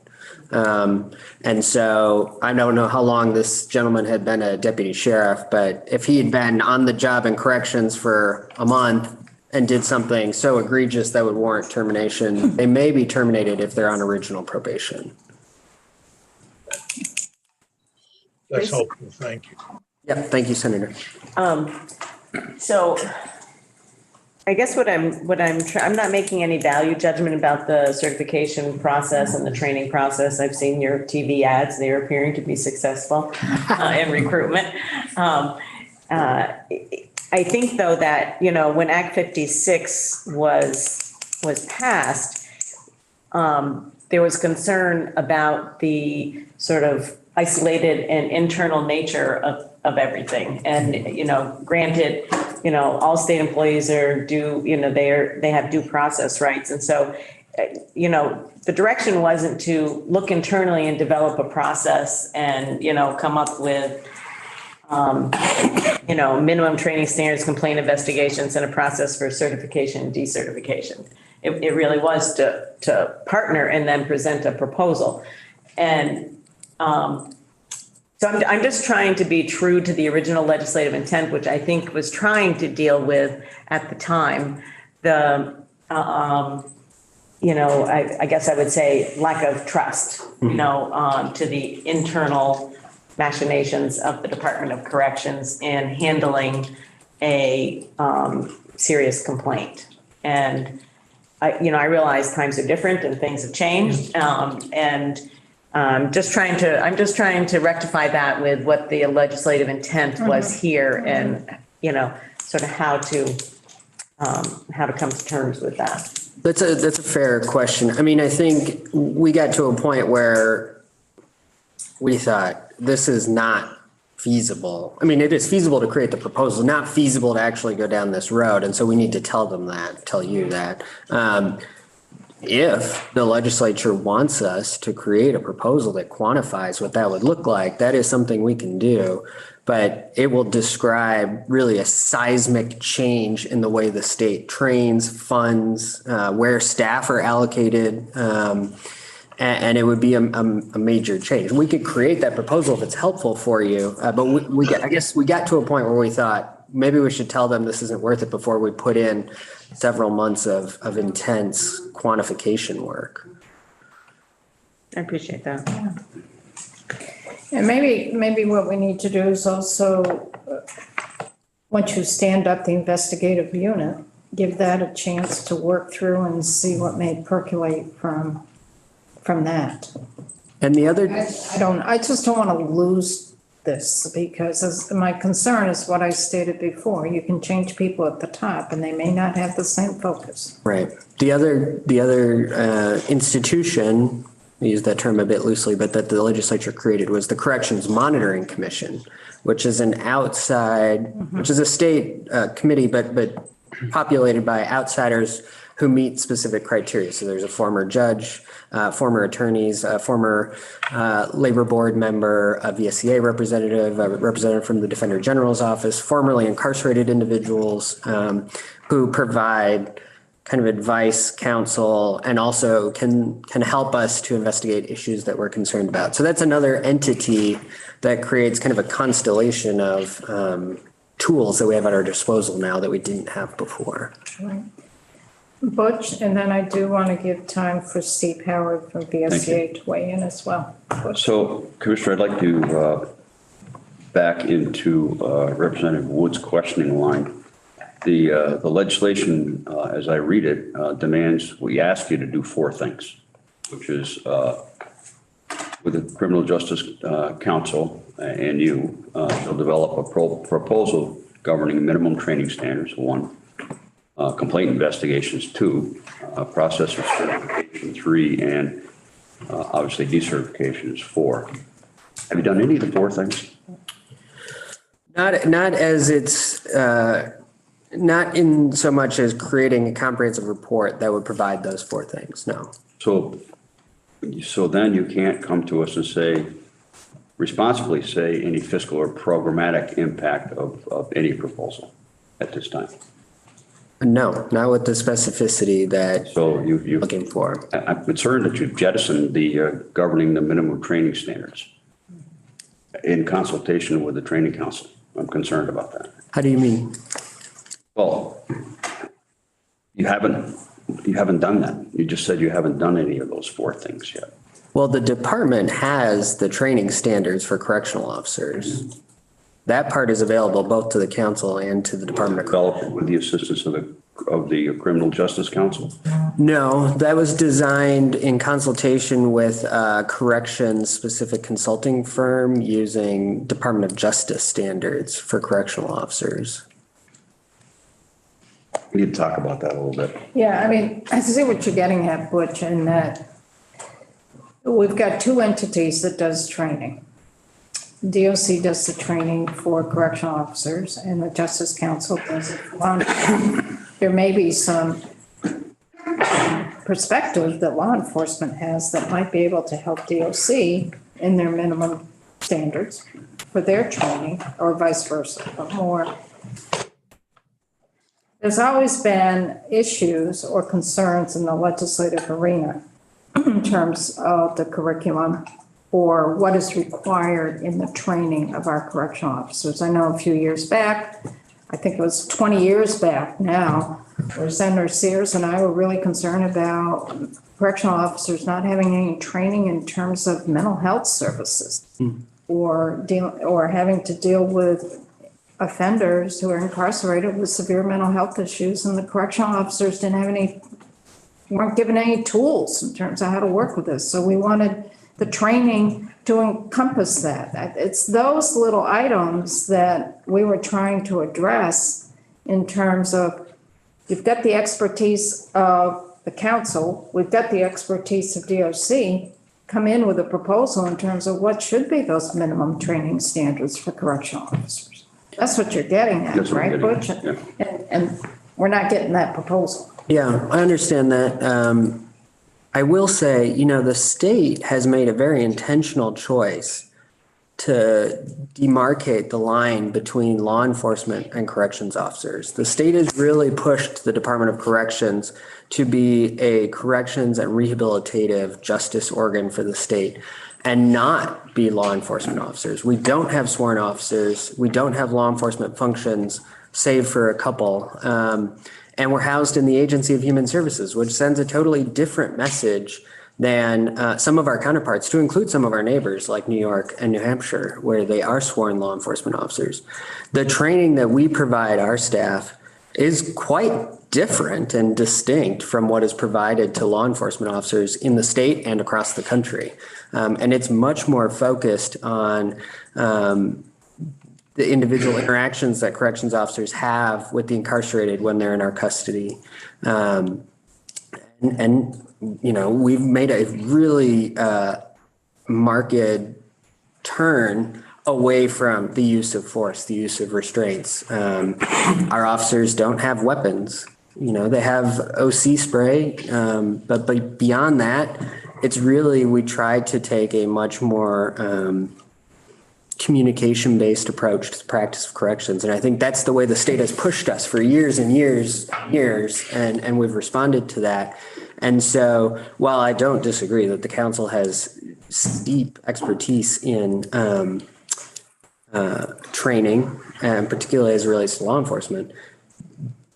And so I don't know how long this gentleman had been a deputy sheriff, but if he had been on the job in corrections for a month and did something so egregious that would warrant termination, they may be terminated if they're on original probation. That's helpful. Thank you. Yeah, thank you, Senator. So I guess I'm not making any value judgment about the certification process and the training process. I've seen your TV ads. They're appearing to be successful in recruitment. I think though that, when Act 56 was passed, there was concern about the sort of isolated and internal nature of everything. And, granted, all state employees are they have due process rights. And so, the direction wasn't to look internally and develop a process and, come up with, minimum training standards, complaint investigations, and a process for certification and decertification. It really was to partner and then present a proposal. And so I'm just trying to be true to the original legislative intent, which I think was trying to deal with at the time, I guess I would say lack of trust, to the internal machinations of the Department of Corrections in handling a serious complaint. And I realize times are different and things have changed, and I'm just trying to rectify that with what the legislative intent was here, and sort of how to come to terms with that. That's a fair question. I mean, I think we got to a point where we thought this is not feasible. I mean, it is feasible to create the proposal, not feasible to actually go down this road. And so we need to tell you that. If the legislature wants us to create a proposal that quantifies what that would look like, that is something we can do. but it will describe really a seismic change in the way the state trains, funds, where staff are allocated. And it would be a major change. We could create that proposal if it's helpful for you, but I guess we got to a point where we thought maybe we should tell them this isn't worth it before we put in several months of intense quantification work. I appreciate that. And maybe what we need to do is also, once you stand up the investigative unit, give that a chance to work through and see what may percolate from that. And the other, I just don't want to lose this, because my concern is what I stated before. You can change people at the top and they may not have the same focus. right. The other institution, I use that term a bit loosely, but that the legislature created was the Corrections Monitoring Commission, which is an outside, which is a state committee, but populated by outsiders who meet specific criteria. So there's a former judge, former attorneys, former labor board member, a VSCA representative, a representative from the Defender General's office, formerly incarcerated individuals who provide kind of advice, counsel, and also can help us to investigate issues that we're concerned about. So that's another entity that creates kind of a constellation of tools that we have at our disposal now that we didn't have before. Right. Butch, and then I do want to give time for Steve Howard from VSCA to weigh in as well. Butch. So, Commissioner, I'd like to back into Representative Wood's questioning line. The legislation, as I read it, demands we ask you to do four things, which is with the Criminal Justice Council and you, shall develop a proposal governing minimum training standards, 1, complaint investigations, 2, processor certification, 3, and obviously decertification is 4. Have you done any of the 4 things? Not as it's not in so much as creating a comprehensive report that would provide those 4 things, no. So then you can't come to us and say, responsibly say any fiscal or programmatic impact of any proposal at this time. No, not with the specificity that So you're looking for. I'm concerned that you've jettisoned the governing the minimum training standards in consultation with the training council. I'm concerned about that. How do you mean? Well, you haven't done that. You just said you haven't done any of those 4 things yet. Well, the department has the training standards for correctional officers. That part is available both to the council and to the Department of Developed with the assistance of the Criminal Justice Council? No, that was designed in consultation with a corrections-specific consulting firm using Department of Justice standards for correctional officers. We need to talk about that a little bit. Yeah, I mean, I see what you're getting at, Butch, in that we've got 2 entities that does training. DOC does the training for correctional officers and the Justice Council does it for law enforcement. There may be some perspective that law enforcement has that might be able to help DOC in their minimum standards for their training or vice versa, but more. There's always been issues or concerns in the legislative arena in terms of the curriculum or what is required in the training of our correctional officers. I know a few years back, I think it was 20 years back now, where Senator Sears and I were really concerned about correctional officers not having any training in terms of mental health services or having to deal with offenders who are incarcerated with severe mental health issues, and the correctional officers weren't given any tools in terms of how to work with this. So we wanted the training to encompass that. It's those little items that we were trying to address in terms of, you've got the expertise of the council, we've got the expertise of DOC, come in with a proposal in terms of what should be those minimum training standards for correctional officers. That's what you're getting at, That's what I'm right, getting Butch? at, yeah. And we're not getting that proposal. Yeah, I understand that. I will say, the state has made a very intentional choice to demarcate the line between law enforcement and corrections officers. The state has really pushed the Department of Corrections to be a corrections and rehabilitative justice organ for the state and not be law enforcement officers. We don't have sworn officers. We don't have law enforcement functions, save for a couple. And we're housed in the Agency of Human Services, which sends a totally different message than some of our counterparts, to include some of our neighbors like New York and New Hampshire, where they are sworn law enforcement officers. The training that we provide our staff is quite different and distinct from what is provided to law enforcement officers in the state and across the country. And it's much more focused on the individual interactions that corrections officers have with the incarcerated when they're in our custody. And you know, we've made a really marked turn away from the use of force, the use of restraints. Our officers don't have weapons. You know, they have OC spray, but beyond that, it's really, we tried to take a much more communication-based approach to the practice of corrections. And I think that's the way the state has pushed us for years and years, and we've responded to that. And so while I don't disagree that the council has deep expertise in training, and particularly as it relates to law enforcement,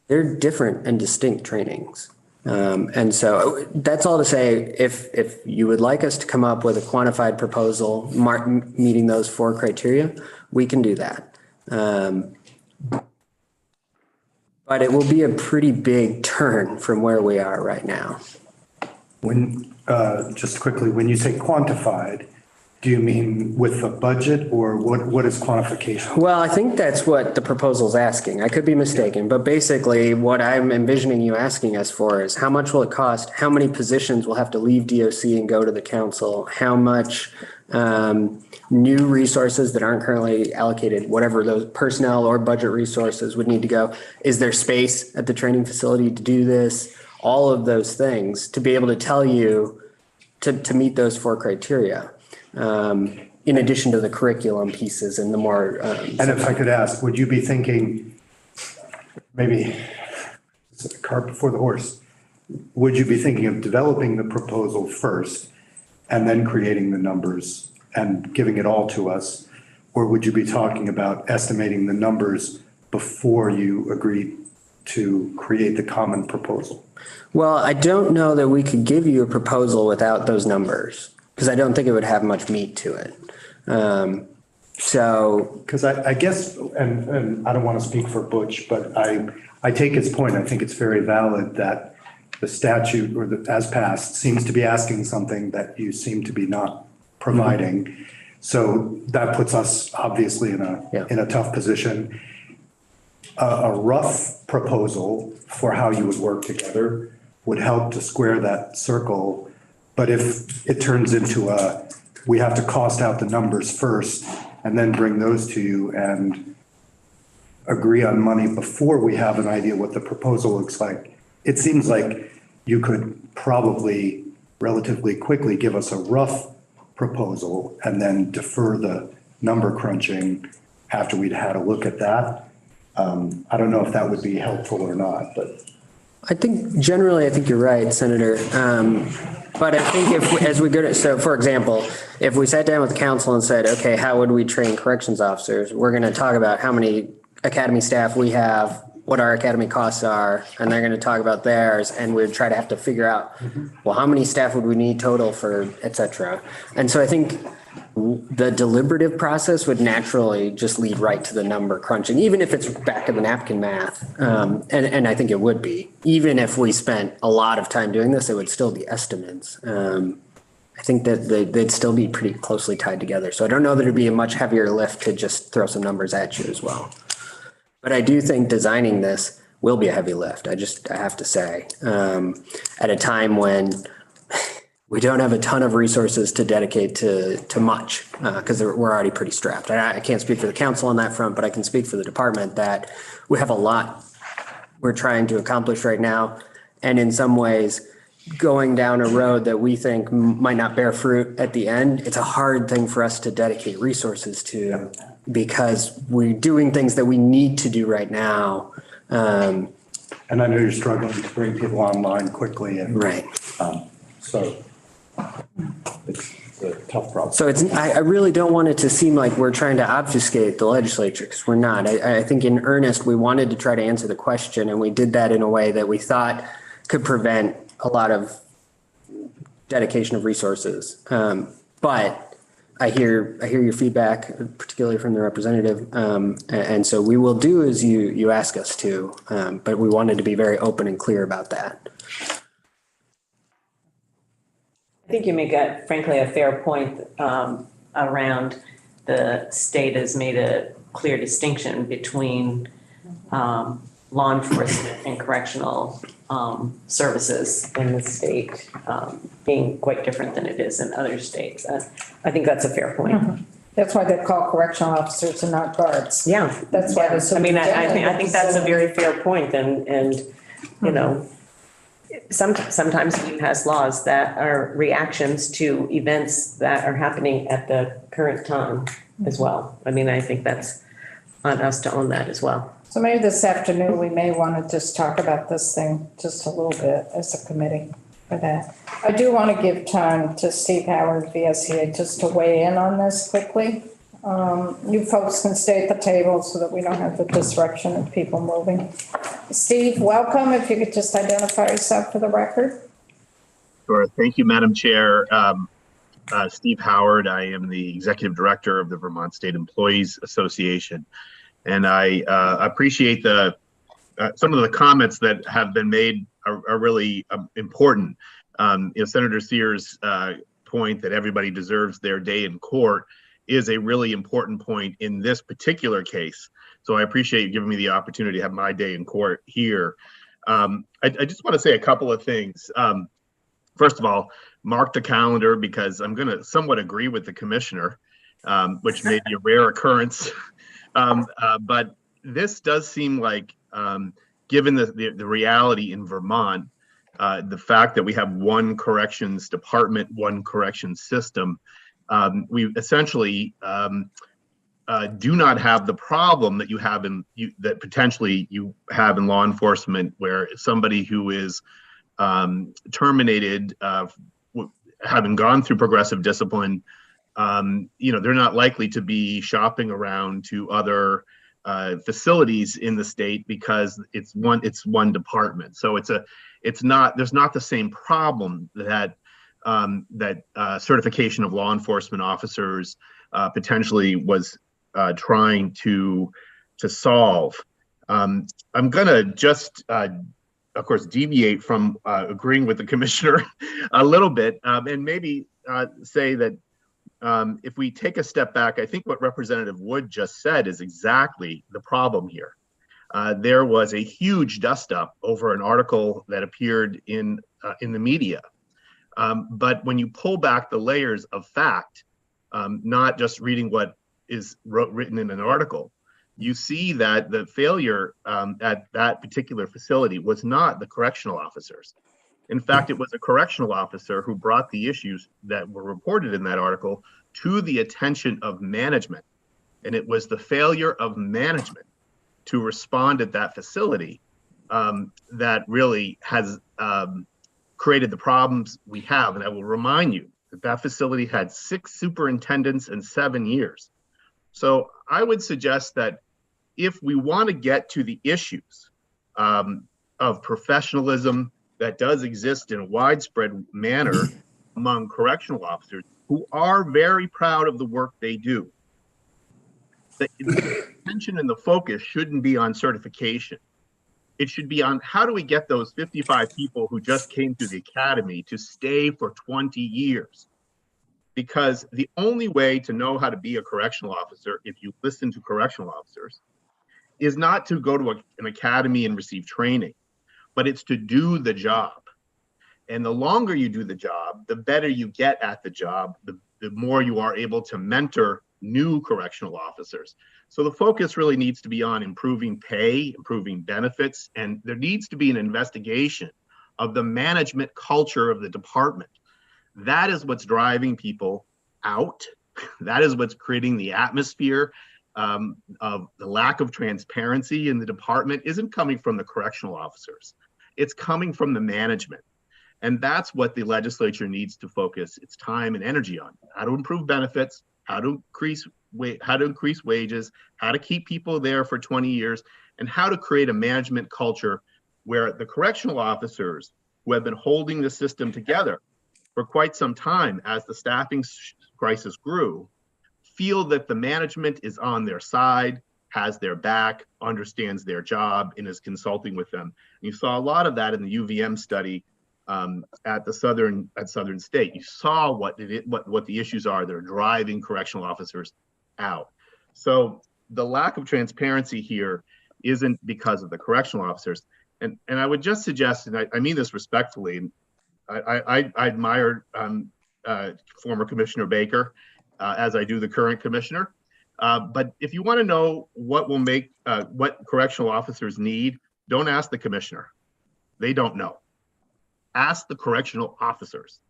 they're different and distinct trainings. And so that's all to say, if you would like us to come up with a quantified proposal meeting those 4 criteria, we can do that. But it will be a pretty big turn from where we are right now. When, just quickly, when you say quantified, do you mean with the budget, or what is quantification? Well, I think that's what the proposal is asking. I could be mistaken, but basically what I'm envisioning you asking us for is how much will it cost? How many positions will have to leave DOC and go to the council? How much new resources that aren't currently allocated, whatever those personnel or budget resources would need to go? Is there space at the training facility to do this? All of those things to be able to tell you to meet those 4 criteria. In addition to the curriculum pieces and the more. And if I could ask, would you be thinking, maybe it's the cart before the horse, would you be thinking of developing the proposal first and then creating the numbers and giving it all to us? Or would you be talking about estimating the numbers before you agree to create the common proposal? Well, I don't know that we could give you a proposal without those numbers, because I don't think it would have much meat to it. Because I guess, and I don't want to speak for Butch, but I take his point. I think it's very valid that the statute, or the as passed, seems to be asking something that you seem to be not providing. Mm-hmm. So that puts us obviously in a tough position. A rough proposal for how you would work together would help to square that circle. But if it turns into we have to cost out the numbers first and then bring those to you and agree on money before we have an idea what the proposal looks like, it seems like you could probably relatively quickly give us a rough proposal and then defer the number crunching after we'd had a look at that. I don't know if that would be helpful or not, but. I think generally, I think you're right, Senator. But I think as we go to, so for example, if we sat down with the council and said, okay, how would we train corrections officers? We're going to talk about how many academy staff we have, what our academy costs are, and they're going to talk about theirs. And we'd try to have to figure out, well, how many staff would we need total for, et cetera. And so I think the deliberative process would naturally just lead right to the number crunching, even if it's back of the napkin math. And I think it would be, even if we spent a lot of time doing this, it would still be estimates. I think that they'd still be pretty closely tied together. So I don't know that it'd be a much heavier lift to just throw some numbers at you as well. But I do think designing this will be a heavy lift. I have to say, at a time when we don't have a ton of resources to dedicate to much, because we're already pretty strapped. I can't speak for the council on that front, but I can speak for the department that we have a lot we're trying to accomplish right now. And in some ways, going down a road that we think might not bear fruit at the end, it's a hard thing for us to dedicate resources to because we're doing things that we need to do right now. And I know you're struggling to bring people online quickly and. Right. So it's a tough problem. So I really don't want it to seem like we're trying to obfuscate the legislature because we're not. I think in earnest, we wanted to try to answer the question and we did that in a way that we thought could prevent a lot of dedication of resources. But I hear your feedback, particularly from the representative. And so we will do as you ask us to, but we wanted to be very open and clear about that. I think you make frankly, a fair point around the state has made a clear distinction between law enforcement and correctional services in the state being quite different than it is in other states. I think that's a fair point. Mm-hmm. That's why they're called correctional officers and not guards. Yeah. That's why there's so I mean, many I think that's a very fair point and you know, sometimes we pass laws that are reactions to events that are happening at the current time as well. I mean, I think that's on us to own that as well. So maybe this afternoon, we may want to just talk about this thing just a little bit as a committee for that. I do want to give time to Steve Howard, VSEA, just to weigh in on this quickly. You folks can stay at the table so that we don't have the disruption of people moving. Steve, welcome. If you could just identify yourself for the record. Sure. Thank you, Madam Chair. Steve Howard. I am the Executive Director of the Vermont State Employees Association. And I appreciate some of the comments that have been made are really important. Senator Sears' point that everybody deserves their day in court is a really important point in this particular case. So I appreciate you giving me the opportunity to have my day in court here. I just want to say a couple of things. First of all, mark the calendar because I'm going to somewhat agree with the commissioner, which may be a rare occurrence. But this does seem like, given the reality in Vermont, the fact that we have one corrections department, one corrections system, we essentially do not have the problem that you have that potentially you have in law enforcement, where somebody who is terminated, having gone through progressive discipline, they're not likely to be shopping around to other facilities in the state because it's one department. So there's not the same problem that certification of law enforcement officers potentially was trying to solve. I'm gonna just of course deviate from agreeing with the commissioner a little bit and maybe say that if we take a step back, I think what Representative Wood just said is exactly the problem here. There was a huge dust up over an article that appeared in the media. But when you pull back the layers of fact, not just reading what is written in an article, you see that the failure at that particular facility was not the correctional officers. In fact, it was a correctional officer who brought the issues that were reported in that article to the attention of management. And it was the failure of management to respond at that facility that really has created the problems we have. And I will remind you that that facility had 6 superintendents in 7 years. So I would suggest that if we want to get to the issues of professionalism that does exist in a widespread manner among correctional officers who are very proud of the work they do, the attention and the focus shouldn't be on certification. It should be on how do we get those 55 people who just came through the academy to stay for 20 years? Because the only way to know how to be a correctional officer, if you listen to correctional officers, is not to go to an academy and receive training, but it's to do the job. And the longer you do the job, the better you get at the job, the more you are able to mentor new correctional officers. So the focus really needs to be on improving pay, improving benefits, and there needs to be an investigation of the management culture of the department. That is what's driving people out. That is what's creating the atmosphere of the lack of transparency in the department. Isn't coming from the correctional officers. It's coming from the management. And that's what the legislature needs to focus its time and energy on. How to improve benefits, how to increase wages, how to keep people there for 20 years, and how to create a management culture where the correctional officers who have been holding the system together for quite some time as the staffing crisis grew, feel that the management is on their side, has their back, understands their job, and is consulting with them. And you saw a lot of that in the UVM study at Southern State. You saw what the issues are that are driving correctional officers out. So the lack of transparency here isn't because of the correctional officers. And I would just suggest, and I mean this respectfully, and I admire former Commissioner Baker as I do the current commissioner. But if you want to know what will make what correctional officers need, don't ask the commissioner. They don't know. Ask the correctional officers,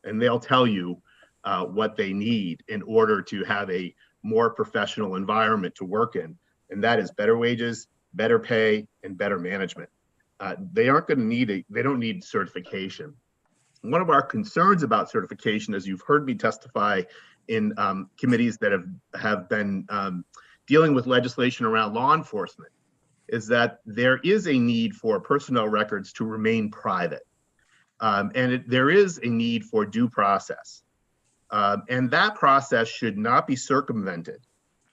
and they'll tell you what they need in order to have a more professional environment to work in. And that is better wages, better pay, and better management. They aren't going to need they don't need certification. One of our concerns about certification, as you've heard me testify in committees that have been dealing with legislation around law enforcement, is that there is a need for personnel records to remain private. There is a need for due process. And that process should not be circumvented.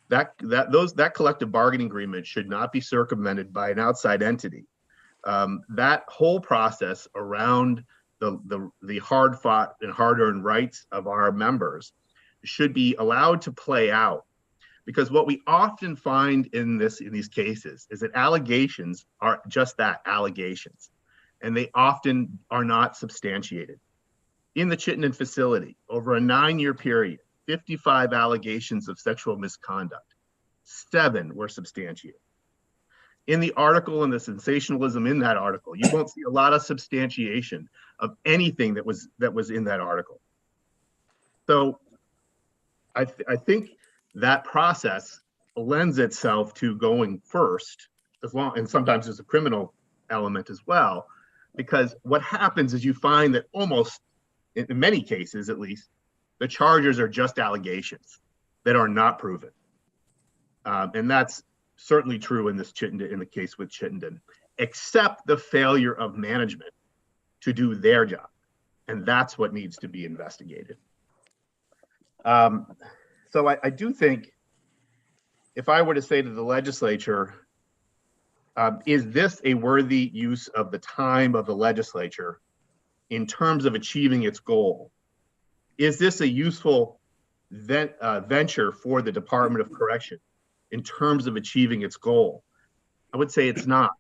That collective bargaining agreement should not be circumvented by an outside entity. That whole process around the hard-fought and hard-earned rights of our members should be allowed to play out, because what we often find in these cases is that allegations are just that, allegations, and they often are not substantiated. In the Chittenden facility, over a 9-year period, 55 allegations of sexual misconduct, 7 were substantiated. In the article and the sensationalism in that article, you won't see a lot of substantiation of anything that was in that article. So I think that process lends itself to going first, and sometimes there's a criminal element as well, because what happens is you find that almost, in many cases at least, the charges are just allegations that are not proven. And that's certainly true in the case with Chittenden, except the failure of management to do their job. And that's what needs to be investigated. So I do think, if I were to say to the legislature, is this a worthy use of the time of the legislature in terms of achieving its goal? Is this a useful venture for the Department of Correction in terms of achieving its goal? I would say it's not.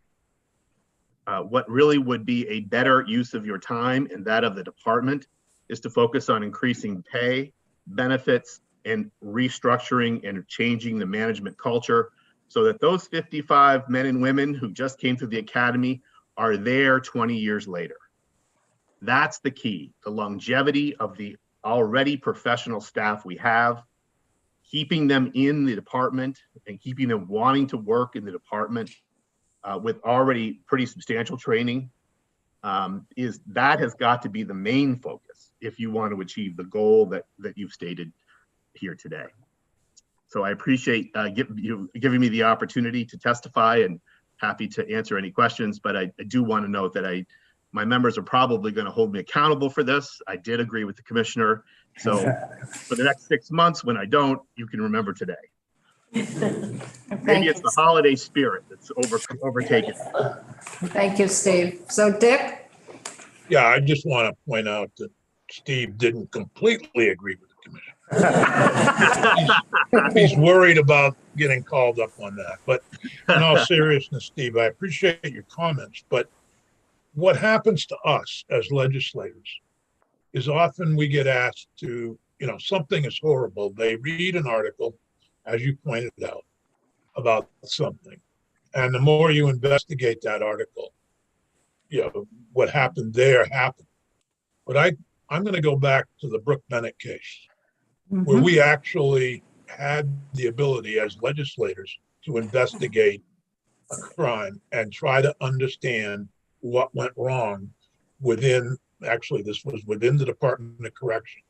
What really would be a better use of your time and that of the department is to focus on increasing pay, benefits, and restructuring and changing the management culture so that those 55 men and women who just came through the academy are there 20 years later. That's the key, the longevity of the already professional staff we have, keeping them in the department and keeping them wanting to work in the department with already pretty substantial training, that has got to be the main focus if you want to achieve the goal that you've stated here today. So I appreciate you giving me the opportunity to testify, and happy to answer any questions, but I do want to note that my members are probably going to hold me accountable for this. I did agree with the commissioner. So for the next 6 months, when I don't, you can remember today. Maybe it's the holiday spirit that's overtaken. Thank you, Steve. So Dick? Yeah, I just want to point out that Steve didn't completely agree with the commission. He's worried about getting called up on that. But in all seriousness, Steve, I appreciate your comments. But what happens to us as legislators is often we get asked to, something is horrible. They read an article, as you pointed out, about something. And the more you investigate that article, what happened there happened. But I'm going to go back to the Brooke Bennett case, where we actually had the ability as legislators to investigate a crime and try to understand what went wrong within, actually, this was within the Department of Corrections.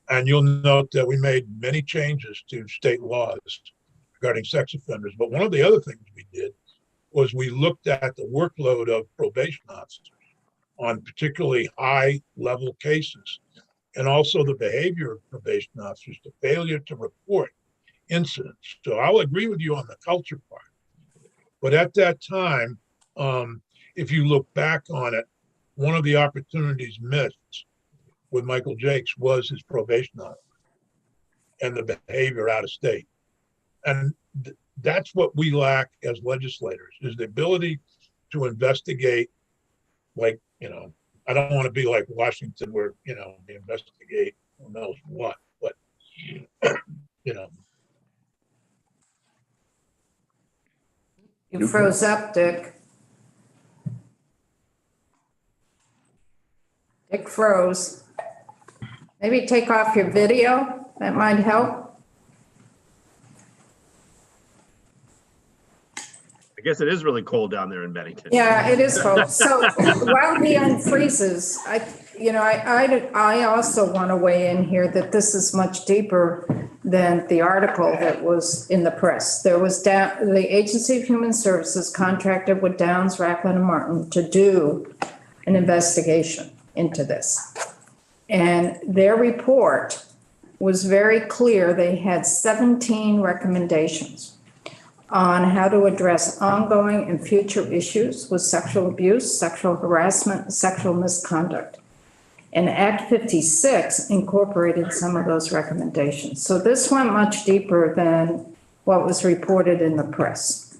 And you'll note that we made many changes to state laws regarding sex offenders. But one of the other things we did was we looked at the workload of probation officers on particularly high-level cases, and also the behavior of probation officers, the failure to report incidents. So I'll agree with you on the culture part. But at that time, if you look back on it, one of the opportunities missed with Michael Jakes was his probation officer and the behavior out of state. And that's what we lack as legislators, is the ability to investigate, like, I don't want to be like Washington where, they investigate who knows what, but, You froze up, Dick. Dick froze. Maybe take off your video. That might help. I guess it is really cold down there in Bennington. Yeah, it is cold. So while he unfreezes, I also want to weigh in here that this is much deeper than the article that was in the press. There was the Agency of Human Services contracted with Downs, Racklin, and Martin to do an investigation into this. And their report was very clear. They had 17 recommendations on how to address ongoing and future issues with sexual abuse, sexual harassment, sexual misconduct. And Act 56 incorporated some of those recommendations. So this went much deeper than what was reported in the press.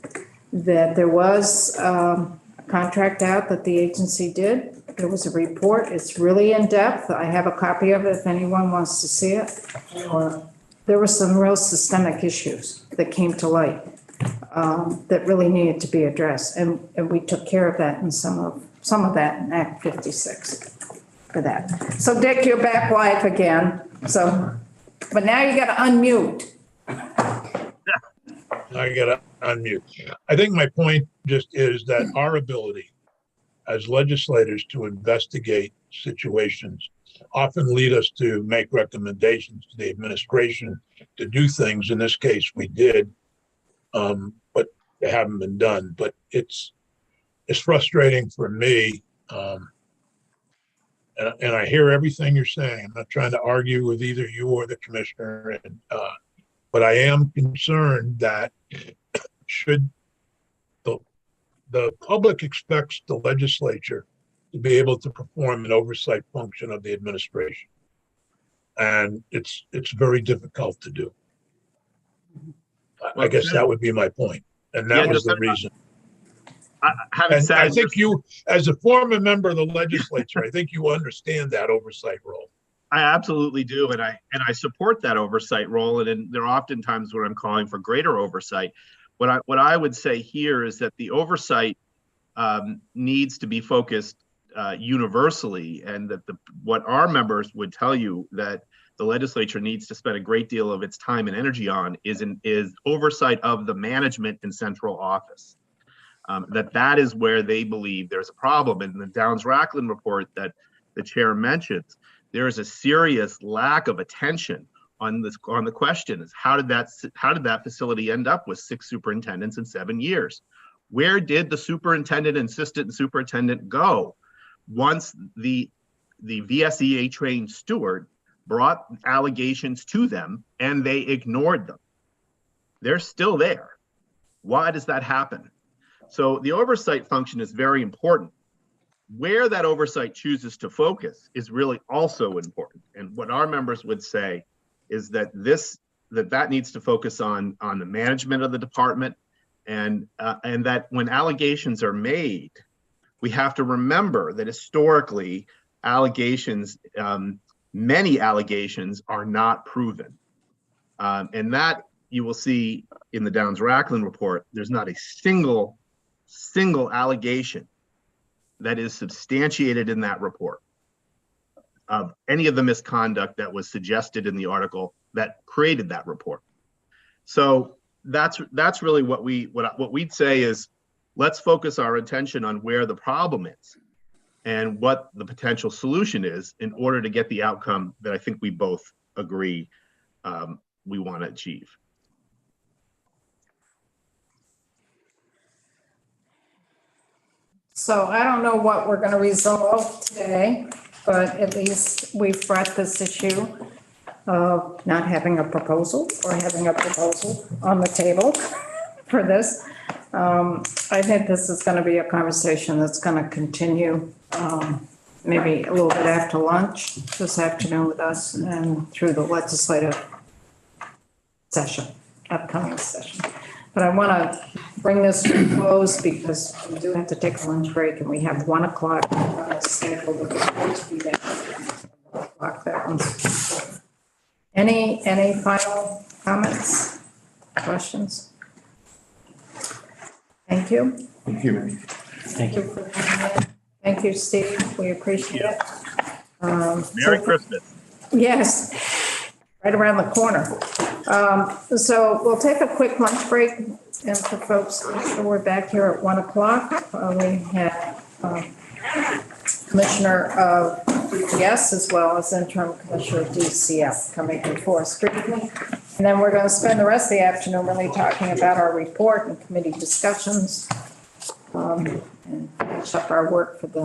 That there was a contract out that the agency did. There was a report. It's really in depth. I have a copy of it if anyone wants to see it. There were some real systemic issues that came to light that really needed to be addressed. And we took care of that in some of that in Act 56 for that. So Dick, you're back live again. So, but now you got to unmute. I got to unmute. I think my point just is that our ability as legislators to investigate situations often lead us to make recommendations to the administration to do things. In this case, we did, but they haven't been done. But it's frustrating for me, and I hear everything you're saying. I'm not trying to argue with either you or the commissioner, but I am concerned that should the public expects the legislature to be able to perform an oversight function of the administration. And it's very difficult to do. I guess that would be my point. And that was the reason. I think you, as a former member of the legislature, I think you understand that oversight role. I absolutely do. And I support that oversight role. And there are often times where I'm calling for greater oversight. What I would say here is that the oversight needs to be focused universally, and that what our members would tell you that the legislature needs to spend a great deal of its time and energy on is oversight of the management in central office. That is where they believe there's a problem. In the Downs-Racklin report that the chair mentions, there is a serious lack of attention on the question is how did that facility end up with 6 superintendents in 7 years? Where did the superintendent, assistant superintendent go once the VSEA trained steward brought allegations to them and they ignored them? They're still there. Why does that happen? So the oversight function is very important. Where that oversight chooses to focus is really also important. And what our members would say is that that needs to focus on the management of the department, and that when allegations are made, we have to remember that historically many allegations are not proven. And that you will see in the Downs-Racklin report, there's not a single allegation that is substantiated in that report of any of the misconduct that was suggested in the article that created that report. So that's really what we'd say is, let's focus our attention on where the problem is and what the potential solution is in order to get the outcome that I think we both agree we want to achieve. So I don't know what we're going to resolve today, but at least we've brought this issue of not having a proposal or having a proposal on the table for this. I think this is going to be a conversation that's going to continue maybe a little bit after lunch this afternoon with us and through the legislative session, upcoming session. But I want to bring this to a close because we do have to take a lunch break and we have 1 o'clock scheduled. We're supposed to be there at 1 o'clock. That one's. Any final comments, questions? Thank you. Thank you. Thank you for coming in. Thank you, Steve. We appreciate it. Merry Christmas. Yes, right around the corner. So we'll take a quick lunch break, and for folks, we're back here at 1 o'clock. We have Commissioner of DPS as well as Interim Commissioner of DCF coming before us briefly. And then we're going to spend the rest of the afternoon really talking about our report and committee discussions and finish up our work for the